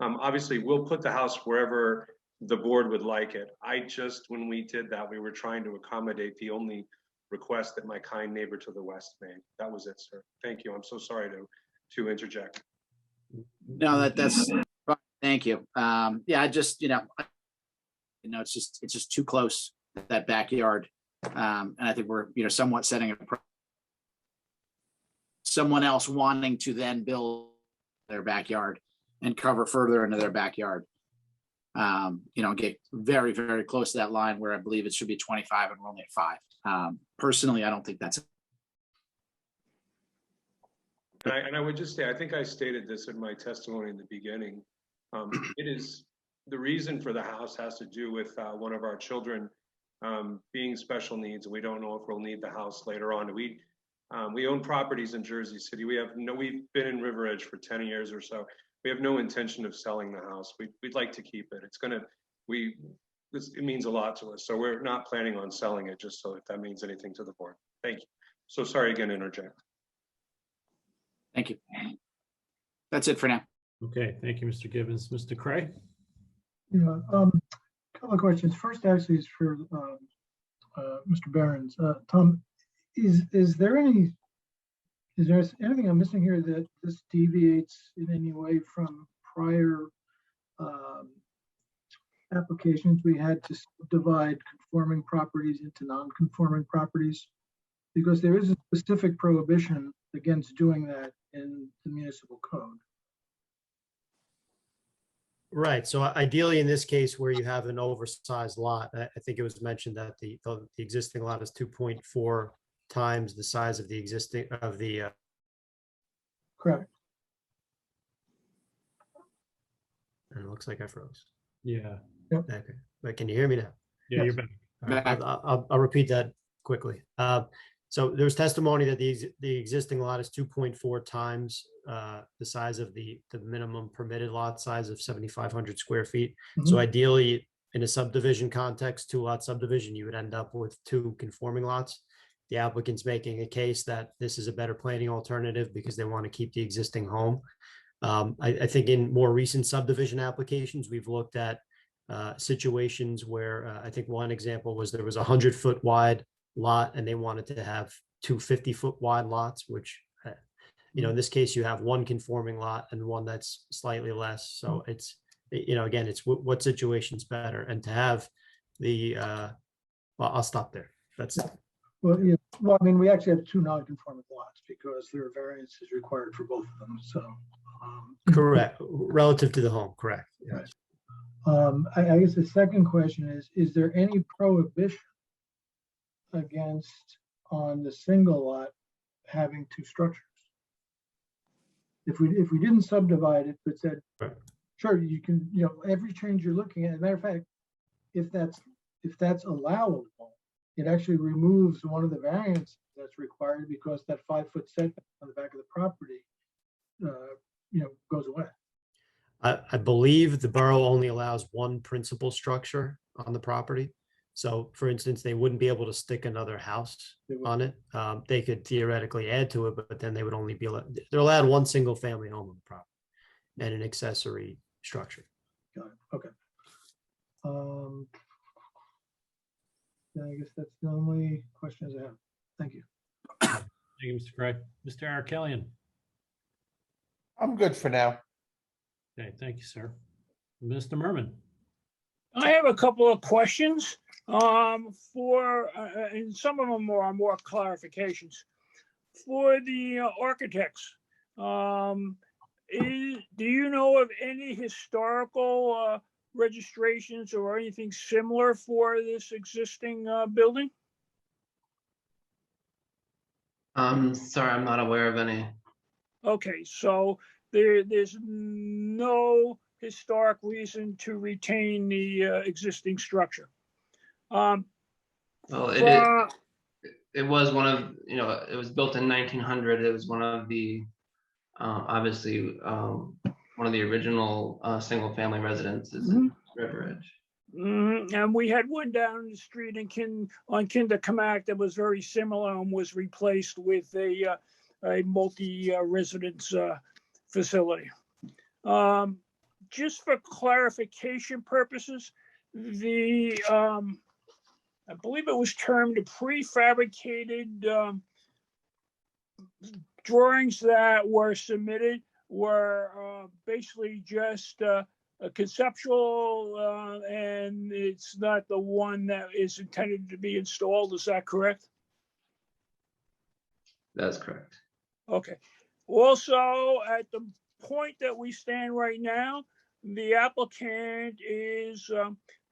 Obviously, we'll put the house wherever the board would like it. When we did that, we were trying to accommodate the only request that my kind neighbor to the west made. That was it, sir. Thank you. I'm so sorry to interject. no, that's fine. Thank you. Yeah, I just, it's just too close, that backyard. And I think we're, somewhat setting someone else wanting to then build their backyard and cover further into their backyard. Get very, very close to that line where I believe it should be 25 and we're only at 5. Personally, I don't think that's. And I would just say, I think I stated this in my testimony in the beginning. It is, the reason for the house has to do with one of our children being special needs, and we don't know if we'll need the house later on. We own properties in Jersey City. We've been in River Edge for 10 years or so. We have no intention of selling the house. We'd like to keep it. It means a lot to us. So we're not planning on selling it, just so if that means anything to the board. Thank you. So sorry again to interject. Thank you. That's it for now. Okay, thank you, Mr. Gibbons. Mr. Cray? Yeah, couple of questions. First, actually, is for Mr. Behrens. Tom, is there anything I'm missing here that this deviates in any way from prior applications we had to divide conforming properties into non-conforming properties? Because there is a specific prohibition against doing that in the municipal code. Right. So ideally, in this case, where you have an oversized lot, I think it was mentioned that the existing lot is 2.4 times the size of the existing Correct. And it looks like I froze. Yeah. Yep. Okay. But can you hear me now? Yeah, Yes. you're back. All right, I'll repeat that quickly. So there's testimony that the existing lot is 2.4 times the size of the minimum permitted lot size of 7,500 square feet. So ideally, in a subdivision context, 2-lot subdivision, you would end up with 2 conforming lots. The applicant's making a case that this is a better planning alternative because they want to keep the existing home. I think in more recent subdivision applications, we've looked at situations where I think one example was there was a 100-foot wide lot and they wanted to have 2 50-foot wide lots, which, in this case, you have one conforming lot and one that's slightly less. So it's, again, it's what situation's better. And to have the, well, I'll stop there. That's it. Well, yeah. Well, I mean, we actually have 2 non-conforming lots because there are variances required for both of them. So correct, relative to the home, correct. Yes. Right. I guess the second question is there any prohibition against on the single lot having 2 structures? If we didn't subdivide it, but said, right, sure, you can, every change you're looking at, as a matter of fact, if that's allowable, it actually removes one of the variances that's required because that 5-foot setback on the back of the property, goes away. I believe the borough only allows one principal structure on the property. So for instance, they wouldn't be able to stick another house on it. They could theoretically add to it, but then they would only be allowed, they're allowed one single family home on the property and an accessory structure. Got it. Okay. Yeah, I guess that's the only questions I have. Thank you. Thank you, Mr. Cray. Mr. Arkelian. I'm good for now. Okay, thank you, sir. Mr. Merman. I have a couple of questions. And some of them are more clarifications. For the architects, do you know of any historical registrations or anything similar for this existing building? Sorry, I'm not aware of any. Okay, so there's no historic reason to retain the existing structure. Well, it was one of, it was built in 1900. It was one of the, obviously, one of the original single family residences in River Edge. And we had one down the street on Kinderkamak that was very similar and was replaced with a multi-residence facility. Just for clarification purposes, I believe it was termed prefabricated drawings that were submitted were basically just a conceptual, and it's not the one that is intended to be installed. Is that correct? That's correct. Okay. Also, at the point that we stand right now, the applicant is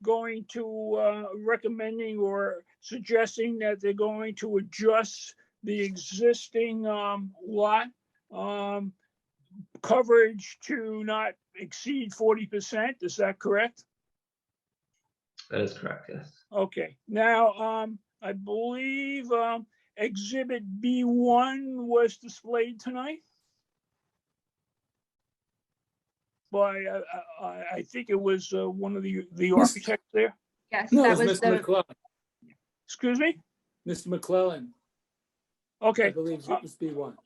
going to recommending or suggesting that they're going to adjust the existing lot coverage to not exceed 40%. Is that correct? That is correct, yes. Okay. Now, I believe Exhibit B1 was displayed tonight by, I think it was one of the architects there. Yes, No, that it was Mr. the, McClellan. Excuse me? Mr. McClellan, I Okay. believe it was B1.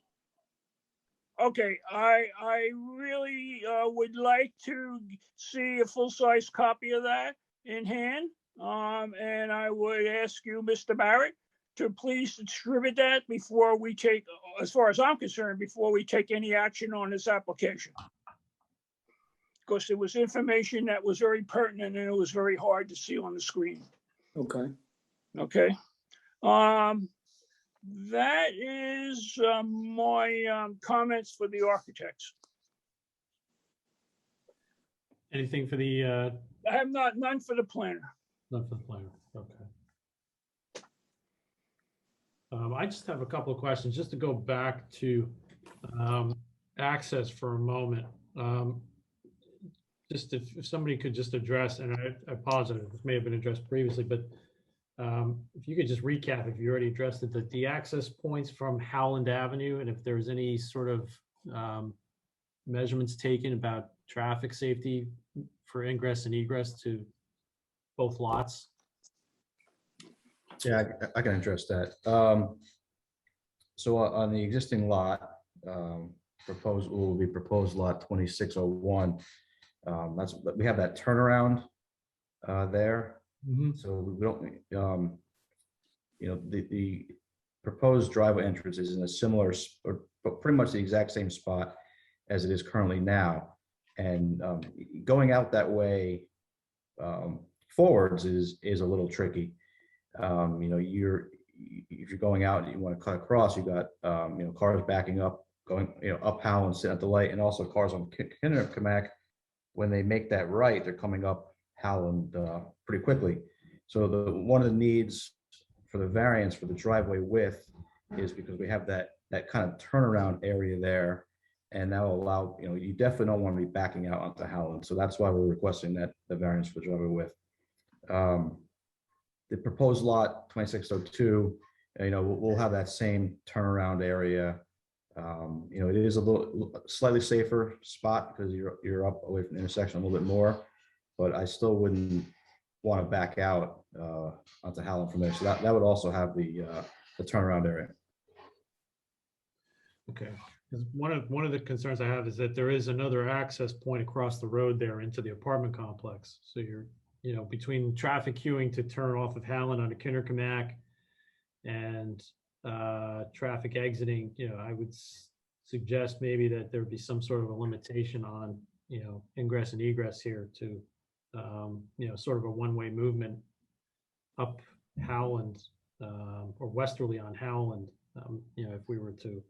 Okay, I really would like to see a full-size copy of that in hand. And I would ask you, Mr. Barrett, to please distribute that before we take, as far as I'm concerned, before we take any action on this application. Because there was information that was very pertinent and it was very hard to see on the screen. Okay. Okay. That is my comments for the architects. Anything for the, I have none for the planner. not for the planner, okay. I just have a couple of questions, just to go back to access for a moment. Just if somebody could just address, and I apologize, this may have been addressed previously, but if you could just recap, if you already addressed it, the access points from Howland Avenue, and if there's any sort of measurements taken about traffic safety for ingress and egress to both lots. Yeah, I can address that. So on the existing lot, proposed will be proposed lot 2601. We have that turnaround there. So we don't, the proposed driveway entrance is in a similar, or pretty much the exact same spot as it is currently now. And going out that way forwards is a little tricky. If you're going out and you want to cut across, you got cars backing up, going up Howland, sitting at the light, and also cars on Kinderkamak. When they make that right, they're coming up Howland pretty quickly. So one of the needs for the variance for the driveway width is because we have that kind of turnaround area there, and that will allow, you definitely don't want to be backing out onto Howland. So that's why we're requesting that the variance for driveway width. The proposed lot 2602, we'll have that same turnaround area. It is a little slightly safer spot because you're up away from the intersection a little bit more, but I still wouldn't want to back out onto Howland from there. So that would also have the turnaround area. Okay. One of the concerns I have is that there is another access point across the road there into the apartment complex. So you're, between traffic queuing to turn off of Howland onto Kinderkamak and traffic exiting, I would suggest maybe that there be some sort of a limitation on, ingress and egress here to, sort of a one-way movement up Howland, or westerly on Howland, you know, if we were to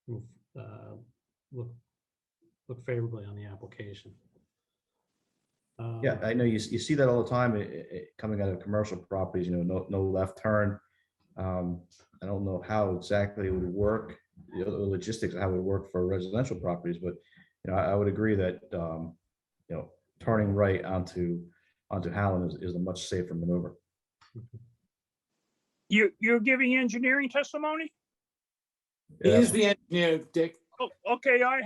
move, look favorably on the application. Yeah, I know you see that all the time coming out of commercial properties, you know, no left turn. I don't know how exactly it would work, the logistics of how it would work for residential properties, but, you know, I would agree that, you know, turning right onto Howland is a much safer maneuver. You're giving engineering testimony? He Yeah. is the engineer, Dick. Oh, okay, I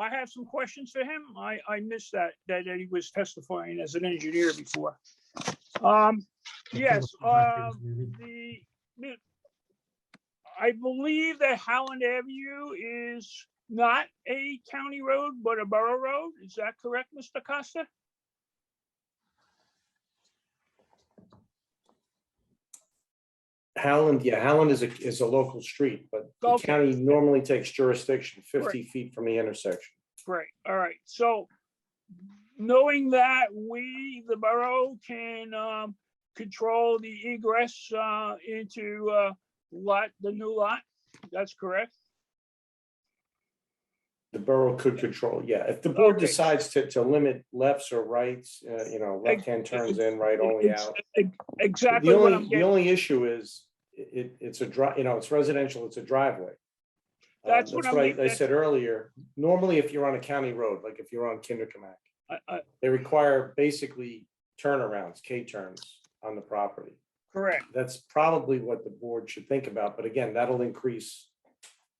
have some questions for him. I missed that he was testifying as an engineer before. Yes, I believe that Howland Avenue is not a county road, but a borough road. Is that correct, Mr. Costa? Howland, yeah, Howland is a local street, but the Okay. county normally takes jurisdiction 50 Right. feet from the intersection. Great, all right. So knowing that we, the borough, can control the egress into the new lot, that's correct? The borough could control, yeah. If the board Okay. decides to limit lefts or rights, you know, left-hand turns in, right only out. Exactly what I'm The getting. only issue is it's a you know, it's residential, it's a driveway. That's what I'm I getting- said earlier. Normally, if you're on a county road, like if you're on Kinderkamak, they require basically turnarounds, K-turns on the property. Correct. That's probably what the board should think about. But again, that'll increase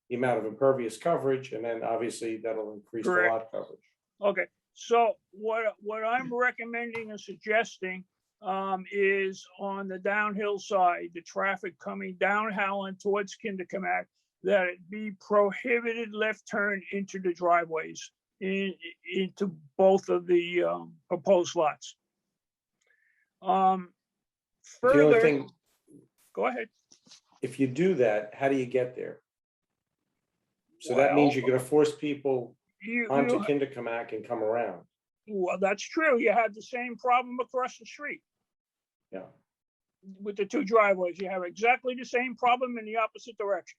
the amount of impervious coverage, and then obviously that'll increase the Correct. lot coverage. Okay, so what I'm recommending and suggesting is on the downhill side, the traffic coming down Howland towards Kinderkamak, that it be prohibited left turn into the driveways into both of the proposed lots. The only Further, thing, go ahead. if you do that, how do you get there? So that means you're gonna force people onto Kinderkamak and come around. Well, that's true. You have the same problem across the street. Yeah. With the two driveways, you have exactly the same problem in the opposite direction.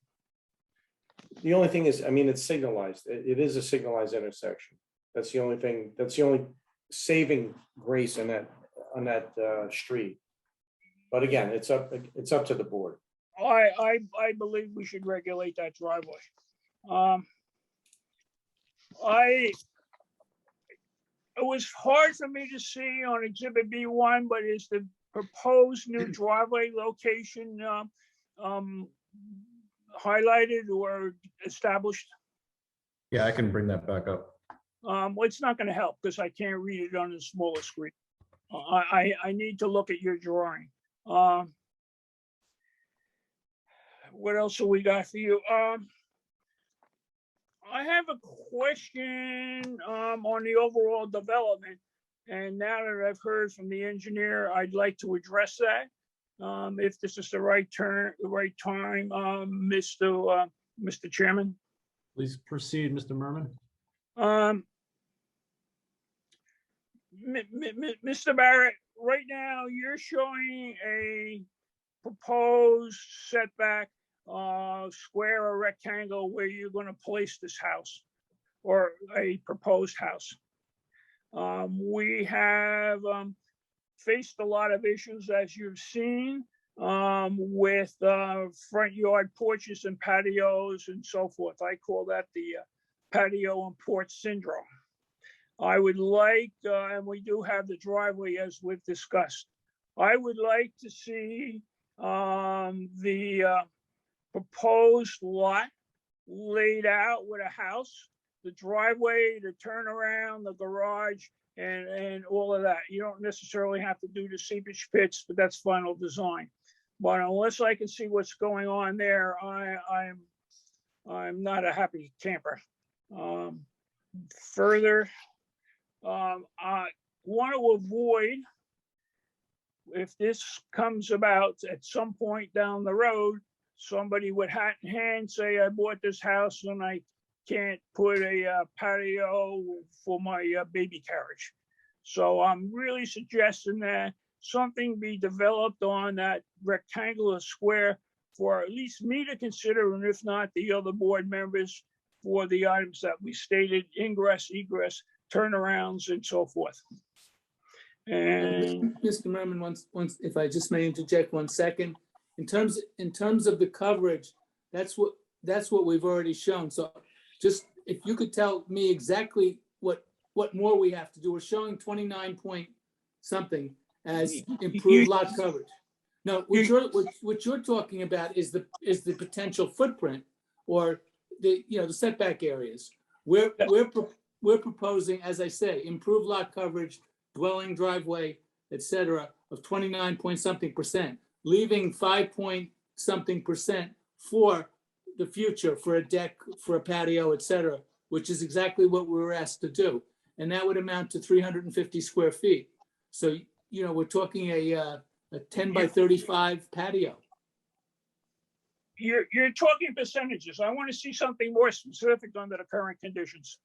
The only thing is, I mean, it's signalized. It is a signalized intersection. That's the only thing, that's the only saving grace on that street. But again, it's up to the board. I believe we should regulate that driveway. It was hard for me to see on Exhibit B1, but is the proposed new driveway location highlighted or established? Yeah, I can bring that back up. Well, it's not going to help because I can't read it on the smaller screen. I need to look at your drawing. What else have we got for you? I have a question on the overall development. And now that I've heard from the engineer, I'd like to address that. If this is the right time, Mr. Chairman. Please proceed, Mr. Merman. Mr. Barrett, right now you're showing a proposed setback, square or rectangle where you're going to place this house or a proposed house. We have faced a lot of issues, as you've seen, with front yard porches and patios and so forth. I call that the patio and porch syndrome. I would like, and we do have the driveway as we've discussed, I would like to see the proposed lot laid out with a house, the driveway, the turnaround, the garage, and all of that. You don't necessarily have to do the seepage pits, but that's final design. But unless I can see what's going on there, I'm not a happy camper. Further, I want to avoid, if this comes about at some point down the road, somebody with hat in hand say, I bought this house and I can't put a patio for my baby carriage. So I'm really suggesting that something be developed on that rectangular square for at least me to consider, and if not, the other board members, for the items that we stated: ingress, egress, turnarounds, and so forth. And Mr. Merman, once, if I just may interject 1 second, in terms of the coverage, that's what we've already shown. So just if you could tell me exactly what more we have to do. We're showing 29 point something as improved lot coverage. No, what you're talking about is the potential footprint or the setback areas. We're proposing, as I say, improved lot coverage, dwelling, driveway, etc., of 29 point something percent, leaving 5 point something percent for the future, for a deck, for a patio, etc., which is exactly what we were asked to do. And that would amount to 350 square feet. So, we're talking a 10 by 35 patio. you're talking percentages. I want to see something more specific under the current conditions.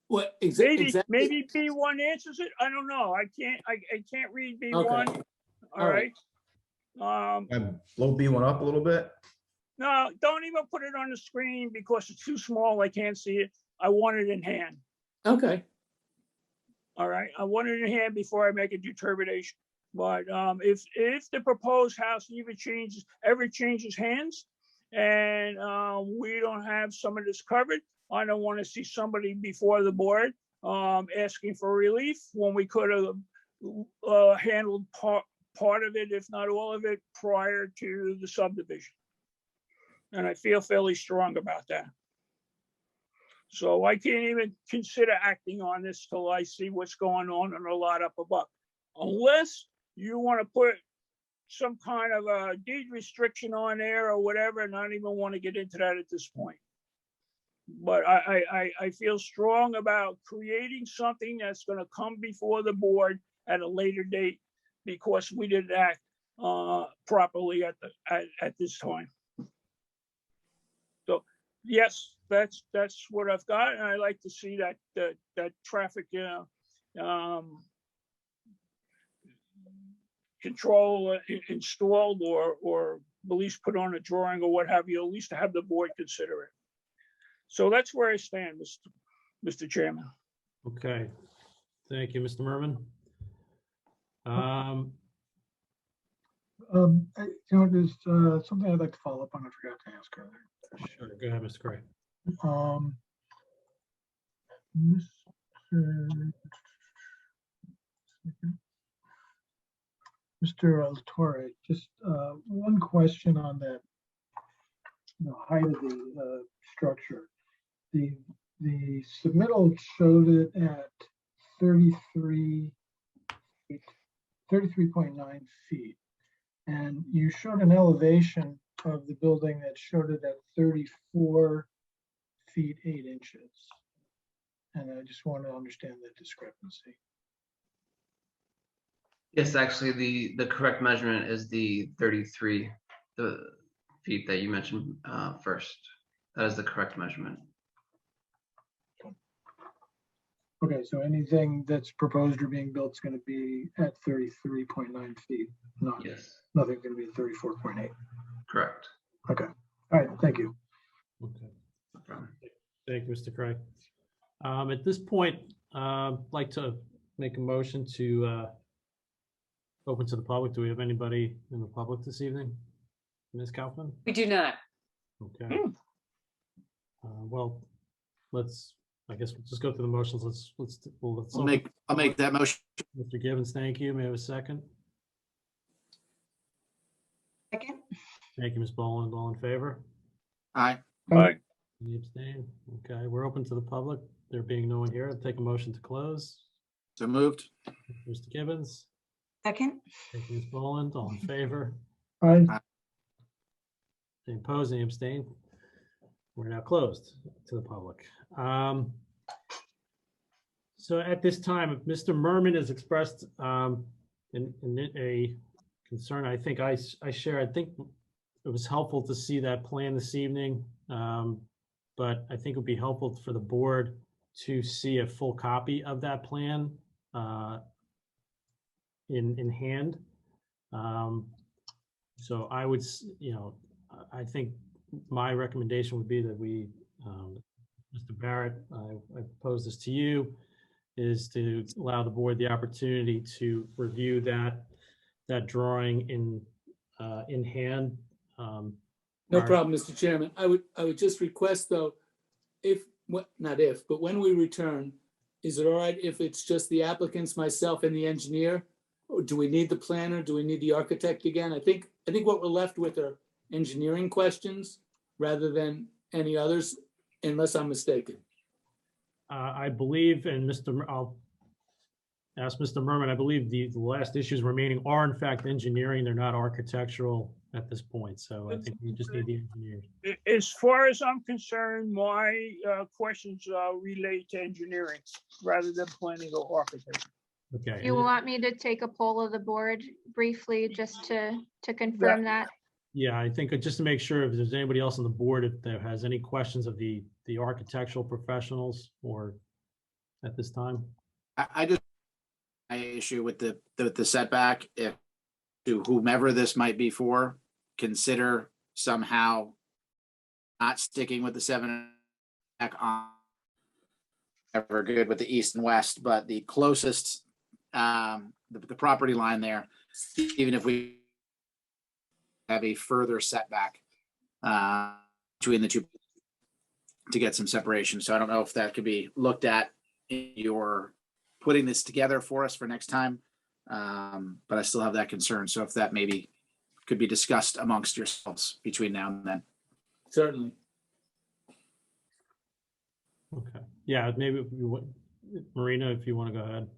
What Maybe B1 answers it. I don't know. I can't read B1. Okay. All right. Blow B1 up a little bit. No, don't even put it on the screen because it's too small. I can't see it. I want it in hand. Okay. All right. I want it in hand before I make a determination. But if the proposed house ever changes hands, and we don't have some of this covered, I don't want to see somebody before the board asking for relief when we could have handled part of it, if not all of it, prior to the subdivision. And I feel fairly strong about that. So I can't even consider acting on this till I see what's going on in the lot up above. Unless you want to put some kind of a deed restriction on there or whatever, and I don't even want to get into that at this point. But I feel strong about creating something that's going to come before the board at a later date because we didn't act properly at this time. So yes, that's what I've got, and I like to see that traffic control installed or at least put on a drawing or what have you, at least to have the board consider it. So that's where I stand, Mr. Chairman. Okay, thank you, Mr. Merman. There's something I'd like to follow up on. I forgot to ask earlier. Sure, go ahead, Mr. Gray. Mr. Latore, just one question on the height of the structure. The submittal showed it at 33.9 feet. And you showed an elevation of the building that showed it at 34 feet 8 inches. And I just want to understand that discrepancy. Yes, actually, the correct measurement is the 33 feet that you mentioned first. That is the correct measurement. Okay, so anything that's proposed or being built is going to be at 33.9 feet. Yes. Nothing's going to be at 34.8. Correct. Okay. All right. Thank you. Okay. Thank you, Mr. Craig. At this point, I'd like to make a motion to open to the public. Do we have anybody in the public this evening? Ms. Kaufman? We do not. Okay. Well, I guess we'll just go through the motions. I'll make that motion. Mr. Gibbons, thank you. May I have a second? Second. Thank you, Ms. Boland. All in favor? Aye. Aye. Any abstain? Okay, we're open to the public. There being no one here, I'll take a motion to close. So moved. Mr. Gibbons. Second. Thank you, Ms. Boland. All in favor? Aye. Any opposed? Any abstain? We're now closed to the public. So at this time, if Mr. Merman has expressed in a concern, I think I share. I think it was helpful to see that plan this evening, but I think it would be helpful for the board to see a full copy of that plan in hand. So I would, I think my recommendation would be that we, Mr. Barrett, I propose this to you, is to allow the board the opportunity to review that drawing in hand. No problem, Mr. Chairman. I would just request though, not if, but when we return, is it all right if it's just the applicants, myself and the engineer? Or do we need the planner? Do we need the architect again? I think what we're left with are engineering questions rather than any others, unless I'm mistaken. I believe, and I'll ask Mr. Merman, I believe the last issues remaining are in fact engineering. They're not architectural at this point. So I think we just need the engineers. As far as I'm concerned, my questions relate to engineering rather than planning or architecture. Okay. You want me to take a poll of the board briefly just to confirm that? Yeah, I think just to make sure if there's anybody else on the board, if there has any questions of the architectural professionals or at this time. I just my issue with the setback, if to whomever this might be for, consider somehow not sticking with the 7 back on. Ever good with the east and west, but the closest the property line there, even if we have a further setback between the two to get some separation. So I don't know if that could be looked at in your putting this together for us for next time. But I still have that concern. So if that maybe could be discussed amongst yourselves between now and then. Certainly. Okay. Yeah, maybe Marina, if you want to go ahead.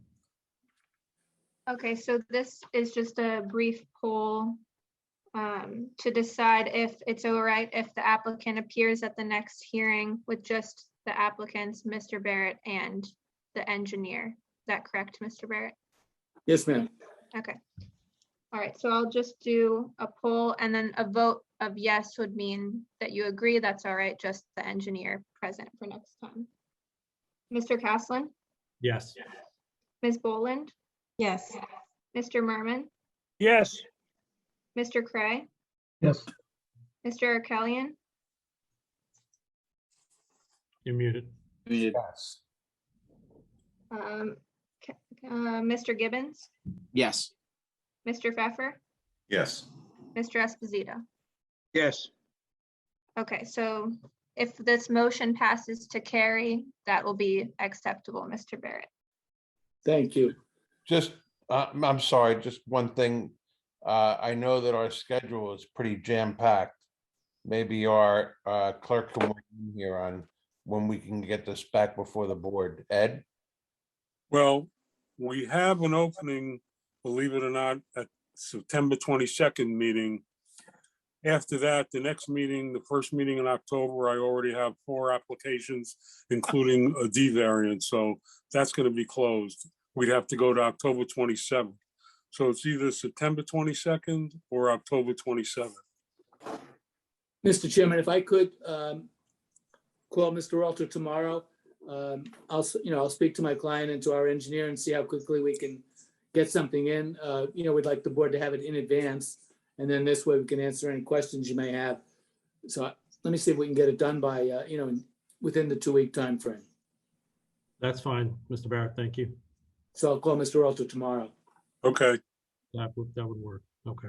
Okay, so this is just a brief poll to decide if it's all right if the applicant appears at the next hearing with just the applicants, Mr. Barrett and the engineer. Is that correct, Mr. Barrett? Yes, ma'am. Okay. All right, so I'll just do a poll and then a vote of yes would mean that you agree that's all right, just the engineer present for next time. Mr. Caslin? Yes. Ms. Boland? Yes. Mr. Merman? Yes. Mr. Cray? Yes. Mr. Arkelian? You're muted. Yes. Mr. Gibbons? Yes. Mr. Pfeffer? Yes. Mr. Esposito? Yes. Okay, so if this motion passes to carry, that will be acceptable, Mr. Barrett. Thank you. Just, I'm sorry, just one thing. I know that our schedule is pretty jam-packed. Maybe our clerk can weigh in here on when we can get this back before the board. Ed? Well, we have an opening, believe it or not, at September 22nd meeting. After that, the next meeting, the first meeting in October, I already have 4 applications, including a D variance. So that's going to be closed. We'd have to go to October 27th. So it's either September 22nd or October 27th. Mr. Chairman, if I could call Mr. Alter tomorrow, I'll speak to my client and to our engineer and see how quickly we can get something in. We'd like the board to have it in advance, and then this way we can answer any questions you may have. So let me see if we can get it done by within the 2-week time frame. That's fine, Mr. Barrett. Thank you. So I'll call Mr. Alter tomorrow. Okay. That would work. Okay.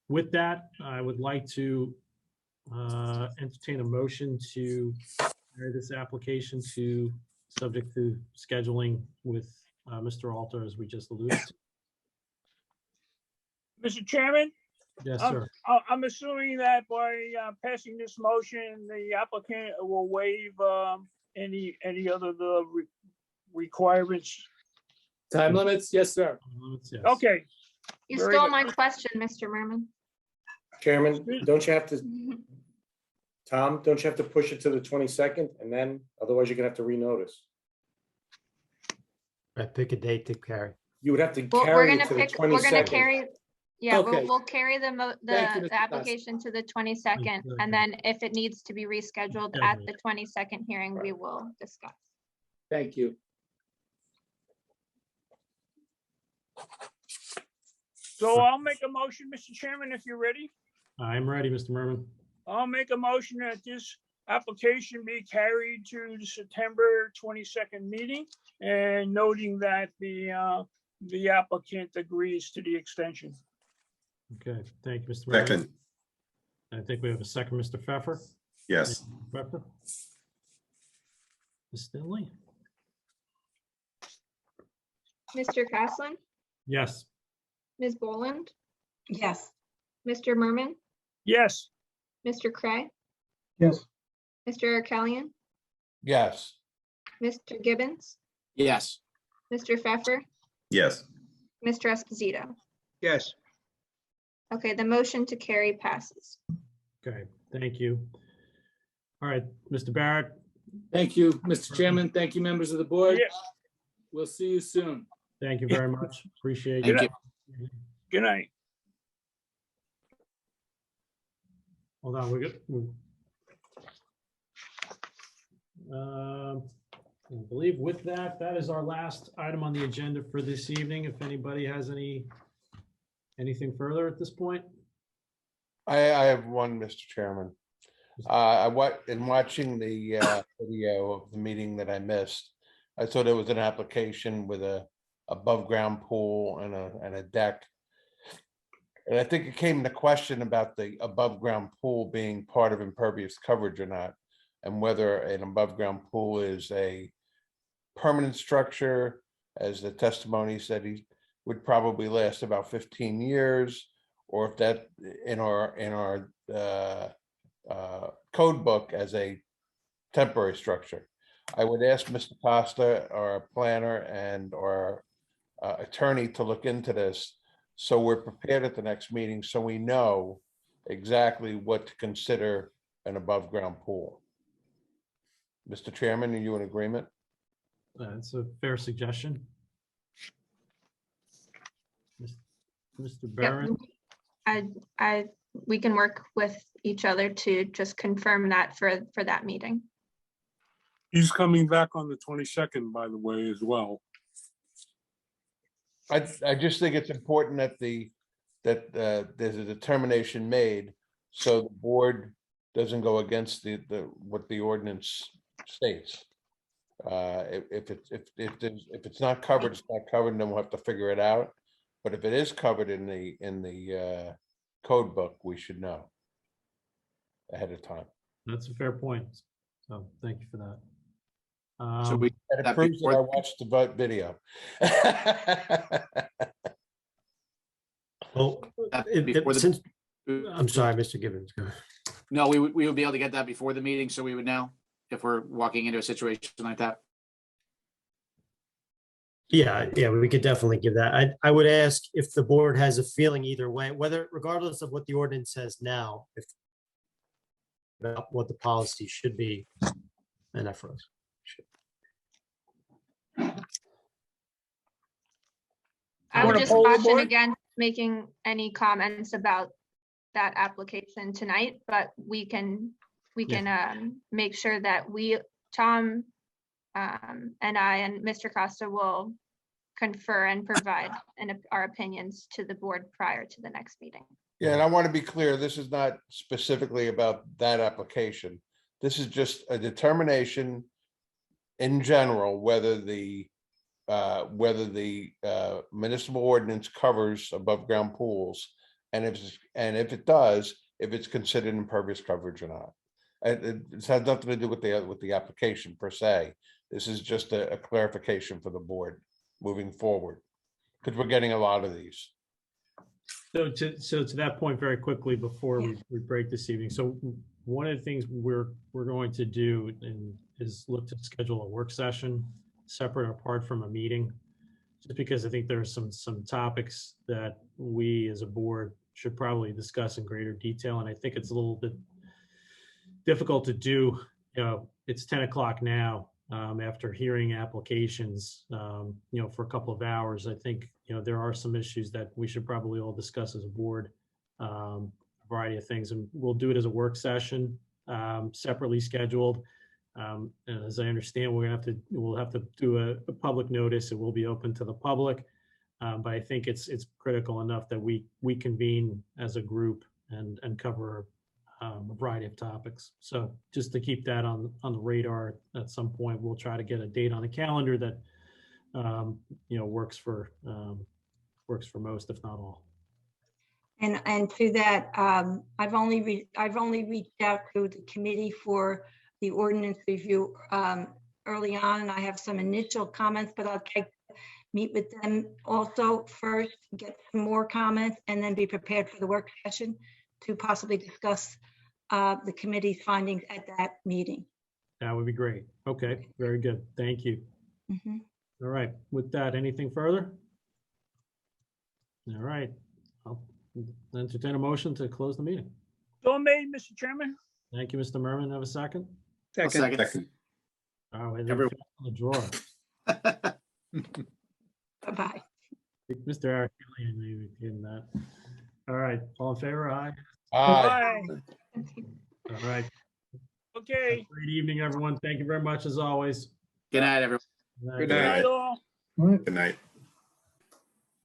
With that, I would like to entertain a motion to carry this application to subject to scheduling with Mr. Alter, as we just alluded to. Mr. Chairman? Yes, sir. I'm assuming that by passing this motion, the applicant will waive any other requirements. Time limits? Yes, sir. Yes. Okay. You Very stole good. my question, Mr. Merman. Chairman, don't you have to, Tom, don't you have to push it to the 22nd and then otherwise you're gonna have to renotice? I pick a date to carry. You would have to Well, carry it to the 22nd. we're gonna carry Yeah, Okay. we'll carry the Thank you, Mr. the Costa. application to the 22nd, and then if it needs to be rescheduled at the 22nd hearing, we will discuss. Thank you. So I'll make a motion, Mr. Chairman, if you're ready. I'm ready, Mr. Merman. I'll make a motion that this application be carried to the September 22nd meeting, and noting that the applicant agrees to the extension. Okay, thank you, Mr. Merman. Second, I think we have a second, Mr. Pfeffer. yes. Pfeffer. Ms. Finley? Mr. Caslin, Yes. Ms. Boland, Yes. Mr. Merman, Yes. Mr. Cray, Yes. Mr. Arkelian, Yes. Mr. Gibbons, Yes. Mr. Pfeffer, Yes. Mr. Esposito. Yes. Okay, the motion to carry passes. Okay, thank you. All right, Mr. Barrett. Thank you, Mr. Chairman. Thank you, members of the board. Yes. We'll see you soon. Thank you very much. Appreciate Thank it. you. Good night. Hold on, we're good. I believe with that, that is our last item on the agenda for this evening. If anybody has anything further at this point? I have one, Mr. Chairman. In watching the video of the meeting that I missed, I saw there was an application with a above-ground pool and a deck. And I think it came into question about the above-ground pool being part of impervious coverage or not, and whether an above-ground pool is a permanent structure, as the testimony said he would probably last about 15 years, or if that in our code book as a temporary structure. I would ask Mr. Costa, our planner, and our attorney to look into this, so we're prepared at the next meeting, so we know exactly what to consider an above-ground pool. Mr. Chairman, are you in agreement? It's a fair suggestion. Mr. Barrett? We can work with each other to just confirm that for that meeting. He's coming back on the 22nd, by the way, as well. I just think it's important that there's a determination made, so the board doesn't go against what the ordinance states. If it's not covered, it's not covered, and then we'll have to figure it out. But if it is covered in the code book, we should know ahead of time. That's a fair point. So thank you for that. So we And it proves that I watched the vote video. Well, since, I'm sorry, Mr. Gibbons. Go ahead. No, we would be able to get that before the meeting, so we would know if we're walking into a situation like that. Yeah, we could definitely give that. I would ask if the board has a feeling either way, whether regardless of what the ordinance says now, if about what the policy should be, and that for us. I would wanna just poll the caution board? against making any comments about that application tonight, but we can make sure that Tom and I and Mr. Costa will confer and provide our opinions to the board prior to the next meeting. Yeah, and I want to be clear, this is not specifically about that application. This is just a determination in general, whether the municipal ordinance covers above ground pools, and if it does, if it's considered impervious coverage or not. It has nothing to do with the application per se. This is just a clarification for the board moving forward, because we're getting a lot of these. So to that point, very quickly before we break this evening. So one of the things we're going to do is look to schedule a work session separate and apart from a meeting, just because I think there are some topics that we as a board should probably discuss in greater detail. And I think it's a little bit difficult to do. It's 10 o'clock now. after hearing applications, for a couple of hours. I think, there are some issues that we should probably all discuss as a board, a variety of things, and we'll do it as a work session, separately scheduled. And as I understand, we'll have to do a public notice. It will be open to the public. But I think it's critical enough that we convene as a group and cover a variety of topics. So just to keep that on the radar, at some point, we'll try to get a date on the calendar that works for most, if not all. And to that, I've only reached out to the committee for the ordinance review early on, and I have some initial comments, but I'll meet with them also first, get some more comments, and then be prepared for the work session to possibly discuss the committee's findings at that meeting. That would be great. Okay, very good. Thank you. Mhm. All right, with that, anything further? All right, I'll entertain a motion to close the meeting. So made, Mr. Chairman. Thank you, Mr. Merman. Have a second? Second. Oh, I Everyone. didn't on the drawer. Bye-bye. Mr. Eric, maybe in that. All right, all in favor? Aye. Bye. All right. Okay. Great evening, everyone. Thank you very much, as always. Good night, everyone. Good Good Good night. night, all. All right. Good night.